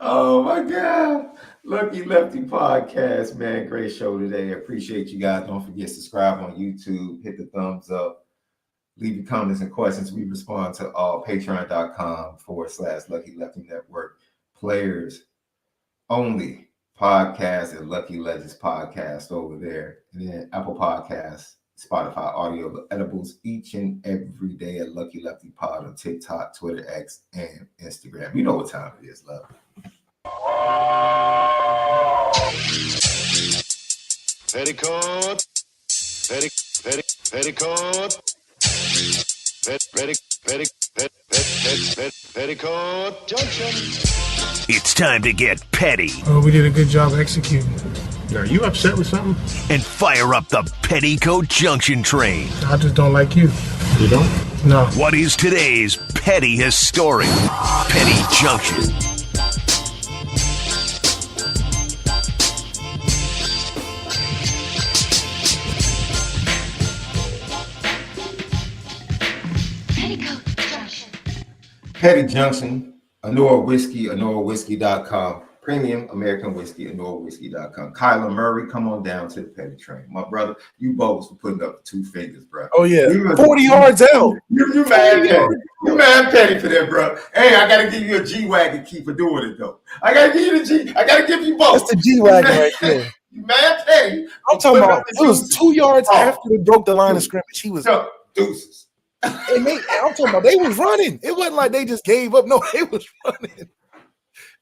[SPEAKER 1] Oh my God. Lucky Lefty podcast, man. Great show today. I appreciate you guys. Don't forget to subscribe on YouTube. Hit the thumbs up. Leave your comments and questions. We respond to all patreon.com/Lucky Lefty Network. Players only podcast and Lucky Legends podcast over there. And then Apple Podcasts, Spotify audio edibles each and every day at Lucky Lefty Pod on TikTok, Twitter, X, and Instagram. You know what time it is, love.
[SPEAKER 5] Petticoat, petticoat, petticoat junction.
[SPEAKER 6] It's time to get petty.
[SPEAKER 7] Oh, we did a good job executing. Are you upset with something?
[SPEAKER 6] And fire up the Petticoat Junction train.
[SPEAKER 7] I just don't like you. You don't? No.
[SPEAKER 6] What is today's petty historic Petty Junction?
[SPEAKER 1] Petty Junction, ONORA Whiskey, ONORAWhiskey.com. Premium American Whiskey, ONORAWhiskey.com. Kyler Murray, come on down to the Petty train. My brother, you both for putting up 2 fingers, bro.
[SPEAKER 2] Oh, yeah. 40 yards out.
[SPEAKER 1] You mad petty. You mad petty for that, bro. Hey, I got to give you a G-Wagon key for doing it, though. I got to give you the G. I got to give you both.
[SPEAKER 2] That's the G-Wagon right there.
[SPEAKER 1] You mad petty.
[SPEAKER 2] I'm talking about it was 2 yards after they broke the line of scrimmage. He was
[SPEAKER 1] deuces.
[SPEAKER 2] And I'm talking about they was running. It wasn't like they just gave up. No, they was running.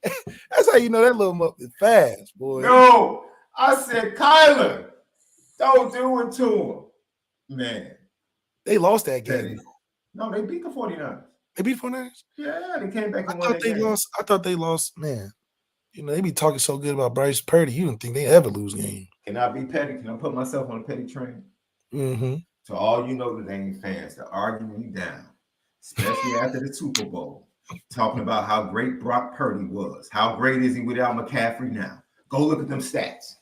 [SPEAKER 2] That's how you know that little muff is fast, boy.
[SPEAKER 1] No, I said, Kyler, don't do it to him. Man.
[SPEAKER 2] They lost that game.
[SPEAKER 1] No, they beat the 49ers.
[SPEAKER 2] They beat the 49ers?
[SPEAKER 1] Yeah, they came back and
[SPEAKER 2] won that game. I thought they lost, man. You know, they be talking so good about Bryce Purdy. You don't think they ever lose game.
[SPEAKER 1] Can I be petty? Can I put myself on a petty train?
[SPEAKER 2] Mm-hmm.
[SPEAKER 1] To all you Notre Dame fans that arguing me down, especially after the Super Bowl, talking about how great Brock Purdy was. How great is he without McCaffrey now? Go look at them stats.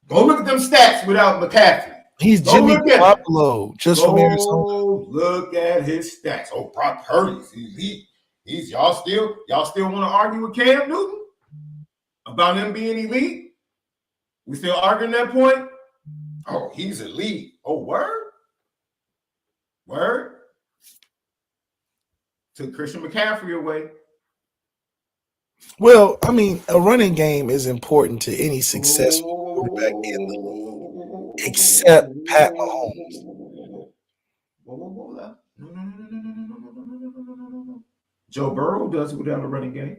[SPEAKER 1] Go look at them stats without McCaffrey.
[SPEAKER 2] He's Jimmy Garoppolo, just from
[SPEAKER 1] Arizona. Look at his stats. Oh, Brock Purdy's elite. Y'all still want to argue with Cam Newton about him being elite? We still arguing that point? Oh, he's elite. Oh, word? Word? Took Christian McCaffrey away.
[SPEAKER 2] Well, I mean, a running game is important to any successful quarterback in the league, except Pat Mahomes.
[SPEAKER 1] Joe Burrow does without a running game.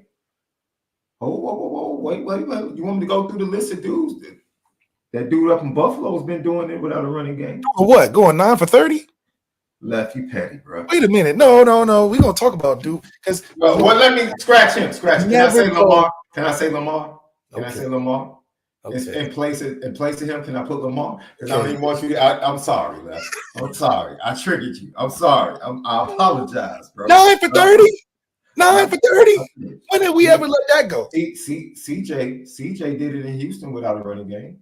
[SPEAKER 1] Oh, whoa, wait. You want me to go through the list of dudes? That dude up in Buffalo has been doing it without a running game.
[SPEAKER 2] What? Going 9 for 30?
[SPEAKER 1] Lefty petty, bro.
[SPEAKER 2] Wait a minute. No. We're gonna talk about dude because
[SPEAKER 1] Well, let me scratch him. Can I say
[SPEAKER 2] Never
[SPEAKER 1] Lamar? Can I say Lamar? Can I
[SPEAKER 2] Okay.
[SPEAKER 1] say Lamar?
[SPEAKER 2] okay.
[SPEAKER 1] In place of him, can I put Lamar? Because I
[SPEAKER 2] Okay.
[SPEAKER 1] don't even want you to. I'm sorry, Lef. I'm sorry. I triggered you. I'm sorry. I apologize, bro.
[SPEAKER 2] 9 for 30? 9 for 30? When did we ever let that go?
[SPEAKER 1] CJ did it in Houston without a running game.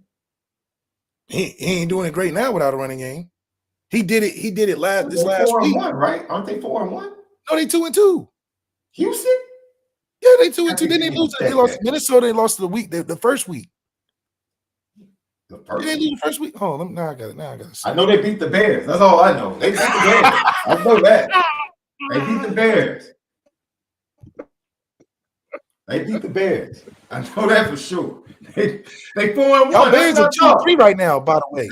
[SPEAKER 2] He ain't doing it great now without a running game. He did it
[SPEAKER 1] They're
[SPEAKER 2] last
[SPEAKER 1] 4-1,
[SPEAKER 2] week.
[SPEAKER 1] right? Aren't they 4-1?
[SPEAKER 2] No, they 2-2.
[SPEAKER 1] Houston?
[SPEAKER 2] Yeah, they 2-2.
[SPEAKER 1] I think
[SPEAKER 2] Then they
[SPEAKER 1] you
[SPEAKER 2] lose.
[SPEAKER 1] said
[SPEAKER 2] They lost
[SPEAKER 1] that.
[SPEAKER 2] Minnesota. They lost the first week.
[SPEAKER 1] The
[SPEAKER 2] Did
[SPEAKER 1] first
[SPEAKER 2] they
[SPEAKER 1] one.
[SPEAKER 2] lose the first week? Oh, now I got it. Now I got it.
[SPEAKER 1] I know they beat the Bears. That's all I know. They beat the Bears. I know that. They beat the Bears. They beat the Bears. I know that for sure. They 4-1.
[SPEAKER 2] Y'all Bears are
[SPEAKER 1] That's not
[SPEAKER 2] 2-3 right now, by the way.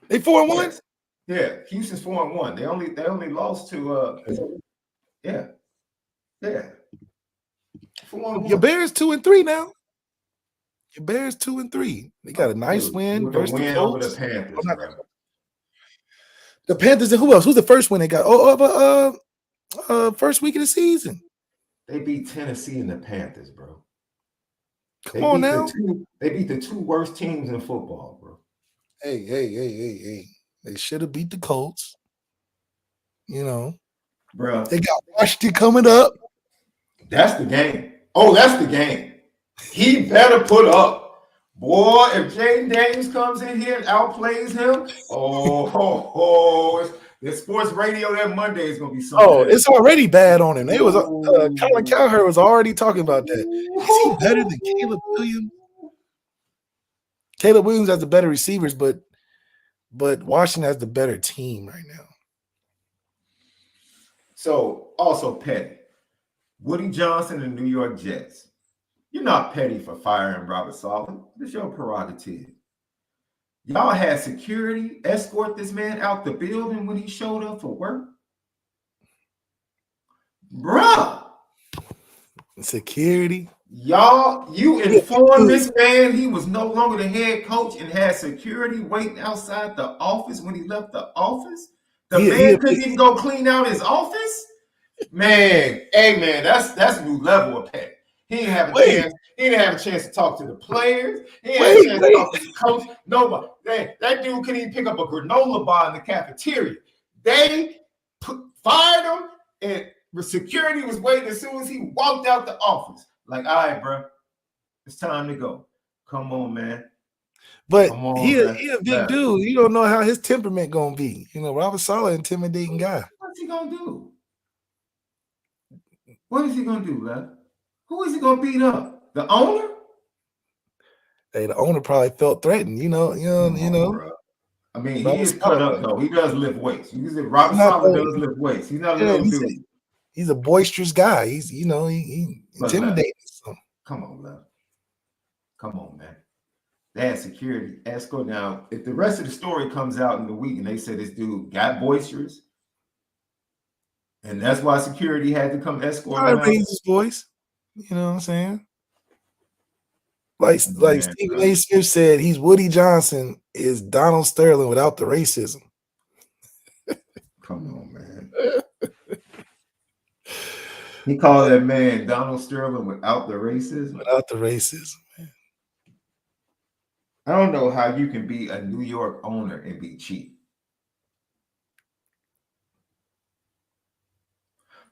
[SPEAKER 2] They 4-1?
[SPEAKER 1] yes. Yeah, Houston's 4-1. They only lost to yeah. 4-1.
[SPEAKER 2] Your Bears 2-3 now. Your Bears 2-3. They got a nice win
[SPEAKER 1] With a
[SPEAKER 2] versus the
[SPEAKER 1] win over the
[SPEAKER 2] Colts.
[SPEAKER 1] Panthers.
[SPEAKER 2] Oh, not
[SPEAKER 1] bro.
[SPEAKER 2] The Panthers and who else? Who's the first win they got? First week of the season.
[SPEAKER 1] They beat Tennessee and the Panthers, bro.
[SPEAKER 2] Come on now.
[SPEAKER 1] They beat the two worst teams in football, bro.
[SPEAKER 2] Hey. They should have beat the Colts. You know.
[SPEAKER 1] Bro,
[SPEAKER 2] They got Washington coming up.
[SPEAKER 1] that's the game. Oh, that's the game. He better put up. Boy, if Jaden Daniels comes in here and outplays him, the sports radio that Monday is gonna be something.
[SPEAKER 2] Oh, it's already bad on him. It was Colin Cowherd was already talking about that. Is he better than Caleb Williams? Caleb Williams has the better receivers, but Washington has the better team right now.
[SPEAKER 1] So, also petty. Woody Johnson and New York Jets. You're not petty for firing Robert Saleh. It's your prerogative. Y'all had security escort this man out the building when he showed up for work. Bruh.
[SPEAKER 2] Security.
[SPEAKER 1] Y'all, you informed this man he was no longer the head coach and had security waiting outside the office when he left the office. The man couldn't even go clean out his office. Man, hey man, that's a new level of petty. He didn't have a chance. He didn't have a chance to talk to the players. He didn't have a chance to talk to the coach. Nobody. That dude couldn't even pick up a granola bar in the cafeteria. They fired him, and the security was waiting as soon as he walked out the office. Like, all right, bro, it's time to go. Come on, man.
[SPEAKER 2] But
[SPEAKER 1] Come on,
[SPEAKER 2] he
[SPEAKER 1] man.
[SPEAKER 2] a big dude. You don't know how his temperament gonna be. You know, Robert Saleh, intimidating guy.
[SPEAKER 1] What's he gonna do? What is he gonna do, Lev? Who is he gonna beat up? The owner?
[SPEAKER 2] Hey, the owner probably felt threatened. You know.
[SPEAKER 1] Bro. I mean, he is cut up though. He does lift weights. You said Robert Saleh does lift weights. He's not a little dude.
[SPEAKER 2] He's a boisterous guy. He's he intimidating.
[SPEAKER 1] Come on, Lev. Come on, man. They had security escort. Now, if the rest of the story comes out in the week and they say this dude got boisterous, and that's why security had to come escort him out.
[SPEAKER 2] Raise his voice. You know what I'm saying? Like Stephen A. Smith said, he's Woody Johnson is Donald Sterling without the racism.
[SPEAKER 1] Come on, man. He called that man Donald Sterling without the racism.
[SPEAKER 2] Without the racism, man.
[SPEAKER 1] I don't know how you can be a New York owner and be cheap.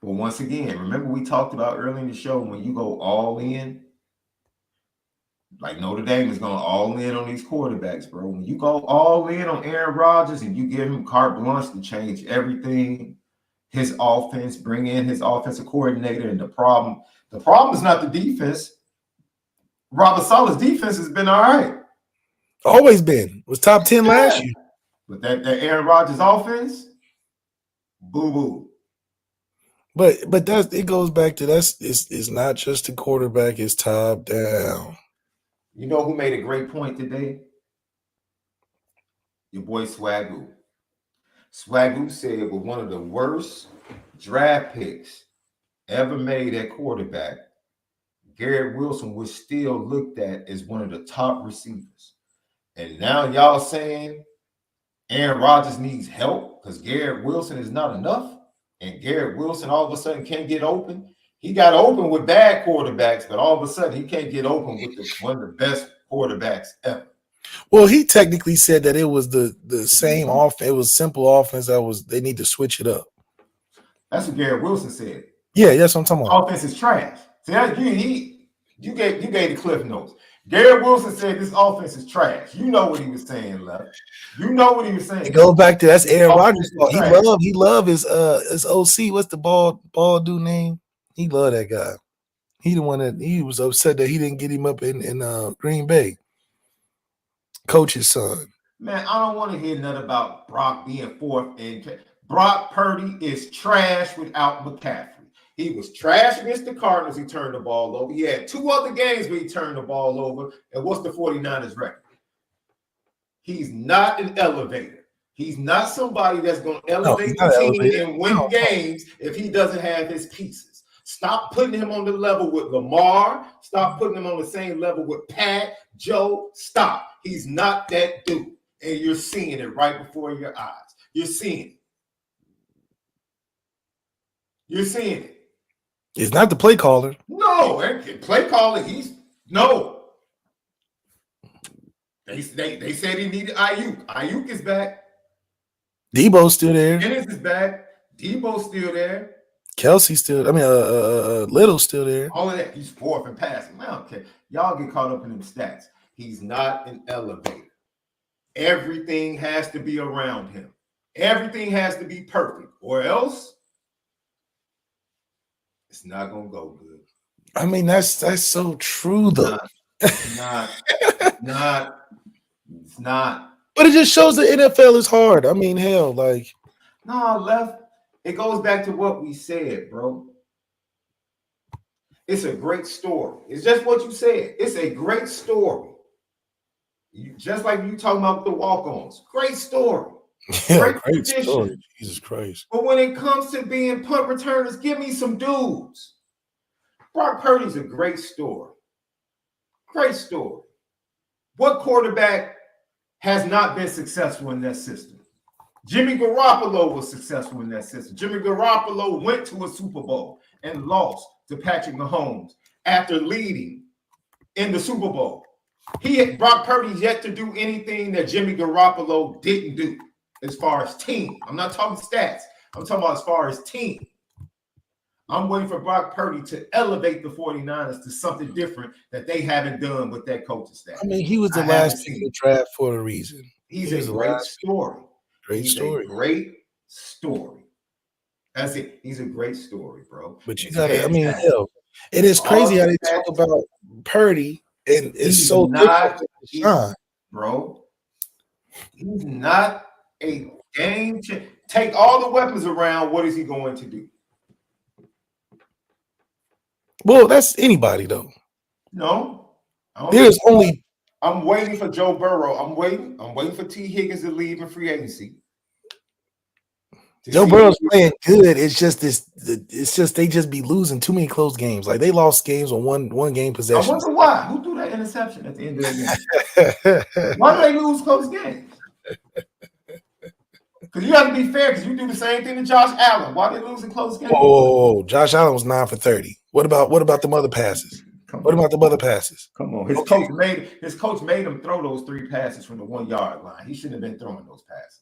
[SPEAKER 1] But once again, remember we talked about early in the show when you go all in, like Notre Dame is going all in on these quarterbacks, bro. When you go all in on Aaron Rodgers and you give him carte blanche to change everything, his offense, bring in his offensive coordinator, and the problem is not the defense. Robert Saleh's defense has been all right.
[SPEAKER 2] Always been. Was top 10 last year.
[SPEAKER 1] But that Aaron Rodgers offense, boo-boo.
[SPEAKER 2] But it goes back to it's not just the quarterback, it's top down.
[SPEAKER 1] You know who made a great point today? Your boy Swagoo. Swagoo said with one of the worst draft picks ever made at quarterback, Garrett Wilson was still looked at as one of the top receivers. And now y'all saying Aaron Rodgers needs help because Garrett Wilson is not enough, and Garrett Wilson all of a sudden can't get open. He got open with bad quarterbacks, but all of a sudden he can't get open with one of the best quarterbacks ever.
[SPEAKER 2] Well, he technically said that it was the same offense. It was simple offense they need to switch it up.
[SPEAKER 1] That's what Garrett Wilson said.
[SPEAKER 2] Yeah, that's what I'm talking about.
[SPEAKER 1] Offense is trash. See, you gave the cliff notes. Garrett Wilson said this offense is trash. You know what he was saying, Left. You know what he was saying.
[SPEAKER 2] It goes back to that's Aaron Rodgers. He love his OC. What's the ball dude name? He loved that guy. He the one that he was upset that he didn't get him up in Green Bay. Coach's son.
[SPEAKER 1] Man, I don't want to hear nothing about Brock being fourth. And Brock Purdy is trash without McCaffrey. He was trash against the Cardinals. He turned the ball over. He had 2 other games where he turned the ball over. And what's the 49ers record? He's not an elevator. He's not somebody that's going to elevate the team and win games if he doesn't have his pieces. Stop putting him on the level with Lamar. Stop putting him on the same level with Pat, Joe. Stop. He's not that dude. And you're seeing it right before your eyes. You're seeing it. You're seeing it.
[SPEAKER 2] He's not the play caller.
[SPEAKER 1] No, play caller. No. They said he needed Ayuk. Ayuk is back.
[SPEAKER 2] Debo's still there.
[SPEAKER 1] Dennis is back. Debo's still there.
[SPEAKER 2] Kelsey's still. Little's still there.
[SPEAKER 1] All of that. He's fourth in passing. I don't care. Y'all get caught up in them stats. He's not an elevator. Everything has to be around him. Everything has to be perfect, or else it's not gonna go good.
[SPEAKER 2] I mean, that's so true, though.
[SPEAKER 1] It's not.
[SPEAKER 2] But it just shows the NFL is hard. I mean, hell, like.
[SPEAKER 1] No, Left. It goes back to what we said, bro. It's a great story. It's just what you said. It's a great story. Just like you talking about the walk-ons. Great story.
[SPEAKER 2] Yeah, great story. Jesus Christ.
[SPEAKER 1] But when it comes to being punt returners, give me some dudes. Brock Purdy's a great story. Great story. What quarterback has not been successful in that system? Jimmy Garoppolo was successful in that system. Jimmy Garoppolo went to a Super Bowl and lost to Patrick Mahomes after leading in the Super Bowl. Brock Purdy's yet to do anything that Jimmy Garoppolo didn't do as far as team. I'm not talking stats. I'm talking about as far as team. I'm waiting for Brock Purdy to elevate the 49ers to something different that they haven't done with that coaching staff.
[SPEAKER 2] I mean, he was the last pick of the draft for a reason.
[SPEAKER 1] He's a great story.
[SPEAKER 2] Great story.
[SPEAKER 1] Great story. That's it. He's a great story, bro.
[SPEAKER 2] But you got to, I mean, hell, it is crazy how they talk about Purdy, and it's so different than SHAUN.
[SPEAKER 1] Bro, he's not a game changer. Take all the weapons around. What is he going to do?
[SPEAKER 2] Well, that's anybody, though.
[SPEAKER 1] No.
[SPEAKER 2] There's only.
[SPEAKER 1] I'm waiting for Joe Burrow. I'm waiting for T. Higgins to leave in free agency.
[SPEAKER 2] Joe Burrow's playing good. It's just they just be losing too many close games. Like they lost games on one game possession.
[SPEAKER 1] I wonder why. Who threw that interception at the end of the game? Why do they lose close games? Because you have to be fair. Because you do the same thing to Josh Allen. Why are they losing close games?
[SPEAKER 2] Oh, Josh Allen was 9 for 30. What about the other passes? What about the other passes?
[SPEAKER 1] Come on, his coach made him throw those 3 passes from the 1 yard line. He shouldn't have been throwing those passes.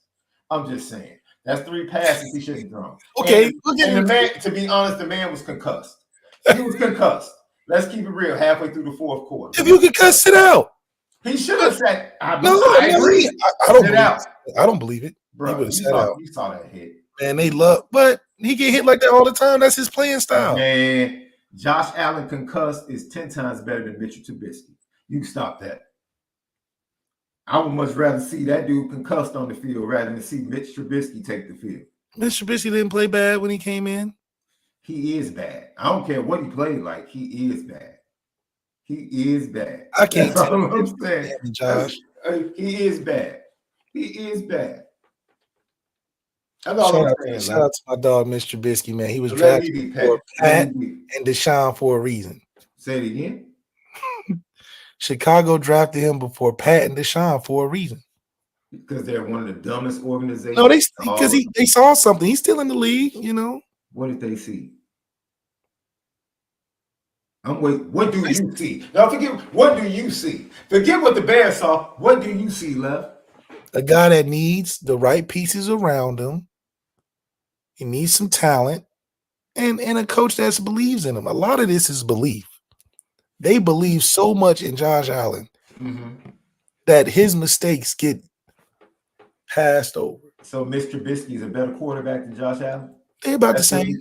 [SPEAKER 1] I'm just saying. That's 3 passes he shouldn't have thrown. Okay. And the man, to be honest, the man was concussed. He was concussed. Let's keep it real. Halfway through the 4th quarter.
[SPEAKER 2] If you concussed, sit out.
[SPEAKER 1] He should have said, I
[SPEAKER 2] agree. I don't believe it.
[SPEAKER 1] Bro, you saw that hit.
[SPEAKER 2] Man, but he get hit like that all the time. That's his playing style.
[SPEAKER 1] Man, Josh Allen concussed is 10 times better than Mitchell Trubisky. You can stop that. I would much rather see that dude concussed on the field rather than see Mitch Trubisky take the field.
[SPEAKER 2] Mitch Trubisky didn't play bad when he came in.
[SPEAKER 1] He is bad. I don't care what he played like. He is bad. He is bad.
[SPEAKER 2] I can't tell
[SPEAKER 1] what I'm saying.
[SPEAKER 2] Josh.
[SPEAKER 1] He is bad. He is bad. That's all I'm saying.
[SPEAKER 2] Shout out to my dog, Mr. Trubisky, man. He was
[SPEAKER 1] Let me
[SPEAKER 2] drafted
[SPEAKER 1] be
[SPEAKER 2] for
[SPEAKER 1] petty.
[SPEAKER 2] Pat and Deshaun for a reason.
[SPEAKER 1] Say it again.
[SPEAKER 2] Chicago drafted him before Pat and Deshaun for a reason.
[SPEAKER 1] Because they're one of the dumbest organizations.
[SPEAKER 2] No, they saw something. He's still in the league, you know.
[SPEAKER 1] What did they see? I'm waiting. What do you see? Now forget. What do you see? Forget what the Bears saw. What do you see, Left?
[SPEAKER 2] A guy that needs the right pieces around him. He needs some talent, and a coach that believes in him. A lot of this is belief. They believe so much in Josh Allen that his mistakes get passed over.
[SPEAKER 1] So Mr. Trubisky is a better quarterback than Josh Allen?
[SPEAKER 2] They're about the same.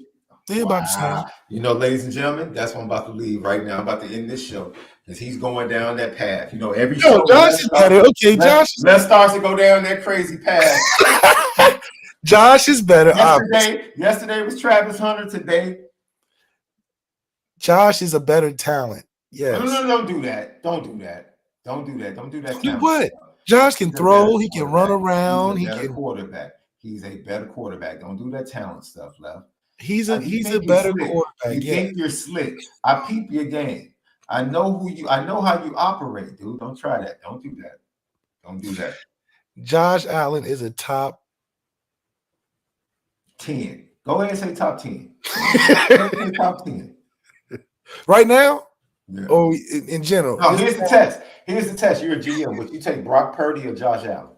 [SPEAKER 2] They're about the same.
[SPEAKER 1] You know, ladies and gentlemen, that's what I'm about to leave right now. I'm about to end this show because he's going down that path. You know, every show.
[SPEAKER 2] Josh is better. Okay, Josh.
[SPEAKER 1] Let's start to go down that crazy path.
[SPEAKER 2] Josh is better.
[SPEAKER 1] Yesterday was Travis Hunter. Today,
[SPEAKER 2] Josh is a better talent. Yes.
[SPEAKER 1] No, don't do that. Don't do that. Don't do that. Don't do that.
[SPEAKER 2] Do what? Josh can throw. He can run around.
[SPEAKER 1] He's a better quarterback. He's a better quarterback. Don't do that talent stuff, Left.
[SPEAKER 2] He's a better quarterback.
[SPEAKER 1] You think you're slick. I peep your game. I know how you operate, dude. Don't try that. Don't do that. Don't do that.
[SPEAKER 2] Josh Allen is a top
[SPEAKER 1] 10. Go ahead and say top 10. Top 10.
[SPEAKER 2] Right now?
[SPEAKER 1] Yeah.
[SPEAKER 2] Oh, in general.
[SPEAKER 1] No, here's the test. Here's the test. You're a GM. Would you take Brock Purdy or Josh Allen?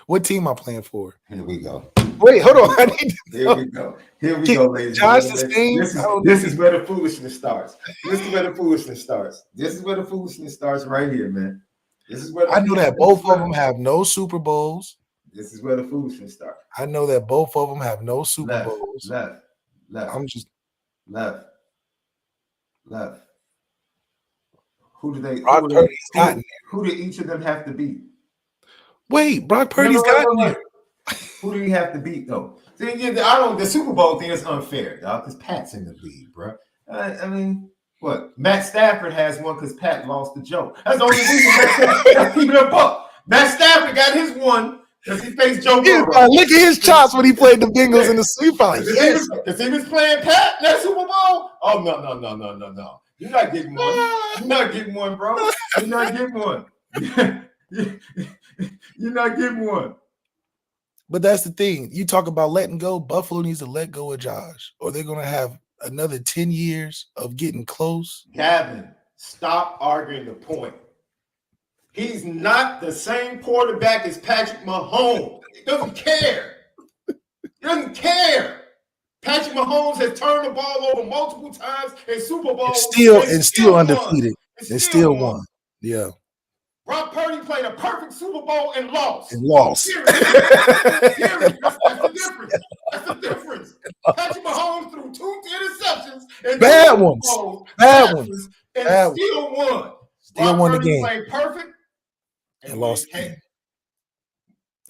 [SPEAKER 2] What team am I playing for?
[SPEAKER 1] Here we go.
[SPEAKER 2] Wait, hold on.
[SPEAKER 1] Here we go. Here we go, ladies
[SPEAKER 2] Josh
[SPEAKER 1] and gentlemen. This is where the foolishness starts. This is where the foolishness starts. This is where the foolishness starts right here, man. This is where
[SPEAKER 2] I know that both of them have no Super Bowls.
[SPEAKER 1] This is where the foolishness starts.
[SPEAKER 2] I know that both of them have no Super Bowls.
[SPEAKER 1] Left.
[SPEAKER 2] I'm just
[SPEAKER 1] left. Who do they?
[SPEAKER 2] Brock Purdy's gotten there.
[SPEAKER 1] Who do each of them have to beat?
[SPEAKER 2] Wait, Brock Purdy's gotten there.
[SPEAKER 1] Who do you have to beat though? See, the Super Bowl thing is unfair, dog, because Pat's in the league, bro. I mean, what? Matt Stafford has one because Pat lost the joke. That's the only reason. That's keeping it up. Matt Stafford got his one because he faced Joe Burrow.
[SPEAKER 2] Look at his chops when he played the Bengals in the Super Bowl.
[SPEAKER 1] Because he was playing Pat in that Super Bowl. Oh no. You're not getting one. You're not getting one, bro. You're not getting one. You're not getting one.
[SPEAKER 2] But that's the thing. You talk about letting go. Buffalo needs to let go of Josh, or they're going to have another 10 years of getting close.
[SPEAKER 1] Gavin, stop arguing the point. He's not the same quarterback as Patrick Mahomes. He doesn't care. Patrick Mahomes has turned the ball over multiple times in Super Bowls.
[SPEAKER 2] And still undefeated. And still won. Yeah.
[SPEAKER 1] Brock Purdy played a perfect Super Bowl and lost.
[SPEAKER 2] That's
[SPEAKER 1] the difference. Patrick Mahomes threw 2 interceptions and
[SPEAKER 2] bad ones.
[SPEAKER 1] And still won.
[SPEAKER 2] Still won the game.
[SPEAKER 1] Played perfect
[SPEAKER 2] and lost the game.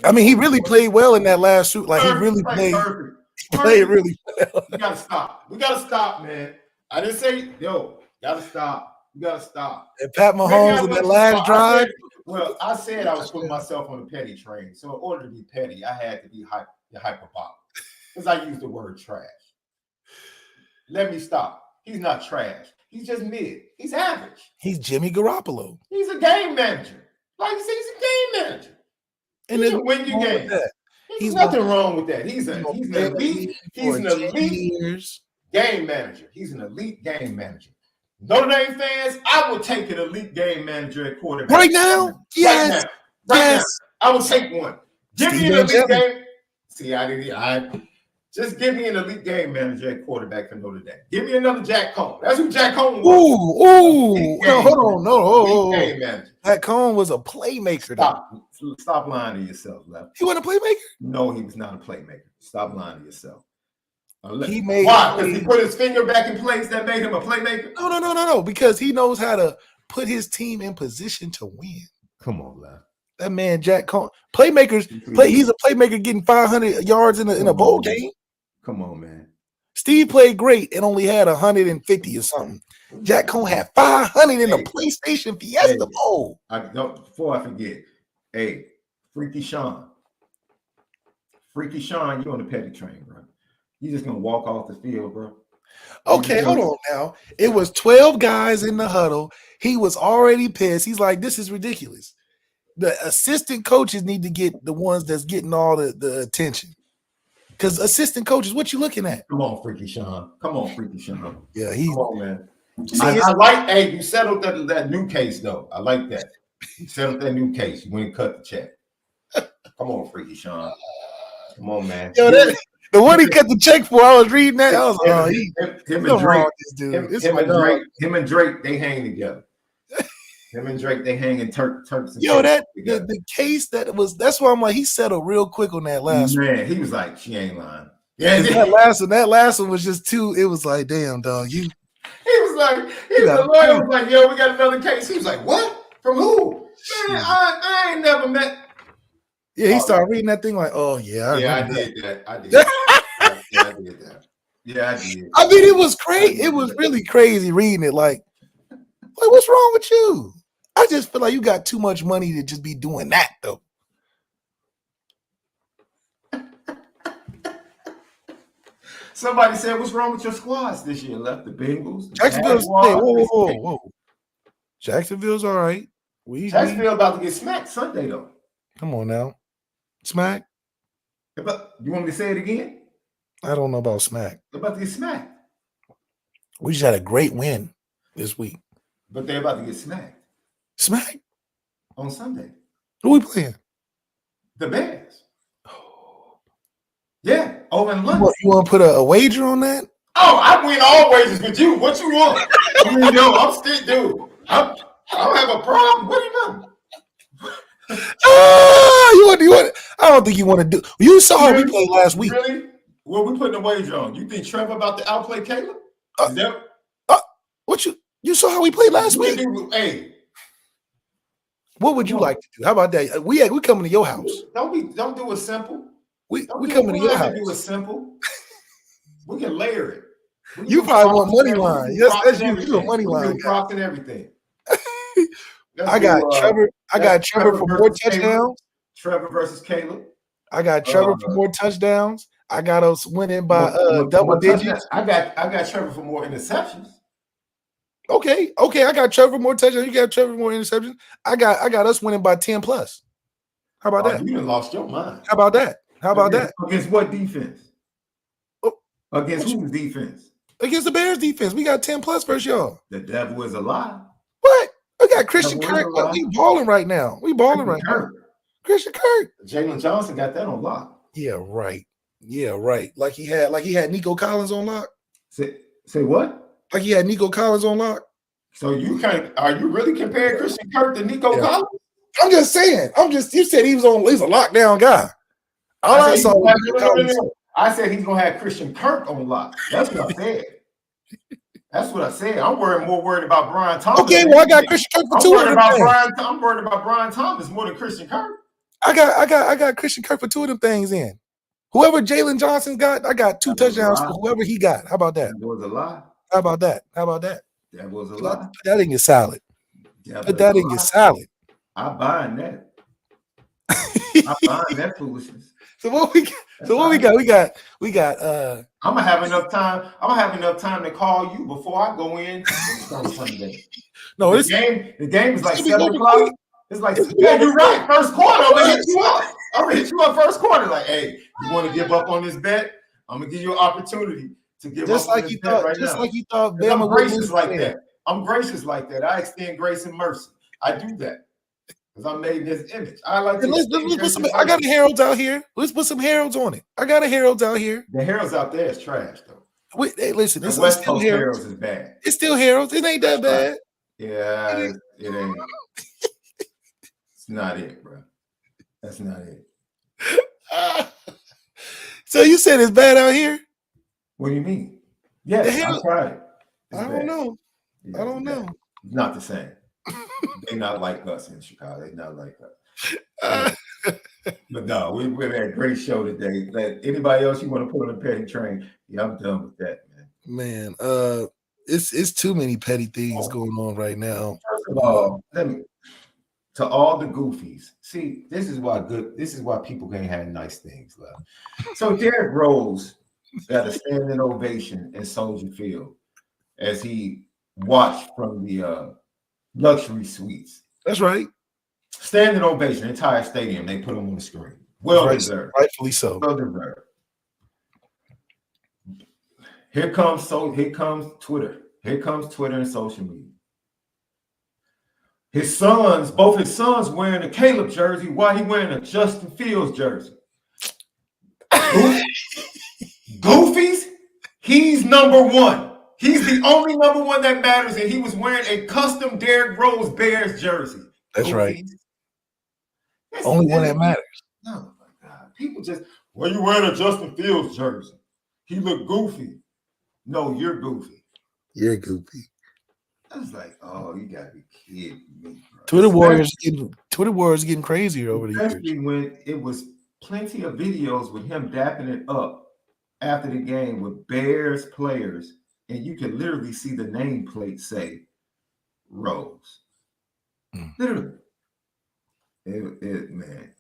[SPEAKER 2] I mean, he really played well in that last shoot. Like, he really played.
[SPEAKER 1] Perfect.
[SPEAKER 2] He played really well.
[SPEAKER 1] We gotta stop. We gotta stop, man. I didn't say, gotta stop. You gotta stop.
[SPEAKER 2] And Pat Mahomes in that last drive.
[SPEAKER 1] I said I was putting myself on the petty train. So in order to be petty, I had to be hyperbolic. Because I used the word trash. Let me stop. He's not trash. He's just mid. He's average.
[SPEAKER 2] He's Jimmy Garoppolo.
[SPEAKER 1] He's a game manager. Like you said, he's a game manager.
[SPEAKER 2] And
[SPEAKER 1] he can win your game. There's nothing wrong with that. He's an elite game manager. He's an elite game manager. Notre Dame fans, I would take an elite game manager at quarterback.
[SPEAKER 2] Right now? Yes.
[SPEAKER 1] Right now. I would take one. Give me an elite game. See, just give me an elite game manager at quarterback for Notre Dame. Give me another Jack Cohn. That's who Jack Cohn was.
[SPEAKER 2] No, hold on. No.
[SPEAKER 1] Game manager.
[SPEAKER 2] Jack Cohn was a playmaker.
[SPEAKER 1] Stop lying to yourself, Lefty.
[SPEAKER 2] He wasn't a playmaker?
[SPEAKER 1] No, he was not a playmaker. Stop lying to yourself.
[SPEAKER 2] Why?
[SPEAKER 1] Because he put his finger back in place that made him a playmaker?
[SPEAKER 2] No. Because he knows how to put his team in position to win.
[SPEAKER 1] Come on, Lefty.
[SPEAKER 2] That man, Jack Cohn. He's a playmaker getting 500 yards in a bowl game.
[SPEAKER 1] Come on, man.
[SPEAKER 2] Steve played great and only had 150 or something. Jack Cohn had 500 in the PlayStation Fiesta Bowl.
[SPEAKER 1] Before I forget, Freaky Shaun. Freaky Sean, you on the petty train, bro. You just gonna walk off the field, bro.
[SPEAKER 2] Okay, hold on now. It was 12 guys in the huddle. He was already pissed. He's like, this is ridiculous. The assistant coaches need to get the ones that's getting all the attention. Because assistant coaches, what you looking at?
[SPEAKER 1] Come on, Freaky Sean. Come on, Freaky Sean.
[SPEAKER 2] Yeah, he's
[SPEAKER 1] Come on, man.
[SPEAKER 2] see,
[SPEAKER 1] I like, hey, you settled that new case, though. I like that. You settled that new case. You went and cut the check. Come on, Freaky Sean. Come on, man.
[SPEAKER 2] yo, the one he cut the check for, I was reading that. I was like, oh,
[SPEAKER 1] him and Drake,
[SPEAKER 2] this dude.
[SPEAKER 1] him and Drake, they hang together. Him and Drake, they hang in Turks and
[SPEAKER 2] Yo,
[SPEAKER 1] together.
[SPEAKER 2] the case that's why I'm like, he settled real quick on that last one.
[SPEAKER 1] Man, he was like, she ain't lying. Yeah,
[SPEAKER 2] That last one was just too. It was like, damn, dog,
[SPEAKER 1] He was like, the lawyer was like, yo, we got another case. He was like, what? From who? Man, I ain't never met.
[SPEAKER 2] Yeah, he started reading that thing like, oh yeah,
[SPEAKER 1] I did that. I did that. I did that. Yeah, I did.
[SPEAKER 2] I mean, it was crazy. It was really crazy reading it. Like, what's wrong with you? I just feel like you got too much money to just be doing that, though.
[SPEAKER 1] Somebody said, what's wrong with your squads this year? Left the Bengals.
[SPEAKER 2] Jacksonville's whoa. Jacksonville's all right.
[SPEAKER 1] Jacksonville about to get smacked Sunday, though.
[SPEAKER 2] Come on now. Smack?
[SPEAKER 1] You want me to say it again?
[SPEAKER 2] I don't know about smack.
[SPEAKER 1] They're about to get smacked.
[SPEAKER 2] We just had a great win this week.
[SPEAKER 1] But they're about to get smacked.
[SPEAKER 2] Smack?
[SPEAKER 1] On Sunday.
[SPEAKER 2] Who we playing?
[SPEAKER 1] The Bears. Yeah, over in London.
[SPEAKER 2] You want to put a wager on that?
[SPEAKER 1] Oh, I win all wagers with you. What you want? I mean, yo, I'm still, dude. I don't have a problem. What do you know?
[SPEAKER 2] You want? I don't think you want to do. You saw how we played last week.
[SPEAKER 1] Really? What we putting a wager on? You think Trevor about to outplay Caleb?
[SPEAKER 2] What you saw how we played last week?
[SPEAKER 1] Hey,
[SPEAKER 2] what would you like to do? How about that? We coming to your house.
[SPEAKER 1] Don't do it simple.
[SPEAKER 2] We coming to your house.
[SPEAKER 1] Do it simple. We can layer it.
[SPEAKER 2] You probably want money line. Yes, that's you. You a money line.
[SPEAKER 1] Props and everything.
[SPEAKER 2] I got Trevor. I got Trevor for more touchdowns.
[SPEAKER 1] Trevor versus Caleb.
[SPEAKER 2] I got Trevor for more touchdowns. I got us winning by double digits.
[SPEAKER 1] I got Trevor for more interceptions.
[SPEAKER 2] Okay. I got Trevor for more touchdowns. You got Trevor for more interceptions. I got us winning by 10 plus. How about that?
[SPEAKER 1] You done lost your mind.
[SPEAKER 2] How about that?
[SPEAKER 1] Against what defense? Against whose defense?
[SPEAKER 2] Against the Bears defense. We got 10 plus versus y'all.
[SPEAKER 1] The devil is alive.
[SPEAKER 2] What? We got Christian Kirk. We balling right now. Now. Christian Kirk.
[SPEAKER 1] Jalen Johnson got that on lock.
[SPEAKER 2] Yeah, right. Like he had Nico Collins on lock.
[SPEAKER 1] Say what?
[SPEAKER 2] Like he had Nico Collins on lock.
[SPEAKER 1] So are you really comparing Christian Kirk to Nico Collins?
[SPEAKER 2] I'm just saying. You said he's a lockdown guy. All I saw was Nico Collins.
[SPEAKER 1] I said he's gonna have Christian Kirk on lock. That's what I said. I'm more worried about Brian Thomas.
[SPEAKER 2] Okay, well I got Christian Kirk for 2 of them things.
[SPEAKER 1] I'm worried about Brian Thomas more than Christian Kirk.
[SPEAKER 2] I got Christian Kirk for 2 of them things in. Whoever Jalen Johnson got, I got 2 touchdowns for whoever he got. How about that?
[SPEAKER 1] That was a lie.
[SPEAKER 2] How about that?
[SPEAKER 1] That was a lie.
[SPEAKER 2] Put that in your salad. Put that in your salad.
[SPEAKER 1] I'm buying that. I'm buying that foolishness.
[SPEAKER 2] So what we got? We got
[SPEAKER 1] I'm gonna have enough time to call you before I go in on Sunday.
[SPEAKER 2] No,
[SPEAKER 1] the game is like 7 o'clock. It's like, yeah, you're right. First quarter, I'm gonna hit you up first quarter. Like, hey, you want to give up on this bet? I'm gonna give you an opportunity to give up on this bet right now. Just like you thought, I'm gracious like that. I extend grace and mercy. I do that because I'm made in this image. I like to.
[SPEAKER 2] I got heralds out here. Let's put some heralds on it. I got a heralds out here.
[SPEAKER 1] The heralds out there is trash, though.
[SPEAKER 2] Hey, listen,
[SPEAKER 1] the West Coast heralds is bad.
[SPEAKER 2] It's still heralds. It ain't that bad.
[SPEAKER 1] Yeah, it ain't. It's not it, bro. That's not it.
[SPEAKER 2] So you said it's bad out here?
[SPEAKER 1] What do you mean? Yes, I tried it.
[SPEAKER 2] I don't know.
[SPEAKER 1] Yeah, I don't know. It's not the same. They're not like us in Chicago. They're not like us. But no, we've had a great show today. Anybody else you want to put on the petty train? Yeah, I'm done with that, man.
[SPEAKER 2] Man, it's too many petty things going on right now.
[SPEAKER 1] First of all, to all the goofies. See, this is why people can't have nice things left. So Derrick Rose got a standing ovation in Soldier Field as he watched from the luxury suites.
[SPEAKER 2] That's right.
[SPEAKER 1] Standing ovation, entire stadium. They put him on the screen. Well deserved.
[SPEAKER 2] Rightfully so.
[SPEAKER 1] Well deserved. Here comes Twitter. Here comes Twitter and social media. Both his sons wearing a Caleb jersey while he wearing a Justin Fields jersey. Goofies, he's number one. He's the only number one that matters, and he was wearing a custom Derrick Rose Bears jersey.
[SPEAKER 2] That's
[SPEAKER 1] Goofies.
[SPEAKER 2] right. Only one that matters.
[SPEAKER 1] Oh my God. People just, well, you wearing a Justin Fields jersey. He looked goofy. No, you're goofy.
[SPEAKER 2] You're goofy.
[SPEAKER 1] I was like, oh, you gotta be kidding me, bro.
[SPEAKER 2] Twitter Wars getting crazier over the years.
[SPEAKER 1] Especially when it was plenty of videos with him dapping it up after the game with Bears players, and you can literally see the nameplate say Rose. Literally. It man.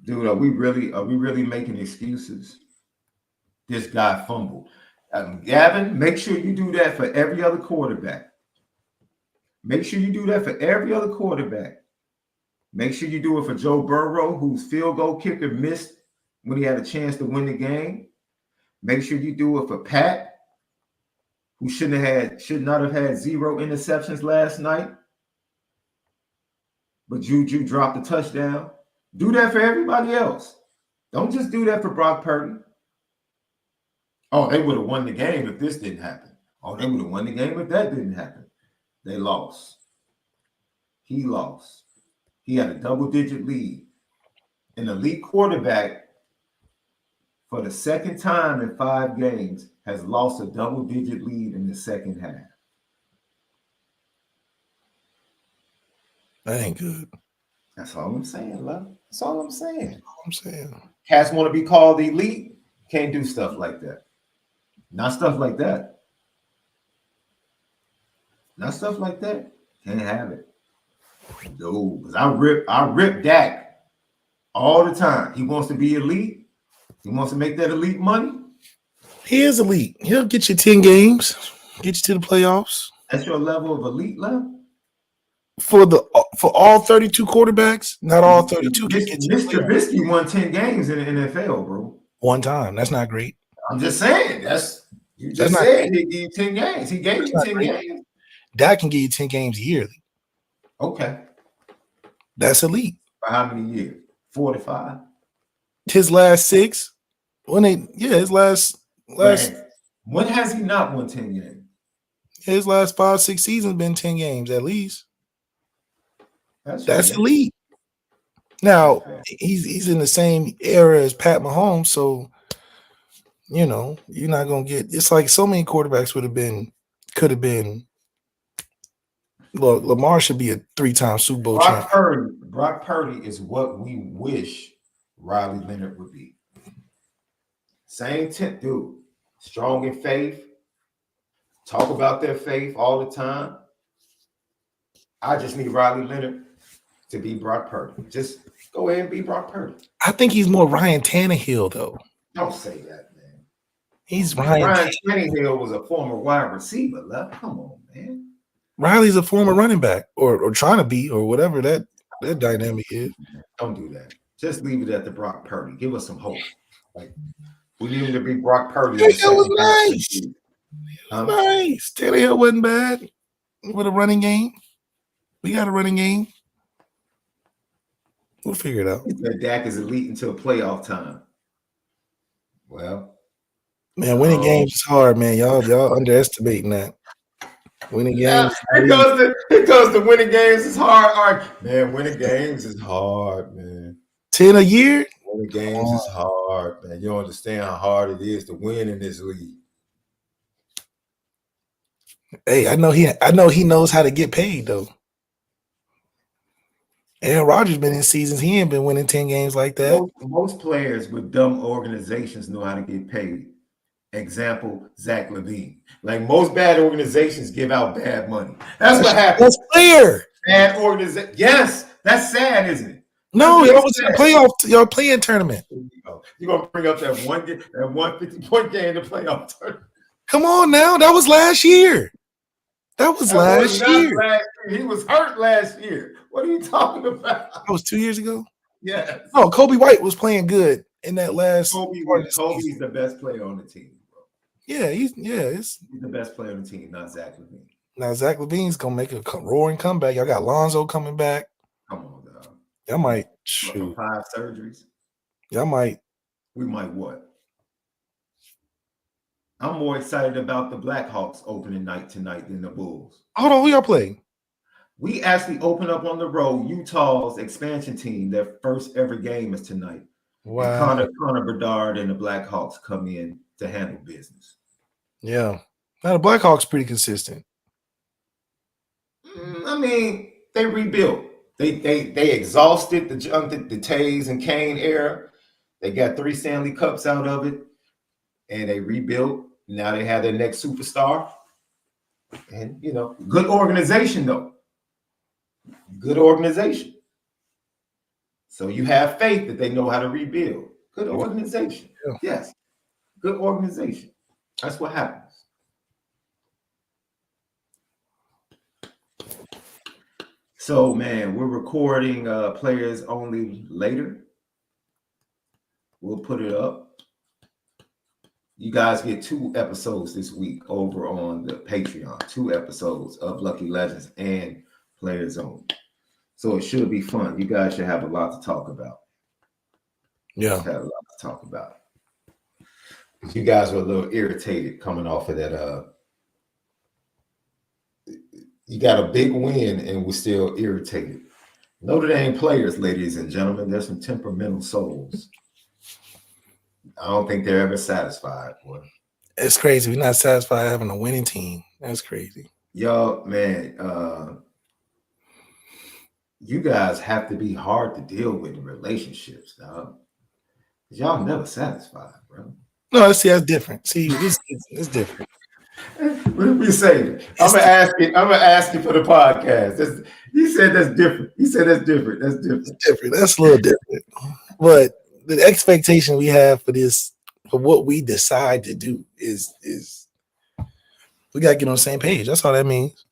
[SPEAKER 1] Dude, are we really making excuses? This guy fumbled. Gavin, make sure you do that for every other quarterback. Make sure you do that for every other quarterback. Make sure you do it for Joe Burrow, whose field goal kicker missed when he had a chance to win the game. Make sure you do it for Pat, who should not have had 0 interceptions last night. But Juju dropped a touchdown. Do that for everybody else. Don't just do that for Brock Purdy. Oh, they would have won the game if this didn't happen. Oh, they would have won the game if that didn't happen. They lost. He lost. He had a double-digit lead. An elite quarterback, for the second time in 5 games, has lost a double-digit lead in the second half.
[SPEAKER 2] That ain't good.
[SPEAKER 1] That's all I'm saying, love. That's all I'm saying.
[SPEAKER 2] I'm saying.
[SPEAKER 1] Cats want to be called elite. Can't do stuff like that. Not stuff like that. Not stuff like that. Can't have it. No, because I rip Dak all the time. He wants to be elite. He wants to make that elite money.
[SPEAKER 2] He is elite. He'll get you 10 games, get you to the playoffs.
[SPEAKER 1] That's your level of elite level?
[SPEAKER 2] For all 32 quarterbacks, not all 32 can get you.
[SPEAKER 1] Mr. Trubisky won 10 games in the NFL, bro.
[SPEAKER 2] One time. That's not great.
[SPEAKER 1] I'm just saying. You just said he gave you 10 games. He gave you 10 games.
[SPEAKER 2] Dak can give you 10 games yearly.
[SPEAKER 1] Okay.
[SPEAKER 2] That's elite.
[SPEAKER 1] For how many years? 4 to 5.
[SPEAKER 2] His last 6. His last.
[SPEAKER 1] When has he not won 10 games?
[SPEAKER 2] His last 5-6 seasons been 10 games at least. That's elite. Now he's in the same era as Pat Mahomes, so you're not gonna get. It's like so many quarterbacks could have been. Well, Lamar should be a 3-time Super Bowl champion.
[SPEAKER 1] Brock Purdy is what we wish Riley Leonard would be. Same dude, strong in faith. Talk about their faith all the time. I just need Riley Leonard to be Brock Purdy. Just go ahead and be Brock Purdy.
[SPEAKER 2] I think he's more Ryan Tannehill, though.
[SPEAKER 1] Don't say that, man.
[SPEAKER 2] He's Ryan
[SPEAKER 1] Tannehill was a former wide receiver. Love. Come on, man.
[SPEAKER 2] Riley's a former running back, or trying to be, or whatever that dynamic is.
[SPEAKER 1] Don't do that. Just leave it at the Brock Purdy. Give us some hope. Like we need him to be Brock Purdy.
[SPEAKER 2] That was nice. Nice. Tannehill wasn't bad with a running game. We got a running game. We'll figure it out.
[SPEAKER 1] Dak is elite until playoff time. Well,
[SPEAKER 2] man, winning games is hard, man. Y'all underestimating that. Winning games.
[SPEAKER 1] Because the winning games is hard. All right, man, winning games is hard, man.
[SPEAKER 2] 10 a year?
[SPEAKER 1] Winning games is hard, man. You don't understand how hard it is to win in this league.
[SPEAKER 2] Hey, I know he knows how to get paid though. Aaron Rodgers been in seasons he ain't been winning 10 games like that.
[SPEAKER 1] Most players with dumb organizations know how to get paid. Example, Zach LaVine. Like most bad organizations give out bad money. That's what happens.
[SPEAKER 2] That's clear.
[SPEAKER 1] Bad organization. Yes, that's sad, isn't it?
[SPEAKER 2] No,
[SPEAKER 1] That's
[SPEAKER 2] y'all was in the playoff. Y'all playing tournament.
[SPEAKER 1] You're gonna bring up that 150-point game in the playoff tournament.
[SPEAKER 2] Come on now. That was last year. That was
[SPEAKER 1] That
[SPEAKER 2] last
[SPEAKER 1] not
[SPEAKER 2] year.
[SPEAKER 1] last year. He was hurt last year. What are you talking about?
[SPEAKER 2] That was 2 years ago.
[SPEAKER 1] Yes.
[SPEAKER 2] No, Kobe White was playing good in that last.
[SPEAKER 1] Kobe's the best player on the team, bro.
[SPEAKER 2] Yeah, he's
[SPEAKER 1] the best player on the team, not Zach LaVine.
[SPEAKER 2] now Zach LaVine's gonna make a roaring comeback. Y'all got Lonzo coming back.
[SPEAKER 1] Come on, dog.
[SPEAKER 2] Y'all might
[SPEAKER 1] From 5 surgeries.
[SPEAKER 2] Y'all might.
[SPEAKER 1] We might what? I'm more excited about the Blackhawks opening night tonight than the Bulls.
[SPEAKER 2] Hold on, who y'all playing?
[SPEAKER 1] We actually open up on the road. Utah's expansion team, their first ever game is tonight.
[SPEAKER 2] Wow.
[SPEAKER 1] And Connor Bedard and the Blackhawks come in to handle business.
[SPEAKER 2] Yeah. Now the Blackhawks pretty consistent.
[SPEAKER 1] I mean, they rebuilt. They exhausted the Tays and Kane era. They got 3 Stanley Cups out of it, and they rebuilt. Now they have their next superstar. And, you know, good organization, though. Good organization. So you have faith that they know how to rebuild. Good organization.
[SPEAKER 2] Yeah.
[SPEAKER 1] Yes. Good organization. That's what happens. So, man, we're recording players only later. We'll put it up. You guys get 2 episodes this week over on the Patreon. 2 episodes of Lucky Legends and Players Only. So it should be fun. You guys should have a lot to talk about.
[SPEAKER 2] Yeah.
[SPEAKER 1] Have a lot to talk about. You guys were a little irritated coming off of that. You got a big win and we're still irritated. Notre Dame players, ladies and gentlemen, there's some temperamental souls. I don't think they're ever satisfied, boy.
[SPEAKER 2] It's crazy. We're not satisfied having a winning team. That's crazy.
[SPEAKER 1] Yo, man, you guys have to be hard to deal with in relationships, dog. Y'all never satisfied, bro.
[SPEAKER 2] No, see, that's different. See, it's different.
[SPEAKER 1] What did we say? I'm gonna ask you for the podcast. He said that's different. He said that's different. That's different.
[SPEAKER 2] It's different. That's a little different. But the expectation we have for this, for what we decide to do, is we gotta get on the same page. That's all that means.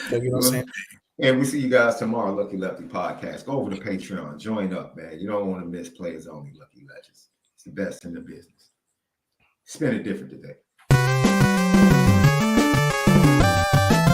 [SPEAKER 2] Gotta get on the same page.
[SPEAKER 1] And we see you guys tomorrow, Lucky Lefty Podcast. Go over to Patreon. Join up, man. You don't want to miss Players Only Lucky Legends. It's the best in the business. Spend it different today.